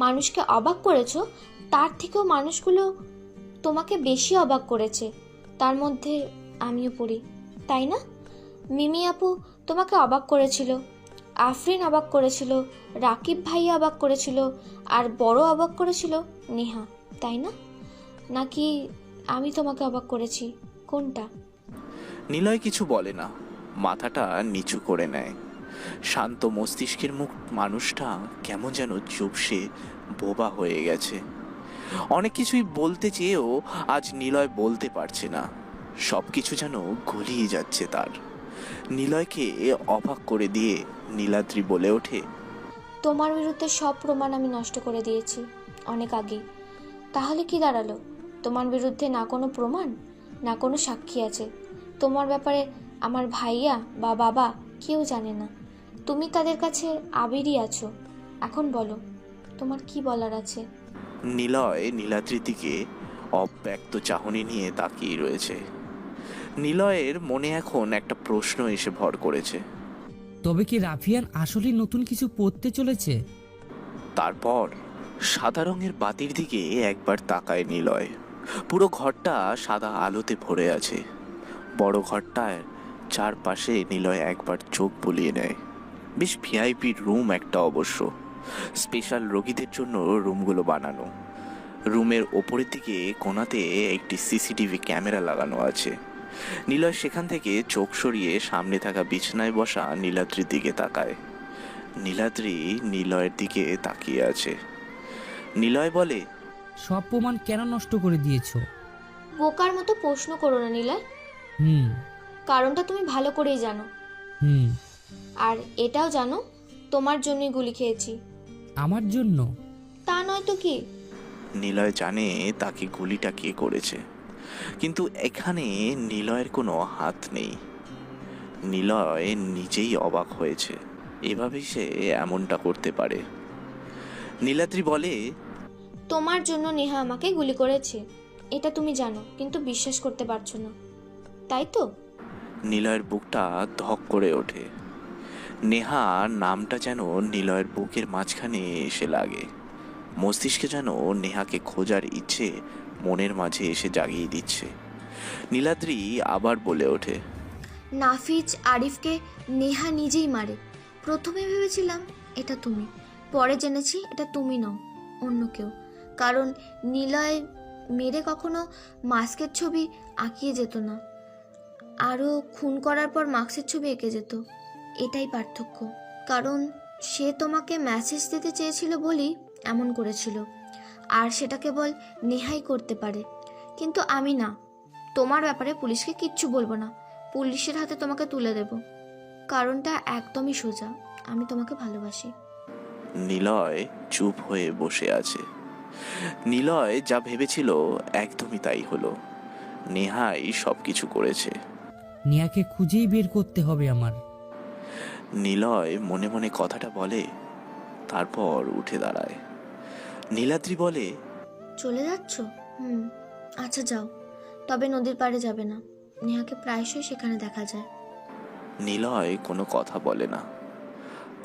M: মানুষকে অবাক করেছো, তার থেকেও মানুষগুলো তোমাকে বেশি অবাক করেছে। তার মধ্যে আমিও পড়ি, তাই না? মিমি আপু তোমাকে অবাক করেছিল, আফরিন অবাক করেছিল, রাকিব ভাইয়া অবাক করেছিল, আর বড় অবাক করেছিল নেহা, তাই না? নাকি আমি তোমাকে অবাক করেছি, কোনটা?
A: নিলয় কিছু বলে না, মাথাটা নিচু করে নেয়। শান্ত মস্তিষ্কের মুখ মানুষটা কেমন যেন চুপসে বোবা হয়ে গেছে। অনেক কিছুই বলতে চেয়েও আজ নিলয় বলতে পারছে না। সব কিছু যেন গলিয়ে যাচ্ছে তার। নিলয়কে অবাক করে দিয়ে নীলাদ্রি বলে ওঠে,
M: তোমার বিরুদ্ধে সব প্রমাণ আমি নষ্ট করে দিয়েছি অনেক আগে। তাহলে কি দাঁড়ালো? তোমার বিরুদ্ধে না কোনো প্রমাণ, না কোনো সাক্ষী আছে। তোমার ব্যাপারে আমার ভাইয়া বা বাবা কেউ জানে না। তুমি তাদের কাছে আবিরই আছো। এখন বলো, তোমার কি বলার আছে?
A: নিলয় নীলাদ্রির দিকে অব্যক্ত চাহনি নিয়ে তাকিয়ে রয়েছে। নিলয়ের মনে এখন একটা প্রশ্ন এসে ভর করেছে।
F: তবে কি রাফিয়ান আসলেই নতুন কিছু পড়তে চলেছে?
A: তারপর সাদা রঙের বাতির দিকে একবার তাকায় নিলয়। পুরো ঘরটা সাদা আলোতে ভরে আছে। বড় ঘরটার চারপাশে নিলয় একবার চোখ বুলিয়ে নেয়। বেশ ভিআইপি রুম একটা অবশ্য। স্পেশাল রোগীদের জন্য রুমগুলো বানানো। রুমের ওপরের দিকে কোণাতে একটি সিসিটিভি ক্যামেরা লাগানো আছে। নিলয় সেখান থেকে চোখ সরিয়ে সামনে থাকা বিছানায় বসা নীলাদ্রির দিকে তাকায়। নীলাদ্রি নিলয়ের দিকে তাকিয়ে আছে। নিলয় বলে,
F: সব প্রমাণ কেন নষ্ট করে দিয়েছো?
M: বোকার মতো প্রশ্ন করো না নিলয়।
F: হুম
M: কারণটা তুমি ভালো করেই জানো।
F: হুম
M: আর এটাও জানো তোমার জন্যই গুলি খেয়েছি।
F: আমার জন্য?
M: তা নয় তো কি।
A: নিলয় জানে তাকে গুলিটা কে করেছে, কিন্তু এখানে নিলয়ের কোনো হাত নেই। নিলয় নিজেই অবাক হয়েছে, এভাবেই সে এমনটা করতে পারে। নীলাদ্রি বলে,
M: তোমার জন্য নেহা আমাকে গুলি করেছে, এটা তুমি জানো, কিন্তু বিশ্বাস করতে পারছো না, তাই তো?
A: নিলয়ের বুকটা ধক করে ওঠে। নেহা নামটা যেন নিলয়ের বুকের মাঝখানে এসে লাগে। মস্তিষ্কে যেন নেহাকে খোঁজার ইচ্ছে মনের মাঝে এসে জাগিয়ে দিচ্ছে। নীলাদ্রি আবার বলে ওঠে,
M: নাফিজ আরিফকে নেহা নিজেই মারে। প্রথমে ভেবেছিলাম এটা তুমি, পরে জেনেছি এটা তুমি নও, অন্য কেউ। কারণ নিলয় মেরে কখনো মাস্কের ছবি আঁকিয়ে যেত না, আরও খুন করার পর মাস্কের ছবি এঁকে যেত। এটাই পার্থক্য। কারণ সে তোমাকে মেসেজ দিতে চেয়েছিল বলেই এমন করেছিল, আর সেটা কেবল নেহাই করতে পারে। কিন্তু আমি না। তোমার ব্যাপারে পুলিশকে কিচ্ছু বলবো না, পুলিশের হাতে তোমাকে তুলে দেব। কারণটা একদমই সোজা, আমি তোমাকে ভালোবাসি।
A: নিলয় চুপ হয়ে বসে আছে। নিলয় যা ভেবেছিল একদমই তাই হলো। নেহাই সবকিছু করেছে।
F: নেহাকে খুঁজেই বের করতে হবে আমার।
A: নিলয় মনে মনে কথাটা বলে, তারপর উঠে দাঁড়ায়। নীলাদ্রি বলে,
M: চলে যাচ্ছ? আচ্ছা যাও, তবে নদীর পাড়ে যাবে না, নেহাকে প্রায়শই সেখানে দেখা যায়।
A: নিলয় কোনো কথা বলে না।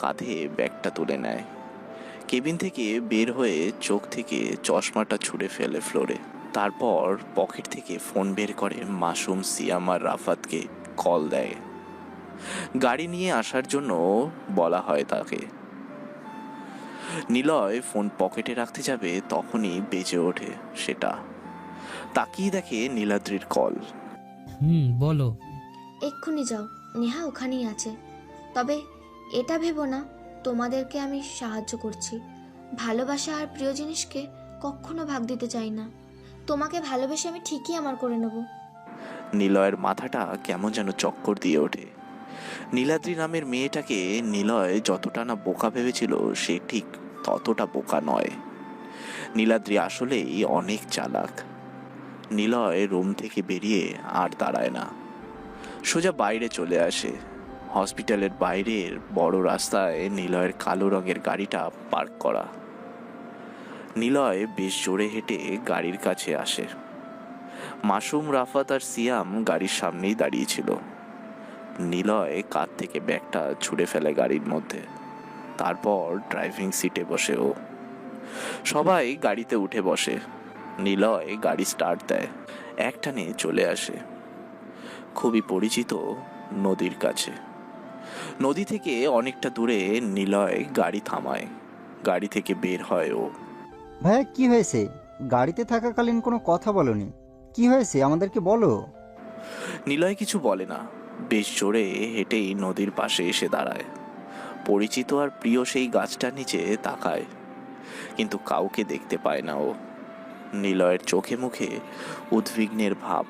A: কাঁধে ব্যাগটা তুলে নেয়। কেবিন থেকে বের হয়ে চোখ থেকে চশমাটা ছুঁড়ে ফেলে ফ্লোরে। তারপর পকেট থেকে ফোন বের করে মাসুম, সিয়াম আর রাফাতকে কল দেয়। গাড়ি নিয়ে আসার জন্য বলা হয় তাকে। নিলয় ফোন পকেটে রাখতে যাবে তখনই বেজে ওঠে সেটা। তাকিয়ে দেখে নীলাদ্রির কল।
F: বলো।
M: এক্ষুনি যাও, নেহা ওখানেই আছে। তবে এটা ভেবো না তোমাদেরকে আমি সাহায্য করছি। ভালোবাসা আর প্রিয় জিনিসকে কখনো ভাগ দিতে চাই না। তোমাকে ভালোবেসে আমি ঠিকই আমার করে নেব।
A: নিলয়ের মাথাটা কেমন যেন চক্কর দিয়ে ওঠে। নীলাদ্রি নামের মেয়েটাকে নিলয় যতটা না বোকা ভেবেছিল সে ঠিক ততটা বোকা নয়। নীলাদ্রি আসলেই অনেক চালাক। নিলয় রুম থেকে বেরিয়ে আর দাঁড়ায় না, সোজা বাইরে চলে আসে। হসপিটালের বাইরের বড় রাস্তায় নিলয়ের কালো রঙের গাড়িটা পার্ক করা। নিলয় বেশ জোরে হেঁটে গাড়ির কাছে আসে। মাসুম, রাফাত আর সিয়াম গাড়ির সামনেই দাঁড়িয়েছিল। নিলয় কাঁধ থেকে ব্যাগটা ছুঁড়ে ফেলে গাড়ির মধ্যে। তারপর ড্রাইভিং সিটে বসে ও। সবাই গাড়িতে উঠে বসে। নিলয় গাড়ি স্টার্ট দেয়, একটানে চলে আসে খুবই পরিচিত নদীর কাছে। নদী থেকে অনেকটা দূরে নিলয় গাড়ি থামায়। গাড়ি থেকে বের হয় ও।
J: ভাইয়া কি হয়েছে? গাড়িতে থাকাকালীন কোনো কথা বলনি, কি হয়েছে আমাদেরকে বলো।
A: নিলয় কিছু বলে না, বেশ জোরে হেঁটেই নদীর পাশে এসে দাঁড়ায়। পরিচিত আর প্রিয় সেই গাছটার নিচে তাকায়, কিন্তু কাউকে দেখতে পায় না ও। নিলয়ের চোখে মুখে উদ্বিগ্নের ভাব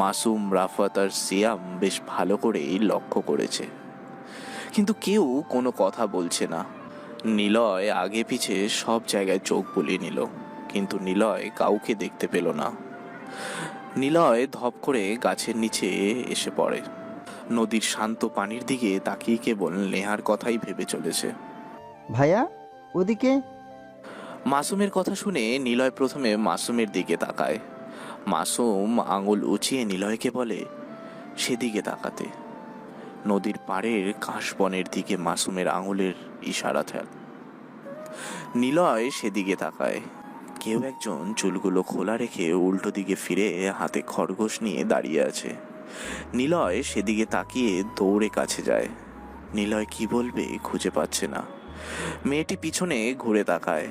A: মাসুম, রাফাত আর সিয়াম বেশ ভালো করেই লক্ষ্য করেছে, কিন্তু কেউ কোনো কথা বলছে না। নিলয় আগে পিছে সব জায়গায় চোখ বুলিয়ে নিল, কিন্তু নিলয় কাউকে দেখতে পেল না। নিলয় ধপ করে গাছের নিচে এসে পড়ে। নদীর শান্ত পানির দিকে তাকিয়ে কেবল নেহার কথাই ভেবে চলেছে।
J: ভাইয়া ওদিকে।
A: মাসুমের কথা শুনে নিলয় প্রথমে মাসুমের দিকে তাকায়। মাসুম আঙুল উঁচিয়ে নিলয়কে বলে সেদিকে তাকাতে। নদীর পাড়ের কাশবনের দিকে মাসুমের আঙুলের ইশারা থাকে। নিলয় সেদিকে তাকায়। কেউ একজন চুলগুলো খোলা রেখে উল্টো দিকে ফিরে হাতে খরগোশ নিয়ে দাঁড়িয়ে আছে। নিলয় সেদিকে তাকিয়ে দৌড়ে কাছে যায়। নিলয় কি বলবে খুঁজে পাচ্ছে না। মেয়েটি পিছনে ঘুরে তাকায়।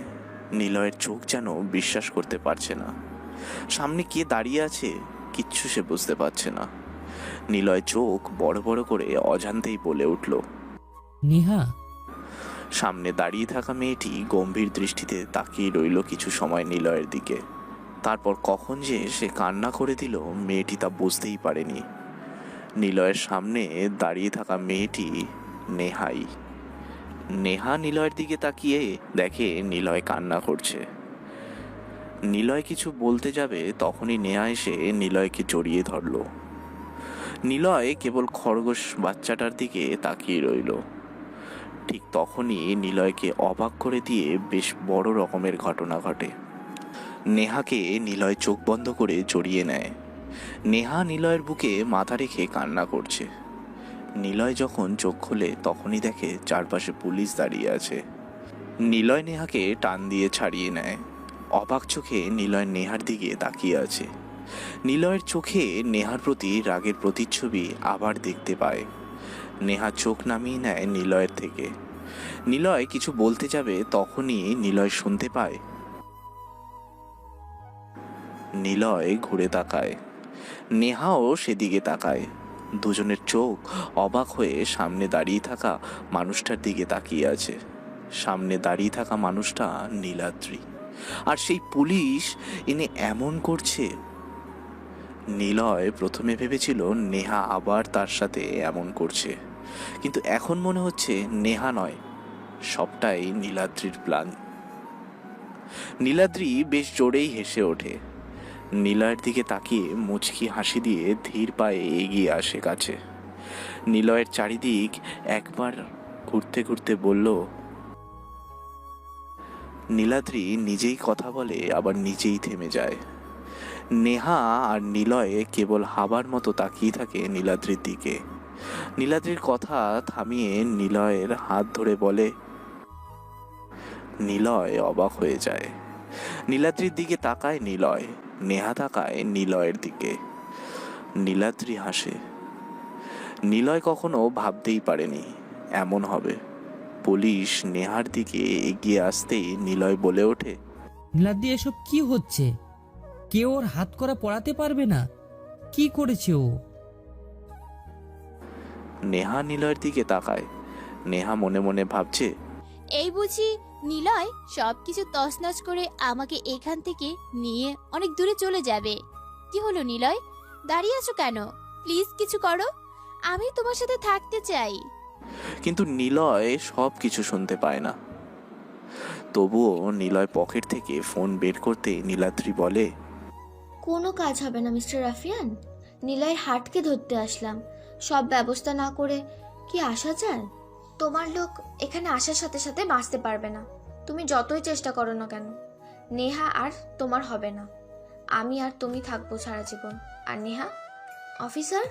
A: নিলয়ের চোখ যেন বিশ্বাস করতে পারছে না। সামনে কে দাঁড়িয়ে আছে কিচ্ছু সে বুঝতে পারছে না। নিলয় চোখ বড় বড় করে অজান্তেই বলে উঠল,
F: নেহা।
A: সামনে দাঁড়িয়ে থাকা মেয়েটি গম্ভীর দৃষ্টিতে তাকিয়ে রইল কিছু সময় নিলয়ের দিকে। তারপর কখন যে সে কান্না করে দিল মেয়েটি তা বুঝতেই পারেনি। নিলয়ের সামনে দাঁড়িয়ে থাকা মেয়েটি নেহাই। নেহা নিলয়ের দিকে তাকিয়ে দেখে নিলয় কান্না করছে। নিলয় কিছু বলতে যাবে তখনই নেহা এসে নিলয়কে জড়িয়ে ধরল। নিলয় কেবল খরগোশ বাচ্চাটার দিকে তাকিয়ে রইল। ঠিক তখনই নিলয়কে অবাক করে দিয়ে বেশ বড় রকমের ঘটনা ঘটে। নেহাকে নিলয় চোখ বন্ধ করে জড়িয়ে নেয়। নেহা নিলয়ের বুকে মাথা রেখে কান্না করছে। নিলয় যখন চোখ খোলে তখনই দেখে চারপাশে পুলিশ দাঁড়িয়ে আছে। নিলয় নেহাকে টান দিয়ে ছাড়িয়ে নেয়। অবাক চোখে নিলয় নেহার দিকে তাকিয়ে আছে। নিলয়ের চোখে নেহার প্রতি রাগের প্রতিচ্ছবি আবার দেখতে পায়। নেহা চোখ নামিয়ে নেয় নিলয়ের থেকে। নিলয় কিছু বলতে যাবে তখনই নিলয় শুনতে পায়। নিলয় ঘুরে তাকায়। নেহাও সেদিকে তাকায়। দুজনের চোখ অবাক হয়ে সামনে দাঁড়িয়ে থাকা মানুষটার দিকে তাকিয়ে আছে। সামনে দাঁড়িয়ে থাকা মানুষটা নীলাদ্রি, আর সেই পুলিশ এনে এমন করছে। নিলয় প্রথমে ভেবেছিল নেহা আবার তার সাথে এমন করছে, কিন্তু এখন মনে হচ্ছে নেহা নয়, সবটাই নীলাদ্রির প্ল্যান। নীলাদ্রি বেশ জোরেই হেসে ওঠে। নিলয়ের দিকে তাকিয়ে মুচকি হাসি দিয়ে ধীর পায়ে এগিয়ে আসে কাছে। নিলয়ের চারিদিক একবার ঘুরতে ঘুরতে বলল। নীলাদ্রি নিজেই কথা বলে আবার নিজেই থেমে যায়। নেহা আর নিলয়ে কেবল হাবার মতো তাকিয়ে থাকে নীলাদ্রির দিকে। নীলাদ্রির কথা থামিয়ে নিলয়ের হাত ধরে বলে। নিলয় অবাক হয়ে যায়। নীলাদ্রির দিকে তাকায় নিলয়, নেহা তাকায় নিলয়ের দিকে। নীলাদ্রি হাসে। নিলয় কখনো ভাবতেই পারেনি এমন হবে। পুলিশ নেহার দিকে এগিয়ে আসতেই নিলয় বলে ওঠে,
F: নীলাদ্রি এসব কি হচ্ছে? কেউ ওর হাত করা পড়াতে পারবে না? কি করেছে ও?
A: নেহা নিলয়ের দিকে তাকায়। নেহা মনে মনে ভাবছে,
P: এই বুঝি নিলয় সবকিছু তছনছ করে আমাকে এখান থেকে নিয়ে অনেক দূরে চলে যাবে। কি হলো নিলয়, দাঁড়িয়ে আছো কেন? প্লিজ কিছু করো, আমি তোমার সাথে থাকতে চাই।
A: কিন্তু নিলয় সব কিছু শুনতে পায় না। তবুও নিলয় পকেট থেকে ফোন বের করতে নীলাদ্রি বলে,
M: কোনো কাজ হবে না মিস্টার রাফিয়ান। নিলয় হাটকে ধরতে আসলাম, সব ব্যবস্থা না করে কি আসা যায়? তোমার লোক এখানে আসার সাথে সাথে বাঁচতে পারবে না, তুমি যতই চেষ্টা করো না কেন। নেহা আর তোমার হবে না, আমি আর তুমি থাকবো সারা জীবন। আর নেহা অফিসার।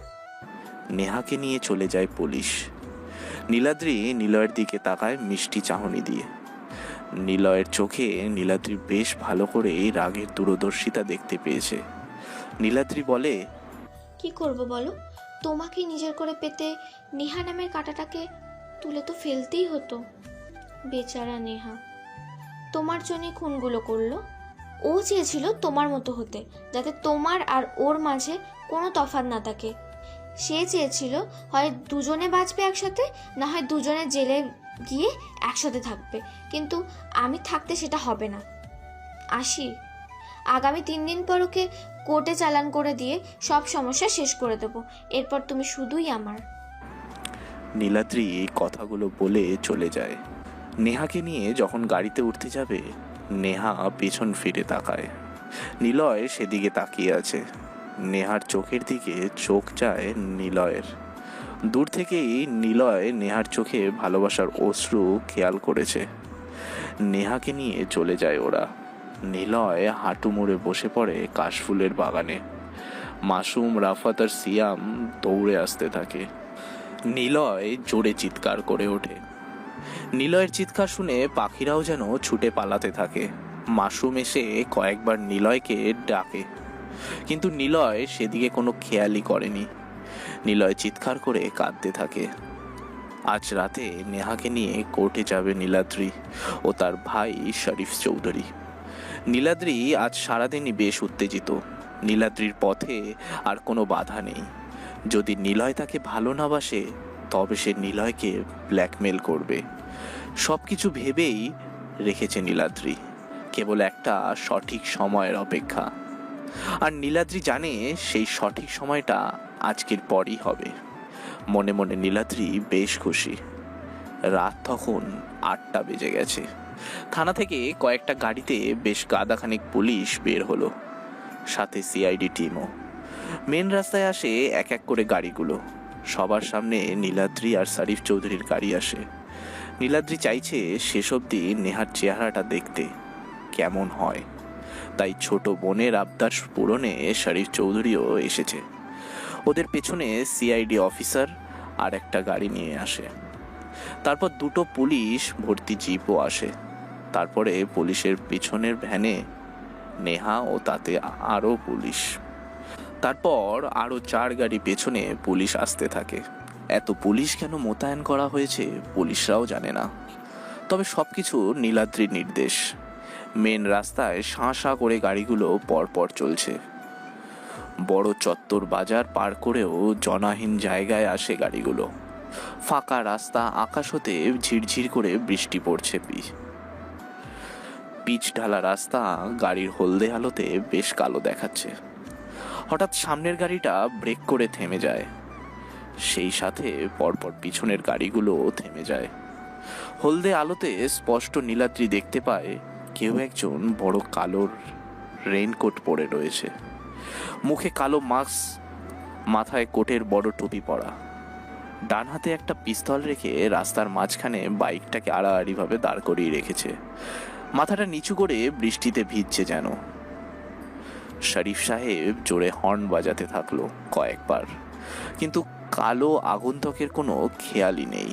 A: নেহাকে নিয়ে চলে যায় পুলিশ। নীলাদ্রি নিলয়ের দিকে তাকায় মিষ্টি চাহনি দিয়ে। নিলয়ের চোখে নীলাদ্রি বেশ ভালো করে রাগের দূরদর্শিতা দেখতে পেয়েছে। নীলাদ্রি বলে,
M: কি করব বলো? তোমাকে নিজের করে পেতে নেহা নামের কাঁটাটাকে তুলে তো ফেলতেই হতো। বেচারা নেহা তোমার জন্য খুনগুলো করলো। ও চেয়েছিল তোমার মতো হতে, যাতে তোমার আর ওর মাঝে কোনো তফাৎ না থাকে। সে চেয়েছিল হয় দুজনে বাঁচবে একসাথে, না হয় দুজনে জেলে গিয়ে একসাথে থাকবে। কিন্তু আমি থাকতে সেটা হবে না। আসি, আগামী 3 দিন পর ওকে কোর্টে চালান করে দিয়ে সব সমস্যা শেষ করে দেব। এরপর তুমি শুধুই আমার।
A: নীলাদ্রি এই কথাগুলো বলে চলে যায়। নেহাকে নিয়ে যখন গাড়িতে উঠতে যাবে, নেহা পেছন ফিরে তাকায়। নিলয় সেদিকে তাকিয়ে আছে। নেহার চোখের দিকে চোখ যায় নিলয়ের। দূর থেকেই নিলয় নেহার চোখে ভালোবাসার অশ্রু খেয়াল করেছে। নেহাকে নিয়ে চলে যায় ওরা। নিলয় হাঁটু মুড়ে বসে পড়ে কাশফুলের বাগানে। মাসুম, রাফাত আর সিয়াম দৌড়ে আসতে থাকে। নিলয় জোরে চিৎকার করে ওঠে। নিলয়ের চিৎকার শুনে পাখিরাও যেন ছুটে পালাতে থাকে। মাসুম এসে কয়েকবার নিলয়কে ডাকে, কিন্তু নিলয় সেদিকে কোনো খেয়ালই করেনি। নিলয় চিৎকার করে কাঁদতে থাকে। আজ রাতে নেহাকে নিয়ে কোর্টে যাবে নীলাদ্রি ও তার ভাই শরীফ চৌধুরী। নীলাদ্রি আজ সারাদিনই বেশ উত্তেজিত। নীলাদ্রির পথে আর কোনো বাধা নেই। যদি নিলয় তাকে ভালো না বাসে, তবে সে নিলয়কে ব্ল্যাকমেল করবে। সব কিছু ভেবেই রেখেছে নীলাদ্রি, কেবল একটা সঠিক সময়ের অপেক্ষা। আর নীলাদ্রি জানে সেই সঠিক সময়টা আজকের পরই হবে। মনে মনে নীলাদ্রি বেশ খুশি। রাত তখন 8টা বেজে গেছে। থানা থেকে কয়েকটা গাড়িতে বেশ গাদাখানিক পুলিশ বের হলো, সাথে সিআইডি টিমও। মেন রাস্তায় আসে এক এক করে গাড়িগুলো। সবার সামনে নীলাদ্রি আর শরীফ চৌধুরীর গাড়ি আসে। নীলাদ্রি চাইছে শেষ অবধি নেহার চেহারাটা দেখতে কেমন হয়, তাই ছোট বোনের আবদার পূরণে শরীফ চৌধুরীও এসেছে। ওদের পেছনে সিআইডি অফিসার আর একটা গাড়ি নিয়ে আসে। তারপর 2টো পুলিশ ভর্তি জিপও আসে। তারপরে পুলিশের পেছনের ভ্যানে নেহা ও তাতে আরও পুলিশ। তারপর আরও 4 গাড়ি পেছনে পুলিশ আসতে থাকে। এত পুলিশ কেন মোতায়েন করা হয়েছে পুলিশরাও জানে না, তবে সবকিছু নীলাদ্রির নির্দেশ। মেন রাস্তায় শাঁ শাঁ করে গাড়িগুলো পরপর চলছে। বড় চত্বর বাজার পার করেও জনাহীন জায়গায় আসে গাড়িগুলো। ফাঁকা রাস্তা, আকাশ হতে ঝিরঝির করে বৃষ্টি পড়ছে। পিচ ঢালা রাস্তা গাড়ির হলদে আলোতে বেশ কালো দেখাচ্ছে। হঠাৎ সামনের গাড়িটা ব্রেক করে থেমে যায়। সেই সাথে পরপর পিছনের গাড়িগুলো থেমে যায়। হলদে আলোতে স্পষ্ট নীলাদ্রি দেখতে পায় কেউ একজন বড় কালোর রেইনকোট পরে রয়েছে, মুখে কালো মাস্ক, মাথায় কোটের বড় টুপি পরা। ডান হাতে একটা পিস্তল রেখে রাস্তার মাঝখানে বাইকটাকে আড়াআড়িভাবে দাঁড় করিয়ে রেখেছে। মাথাটা নিচু করে বৃষ্টিতে ভিজছে যেন। শরীফ সাহেব জোরে হর্ন বাজাতে থাকলো কয়েকবার, কিন্তু কালো আগন্তুকের কোনো খেয়ালই নেই।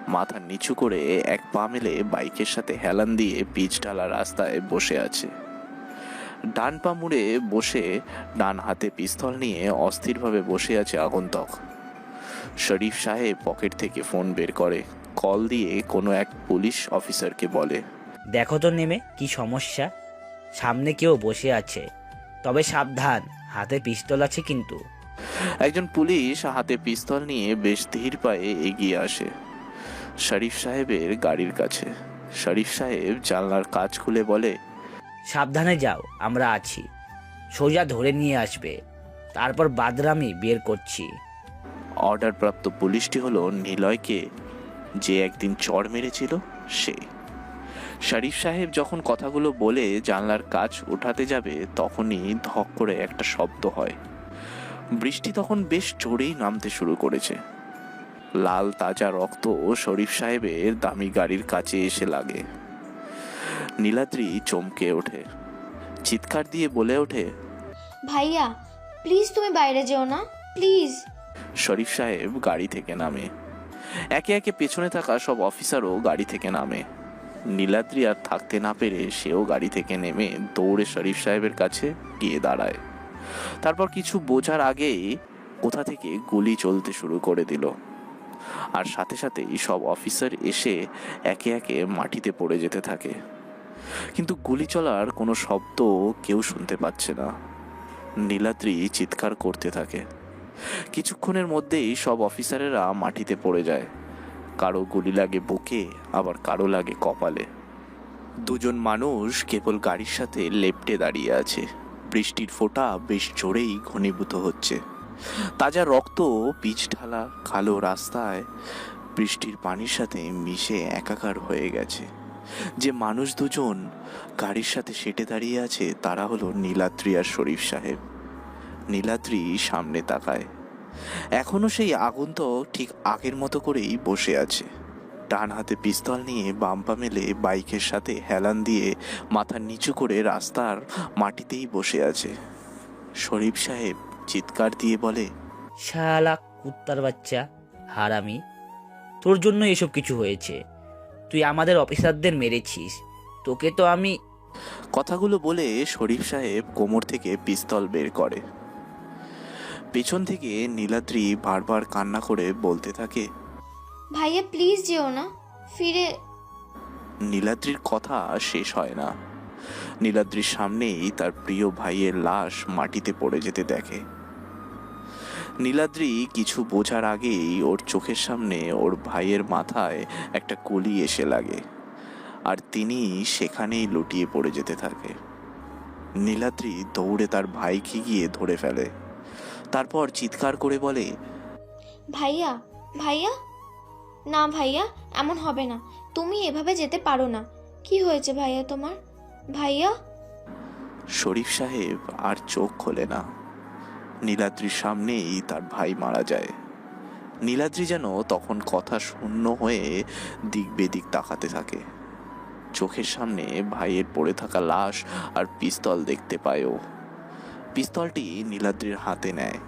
A: মাথা নিচু করে এক পা মেলে বাইকের সাথে হেলান দিয়ে পিচ ঢালা রাস্তায় বসে আছে। ডান পা মুড়ে বসে ডান হাতে পিস্তল নিয়ে অস্থিরভাবে বসে আছে আগন্তুক। শরীফ সাহেব পকেট থেকে ফোন বের করে কল দিয়ে কোনো এক পুলিশ অফিসারকে বলে,
S: দেখো তো নেমে কি সমস্যা, সামনে কেউ বসে আছে, তবে সাবধান, হাতে পিস্তল আছে কিন্তু।
A: একজন পুলিশ হাতে পিস্তল নিয়ে বেশ ধীর পায়ে এগিয়ে আসে শরীফ সাহেবের গাড়ির কাছে। শরীফ সাহেব জানলার কাঁচ খুলে বলে,
S: সাবধানে যাও, আমরা আছি, সোজা ধরে নিয়ে আসবে, তারপর বাদরামি বের করছি।
A: অর্ডারপ্রাপ্ত পুলিশটি হলো নিলয়কে, যে একদিন চড় মেরেছিল সে। শরীফ সাহেব যখন কথাগুলো বলে জানলার কাঁচ উঠাতে যাবে তখনই ধক করে একটা শব্দ হয়। বৃষ্টি তখন বেশ জোরেই নামতে শুরু করেছে। লাল তাজা রক্ত শরীফ সাহেবের দামি গাড়ির কাছে এসে লাগে। নীলাদ্রি চমকে ওঠে, চিৎকার দিয়ে বলে ওঠে,
M: ভাইয়া প্লিজ তুমি বাইরে যেও না, প্লিজ।
A: শরীফ সাহেব গাড়ি থেকে নামে। একে একে পেছনে থাকা সব অফিসারও গাড়ি থেকে নামে। নীলাদ্রি আর থাকতে না পেরে সেও গাড়ি থেকে নেমে দৌড়ে শরীফ সাহেবের কাছে গিয়ে দাঁড়ায়। তারপর কিছু বোঝার আগেই কোথা থেকে গুলি চলতে শুরু করে দিল, আর সাথে সাথেই সব অফিসার এসে একে একে মাটিতে পড়ে যেতে থাকে। কিন্তু গুলি চলার কোনো শব্দ কেউ শুনতে পাচ্ছে না। নীলাদ্রি চিৎকার করতে থাকে। কিছুক্ষণের মধ্যেই সব অফিসারেরা মাটিতে পড়ে যায়। কারো গুলি লাগে বুকে, আবার কারো লাগে কপালে। দুজন মানুষ কেবল গাড়ির সাথে লেপ্টে দাঁড়িয়ে আছে। বৃষ্টির ফোঁটা বেশ জোরেই ঘনীভূত হচ্ছে। তাজা রক্ত পিচ ঢালা কালো রাস্তায় বৃষ্টির পানির সাথে মিশে একাকার হয়ে গেছে। যে মানুষ দুজন গাড়ির সাথে সেটে দাঁড়িয়ে আছে তারা হলো নীলাদ্রি আর শরীফ সাহেব। নীলাদ্রি সামনে তাকায়। এখনো সেই আগন্তুক ঠিক আগের মতো করেই বসে আছে। ডান হাতে পিস্তল নিয়ে বাম পা মেলে বাইকের সাথে হেলান দিয়ে মাথা নিচু করে রাস্তার মাটিতেই বসে আছে। শরীফ সাহেব চিৎকার দিয়ে বলে,
S: শালা কুত্তার বাচ্চা, হারামি, তোর জন্য এসব কিছু হয়েছে, তুই আমাদের অফিসারদের মেরেছিস, তোকে তো আমি।
A: কথাগুলো বলে শরীফ সাহেব কোমর থেকে পিস্তল বের করে। পেছন থেকে নীলাদ্রি বারবার কান্না করে বলতে থাকে,
M: ভাইয়া প্লিজ যেও না, ফিরে।
A: নীলাদ্রির কথা শেষ হয় না। নীলাদ্রির সামনেই তার প্রিয় ভাইয়ের লাশ মাটিতে পড়ে যেতে দেখে। নীলাদ্রি কিছু বোঝার আগেই ওর চোখের সামনে ওর ভাইয়ের মাথায় একটা গুলি এসে লাগে, আর তিনি সেখানেই লুটিয়ে পড়ে যেতে থাকে। নীলাদ্রি দৌড়ে তার ভাইকে গিয়ে ধরে ফেলে। তারপর চিৎকার করে বলে,
M: ভাইয়া ভাইয়া, না ভাইয়া এমন হবে না, তুমি এভাবে যেতে পারো না। কি হয়েছে ভাইয়া তোমার? ভাইয়া।
A: শরীফ সাহেব আর চোখ খোলে না। নীলাদ্রির সামনেই তার ভাই মারা যায়। নীলাদ্রি যেন তখন কথা শূন্য হয়ে দিক বেদিক তাকাতে থাকে। চোখের সামনে ভাইয়ের পড়ে থাকা লাশ আর পিস্তল দেখতে পায় ও। পিস্তলটি নীলাদ্রির হাতে নেয়,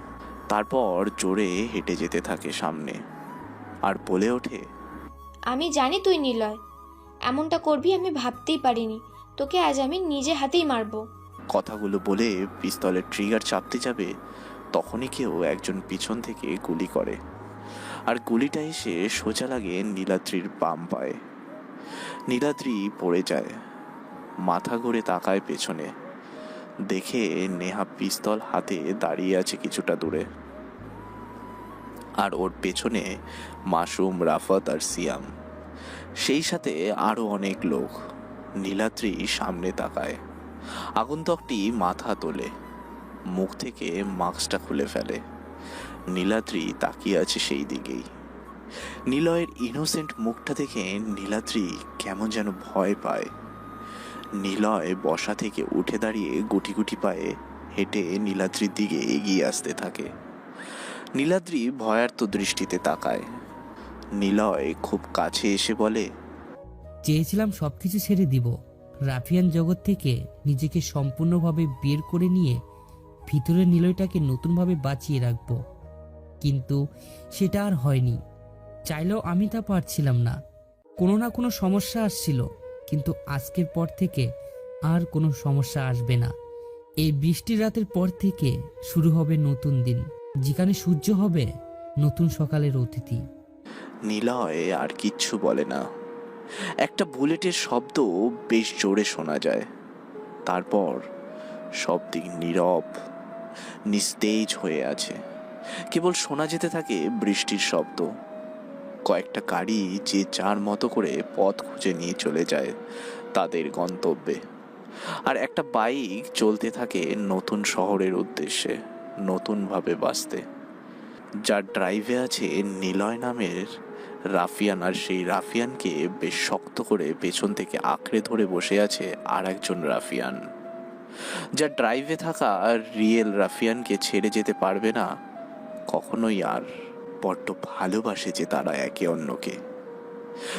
A: তারপর জোরে হেঁটে যেতে থাকে সামনে, আর বলে ওঠে,
M: আমি জানি তুই নিলয়, এমনটা করবি আমি ভাবতেই পারিনি, তোকে আজ আমি নিজে হাতেই মারবো।
A: কথাগুলো বলে পিস্তলের ট্রিগার চাপতে যাবে তখনই কেউ একজন পিছন থেকে গুলি করে, আর গুলিটা এসে সোজা লাগে নীলাদ্রির বাম পায়ে। নীলাদ্রি পড়ে যায়। মাথা ঘুরে তাকায় পেছনে, দেখে নেহা পিস্তল হাতে দাঁড়িয়ে আছে কিছুটা দূরে, আর ওর পেছনে মাসুম, রাফাত আর সিয়াম, সেই সাথে আরো অনেক লোক। নীলাদ্রি সামনে তাকায়। আগন্তুকটি মাথা তোলে, মুখ থেকে মাস্কটা খুলে ফেলে। নীলাদ্রি তাকিয়ে আছে সেই দিকেই। নিলয়ের ইনোসেন্ট মুখটা দেখে নীলাদ্রি কেমন যেন ভয় পায়। নিলয় বসা থেকে উঠে দাঁড়িয়ে গুটি গুটি পায়ে হেঁটে নীলাদ্রির দিকে এগিয়ে আসতে থাকে। নীলাদ্রি ভয়ার্ত দৃষ্টিতে তাকায়। নিলয় খুব কাছে এসে বলে,
F: চেয়েছিলাম সবকিছু ছেড়ে দিব, রাফিয়ান জগৎ থেকে নিজেকে সম্পূর্ণভাবে বের করে নিয়ে ভিতরের নিলয়টাকে নতুনভাবে বাঁচিয়ে রাখবো, কিন্তু সেটা আর হয়নি। চাইলেও আমি তা পারছিলাম না। কোনো না কোনো সমস্যা আসছিল, কিন্তু আজকের পর থেকে আর কোনো সমস্যা আসবে না। এই বৃষ্টির রাতের পর থেকে শুরু হবে নতুন দিন, যেখানে সূর্য হবে নতুন সকালের অতিথি।
A: নিলয় আর কিচ্ছু বলে না। একটা বুলেটের শব্দ বেশ জোরে শোনা যায়। তারপর সব দিক নীরব, নিস্তেজ হয়ে আছে। কেবল শোনা যেতে থাকে বৃষ্টির শব্দ। কয়েকটা গাড়ি যে যার মতো করে পথ খুঁজে নিয়ে চলে যায় তাদের গন্তব্যে, আর একটা বাইক চলতে থাকে নতুন শহরের উদ্দেশ্যে, নতুনভাবে বাঁচতে। যার ড্রাইভে আছে নিলয় নামের রাফিয়ান, আর সেই রাফিয়ানকে বেশ শক্ত করে পেছন থেকে আঁকড়ে ধরে বসে আছে আর একজন রাফিয়ান। যার ড্রাইভে থাকা রিয়েল রাফিয়ানকে ছেড়ে যেতে পারবে না কখনোই আর। বড্ড ভালোবাসে যে তারা একে অন্যকে।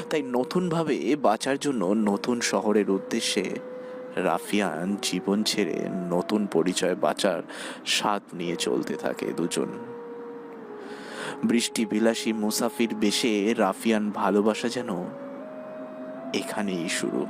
A: তাই নতুনভাবে বাঁচার জন্য নতুন শহরের উদ্দেশ্যে রাফিয়ান জীবন ছেড়ে নতুন পরিচয় বাঁচার স্বাদ নিয়ে চলতে থাকে দুজন। বৃষ্টি বিলাসী মুসাফির বেশে রাফিয়ান ভালোবাসা যেন এখানেই শুরু।